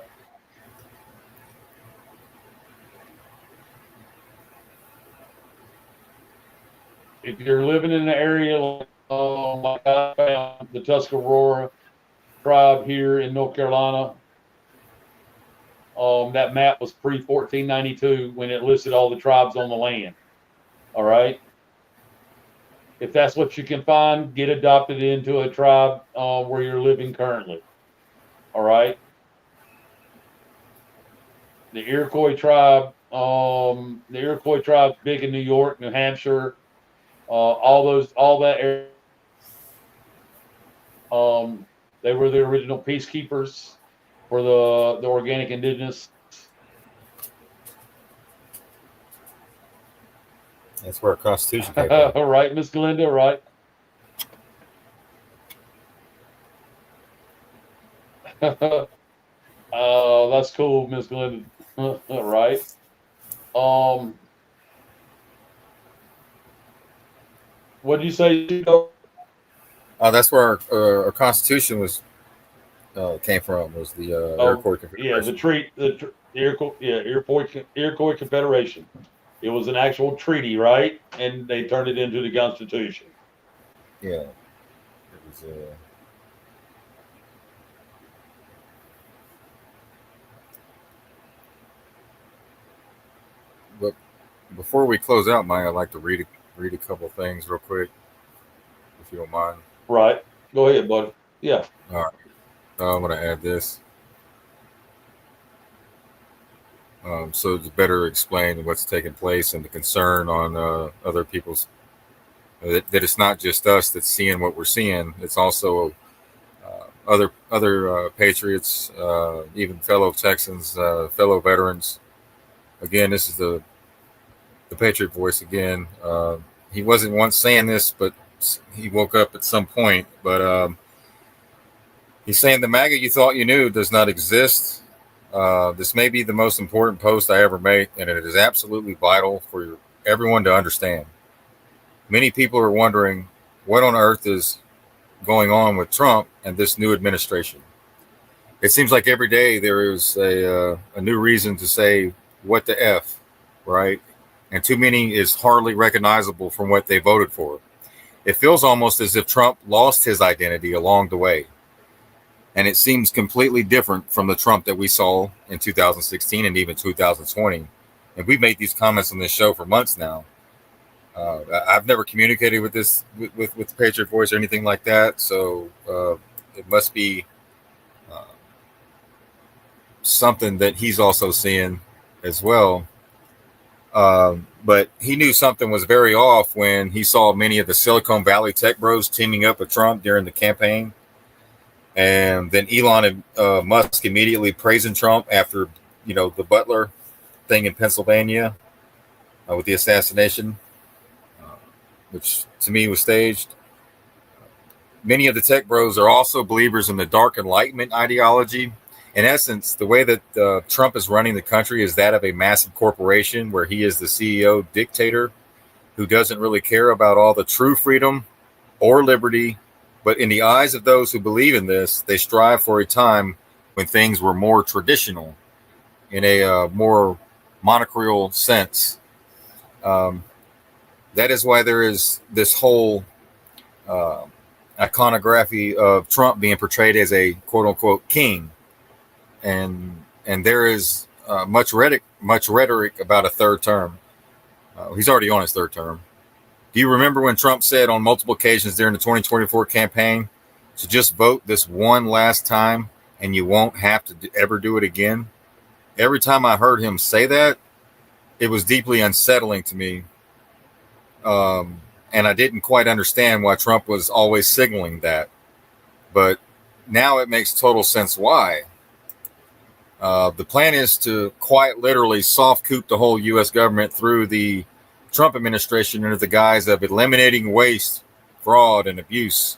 If you're living in an area like I found the Tuscarora tribe here in North Carolina, that map was pre 1492 when it listed all the tribes on the land. All right. If that's what you can find, get adopted into a tribe where you're living currently. All right. The Iroquois tribe's big in New York, New Hampshire, all that area. They were the original peacekeepers for the organic indigenous. That's where our Constitution came from. Right, Miss Glinda, right? That's cool, Miss Glinda. Right. What did you say? That's where our Constitution was came from. Was the Iroquois Confederation? Yeah, the Iroquois Confederation. It was an actual treaty, right? And they turned it into the Constitution. Yeah, it was. But before we close out, Mike, I'd like to read a couple things real quick, if you don't mind. Right. Go ahead, buddy. Yeah. All right. I'm going to add this. So to better explain what's taking place and the concern on other people's, that it's not just us that's seeing what we're seeing. It's also other patriots, even fellow Texans, fellow veterans. Again, this is the Patriot voice again. He wasn't once saying this, but he woke up at some point. But he's saying the MAGA you thought you knew does not exist. This may be the most important post I ever make, and it is absolutely vital for everyone to understand. Many people are wondering what on earth is going on with Trump and this new administration. It seems like every day there is a new reason to say what the F, right? And too many is hardly recognizable from what they voted for. It feels almost as if Trump lost his identity along the way. And it seems completely different from the Trump that we saw in 2016 and even 2020. And we've made these comments on this show for months now. I've never communicated with with the Patriot Voice or anything like that. So it must be something that he's also seeing as well. But he knew something was very off when he saw many of the Silicon Valley tech bros teaming up with Trump during the campaign. And then Elon and Musk immediately praising Trump after, the Butler thing in Pennsylvania with the assassination, which to me was staged. Many of the tech bros are also believers in the dark enlightenment ideology. In essence, the way that Trump is running the country is that of a massive corporation where he is the CEO dictator who doesn't really care about all the true freedom or liberty. But in the eyes of those who believe in this, they strive for a time when things were more traditional in a more monarchical sense. That is why there is this whole iconography of Trump being portrayed as a quote unquote king. And there is much rhetoric about a third term. He's already on his third term. Do you remember when Trump said on multiple occasions during the 2024 campaign to just vote this one last time and you won't have to ever do it again? Every time I heard him say that, it was deeply unsettling to me. And I didn't quite understand why Trump was always signaling that. But now it makes total sense why. The plan is to quite literally soft coup the whole U.S. government through the Trump administration under the guise of eliminating waste, fraud, and abuse.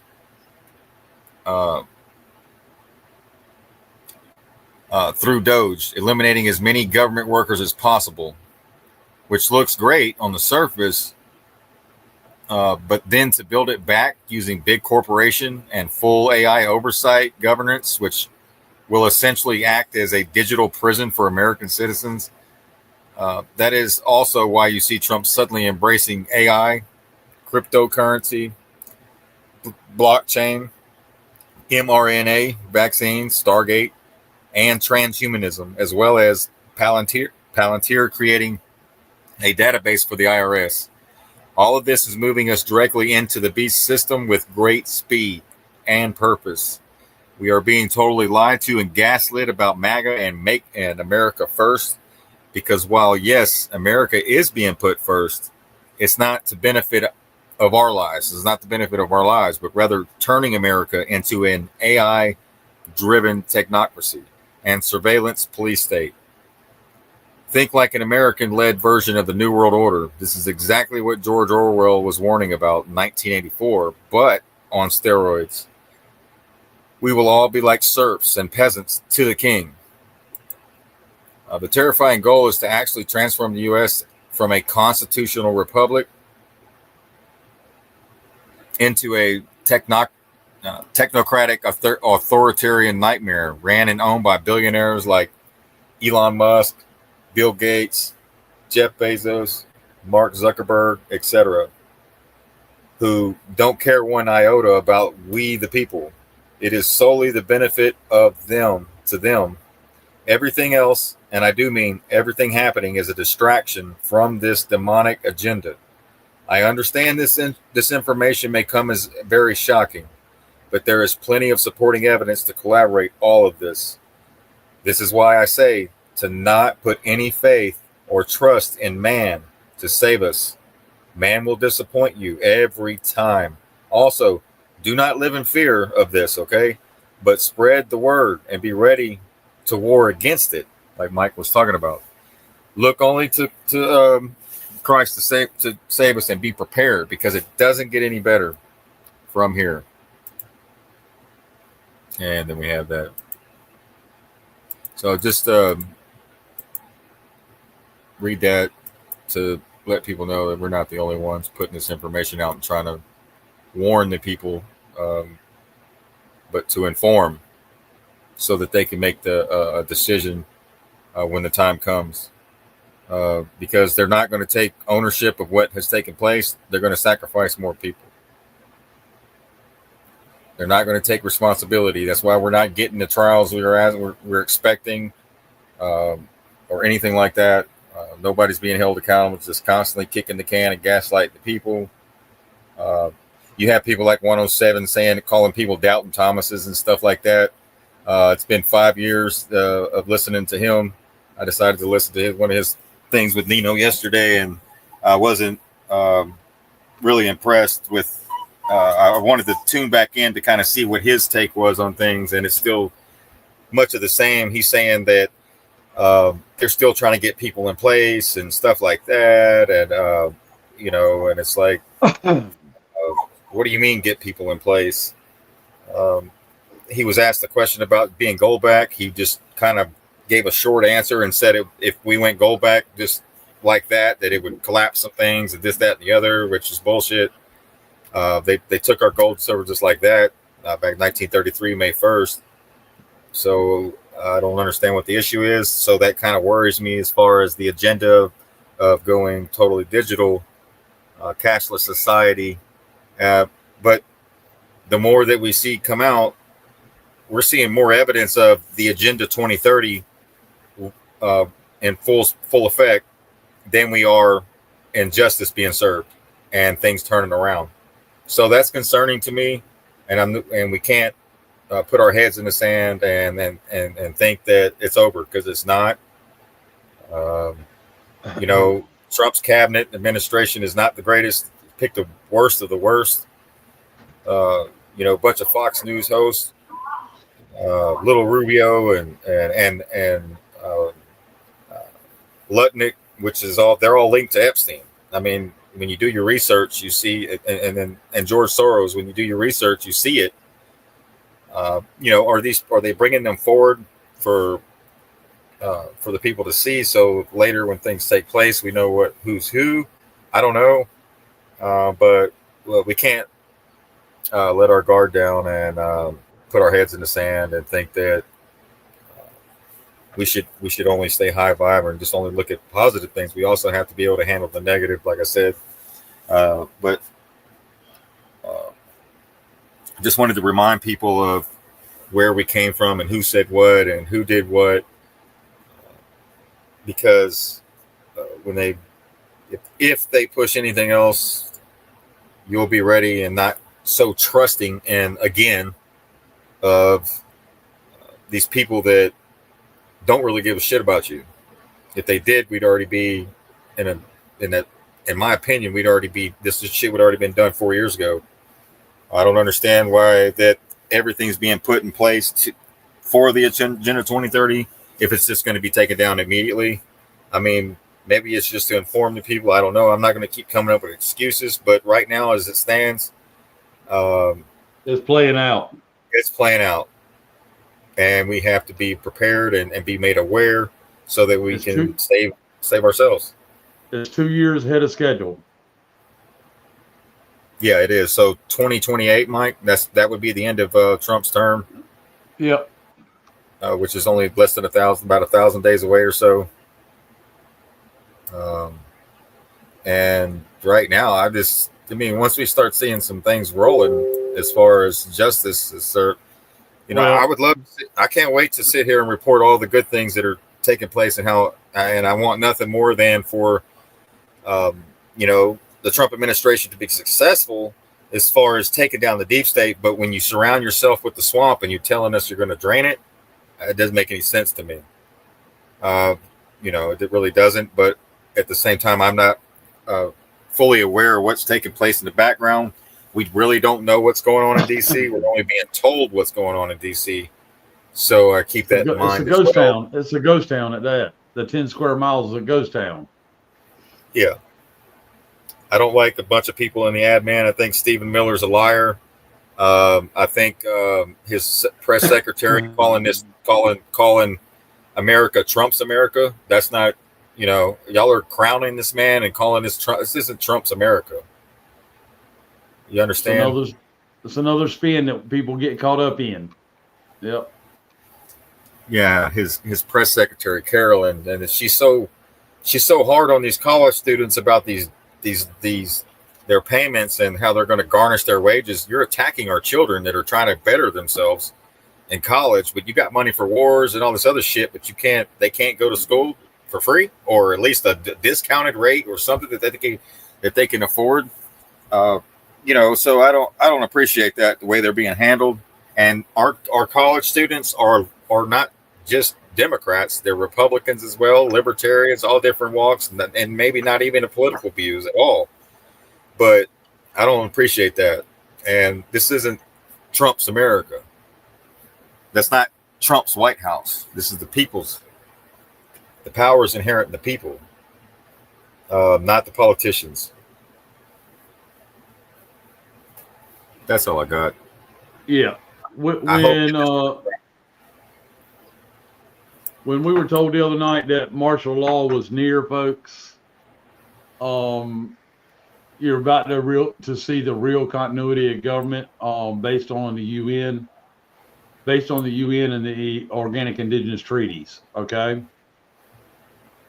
through Doge, eliminating as many government workers as possible, which looks great on the surface. But then to build it back using big corporation and full AI oversight governance, which will essentially act as a digital prison for American citizens. That is also why you see Trump suddenly embracing AI, cryptocurrency, blockchain, mRNA vaccines, Stargate, and transhumanism, as well as Palantir creating a database for the IRS. All of this is moving us directly into the beast system with great speed and purpose. We are being totally lied to and gaslit about MAGA and Make and America First, because while, yes, America is being put first, it's not to benefit of our lives. It's not the benefit of our lives, but rather turning America into an AI-driven technocracy and surveillance police state. Think like an American-led version of the New World Order. This is exactly what George Orwell was warning about in 1984, but on steroids. We will all be like serfs and peasants to the king. The terrifying goal is to actually transform the U.S. from a constitutional republic into a technocratic authoritarian nightmare ran and owned by billionaires like Elon Musk, Bill Gates, Jeff Bezos, Mark Zuckerberg, etc., who don't care one iota about we the people. It is solely the benefit of them to them. Everything else, and I do mean everything happening, is a distraction from this demonic agenda. I understand this information may come as very shocking, but there is plenty of supporting evidence to corroborate all of this. This is why I say to not put any faith or trust in man to save us. Man will disappoint you every time. Also, do not live in fear of this, okay? But spread the word and be ready to war against it, like Mike was talking about. Look only to Christ to save us, and be prepared, because it doesn't get any better from here. And then we have that. So just read that to let people know that we're not the only ones putting this information out and trying to warn the people, but to inform so that they can make a decision when the time comes. Because they're not going to take ownership of what has taken place. They're going to sacrifice more people. They're not going to take responsibility. That's why we're not getting the trials we're expecting, or anything like that. Nobody's being held accountable. It's just constantly kicking the can and gaslighting the people. You have people like 107 calling people Doubting Thomases and stuff like that. It's been 5 years of listening to him. I decided to listen to one of his things with Nino yesterday, and I wasn't really impressed with. I wanted to tune back in to kind of see what his take was on things, and it's still much of the same. He's saying that they're still trying to get people in place and stuff like that, and and it's like, what do you mean get people in place? He was asked a question about being gold back. He just kind of gave a short answer and said if we went gold back just like that it would collapse some things and this, that, and the other, which is bullshit. They took our gold and silver just like that back in 1933, May 1st. So I don't understand what the issue is. So that kind of worries me as far as the agenda of going totally digital, cashless society. But the more that we see come out, we're seeing more evidence of the Agenda 2030 in full effect than we are in justice being served and things turning around. So that's concerning to me, and we can't put our heads in the sand and think that it's over, because it's not. Trump's cabinet administration is not the greatest. Picked the worst of the worst. A bunch of Fox News hosts, Little Rubio and Lutnick, which is they're all linked to Epstein. I mean, when you do your research, you see, and George Soros, when you do your research, you see it. Are they bringing them forward for for the people to see. So later when things take place, we know who's who. I don't know, but well, we can't let our guard down and put our heads in the sand and think that we should only stay high vibe and just only look at positive things. We also have to be able to handle the negative, like I said. But just wanted to remind people of where we came from and who said what and who did what, because if they push anything else, you'll be ready and not so trusting. And again, of these people that don't really give a shit about you. If they did, we'd already be in my opinion, this shit would already been done 4 years ago. I don't understand why that everything's being put in place for the Agenda 2030 if it's just going to be taken down immediately. I mean, maybe it's just to inform the people. I don't know. I'm not going to keep coming up with excuses, but right now, as it stands, it's playing out. It's playing out, and we have to be prepared and be made aware so that we can save ourselves. It's 2 years ahead of schedule. Yeah, it is. So 2028, Mike, that would be the end of Trump's term. Yep. Which is only less than about 1,000 days away or so. And right now, once we start seeing some things rolling as far as justice, I would love I can't wait to sit here and report all the good things that are taking place and I want nothing more than for, the Trump administration to be successful as far as taking down the deep state. But when you surround yourself with the swamp and you're telling us you're going to drain it, it doesn't make any sense to me. It really doesn't. But at the same time, I'm not fully aware of what's taking place in the background. We really don't know what's going on in D.C. We're only being told what's going on in D.C. So I keep that in mind. It's a ghost town. It's a ghost town at that. The 10 square miles is a ghost town. Yeah. I don't like a bunch of people in the ad, man. I think Stephen Miller's a liar. I think his press secretary calling America Trump's America. That's not, y'all are crowning this man and calling this Trump. This isn't Trump's America. You understand? It's another spin that people get caught up in. Yep. Yeah, his press secretary Carolyn, and she's so hard on these college students about their payments and how they're going to garnish their wages. You're attacking our children that are trying to better themselves in college, but you got money for wars and all this other shit, but they can't go to school for free, or at least a discounted rate or something that they can afford. So I don't appreciate that, the way they're being handled. And our college students are not just Democrats, they're Republicans as well, libertarians, all different walks, and maybe not even political views at all. But I don't appreciate that. And this isn't Trump's America. That's not Trump's White House. This is the people's. The power is inherent in the people, not the politicians. That's all I got. Yeah. When we were told the other night that martial law was near, folks, you're about to see the real continuity of government based on the UN and the Organic Indigenous Treaties. Okay.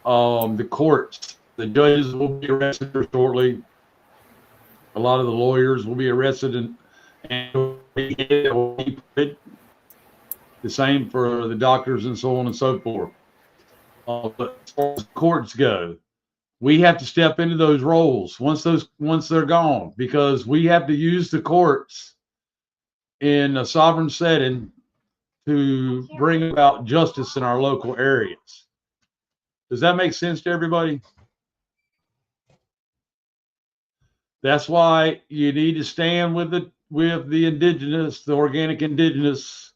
The courts, the judges will be arrested shortly. A lot of the lawyers will be arrested and the same for the doctors and so on and so forth. But as far as courts go, we have to step into those roles once they're gone, because we have to use the courts in a sovereign setting to bring about justice in our local areas. Does that make sense to everybody? That's why you need to stand with the indigenous, the organic indigenous,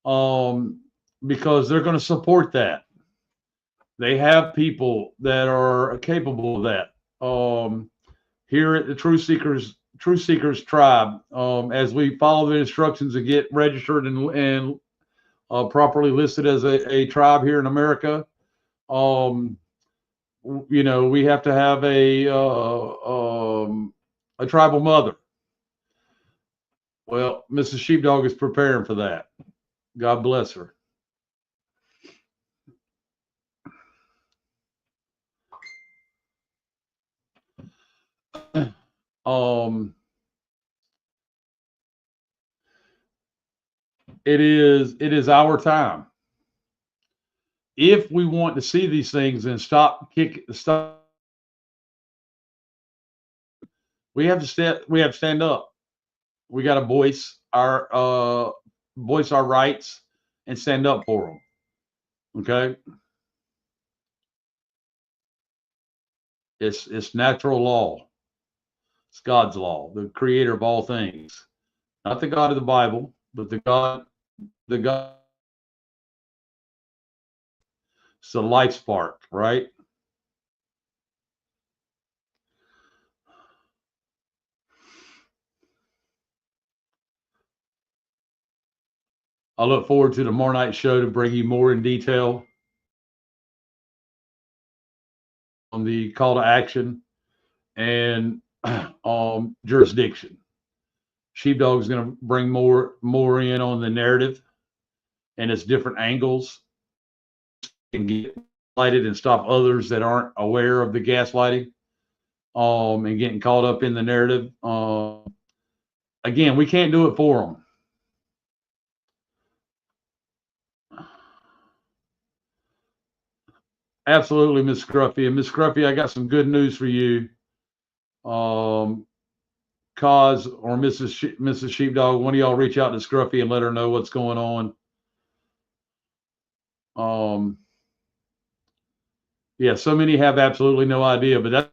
because they're going to support that. They have people that are capable of that. Here at the Truth Seekers Tribe, as we follow the instructions and get registered and properly listed as a tribe here in America. You know, we have to have a tribal mother. Well, Mrs. Sheepdog is preparing for that. God bless her. It is our time. If we want to see these things and stop, we have to stand up. We got to voice our rights and stand up for them. Okay, it's natural law. It's God's law, the creator of all things, not the God of the Bible, but the God. It's the life spark, right? I look forward to tomorrow night's show to bring you more in detail on the call to action and jurisdiction. Sheepdog is going to bring more in on the narrative and its different angles and get lighted and stop others that aren't aware of the gaslighting and getting caught up in the narrative. Again, we can't do it for them. Absolutely, Miss Scruffy. And Miss Scruffy, I got some good news for you. Cause or Mrs. Sheepdog, one of y'all reach out to Scruffy and let her know what's going on. Yeah, so many have absolutely no idea, but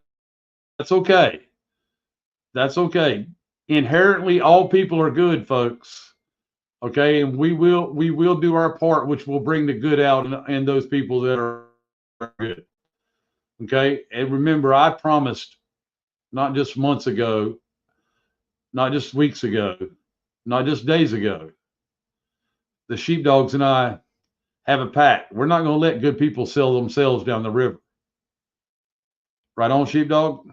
that's okay. That's okay. Inherently, all people are good, folks. Okay, and we will do our part, which will bring the good out in those people that are good. Okay, and remember, I promised not just months ago, not just weeks ago, not just days ago. The sheepdogs and I have a pact. We're not going to let good people sell themselves down the river. Right on, sheepdog?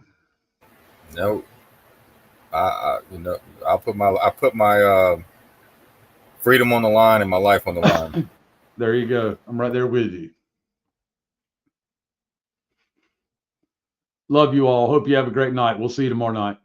No. I put my freedom on the line and my life on the line. There you go. I'm right there with you. Love you all. Hope you have a great night. We'll see you tomorrow night.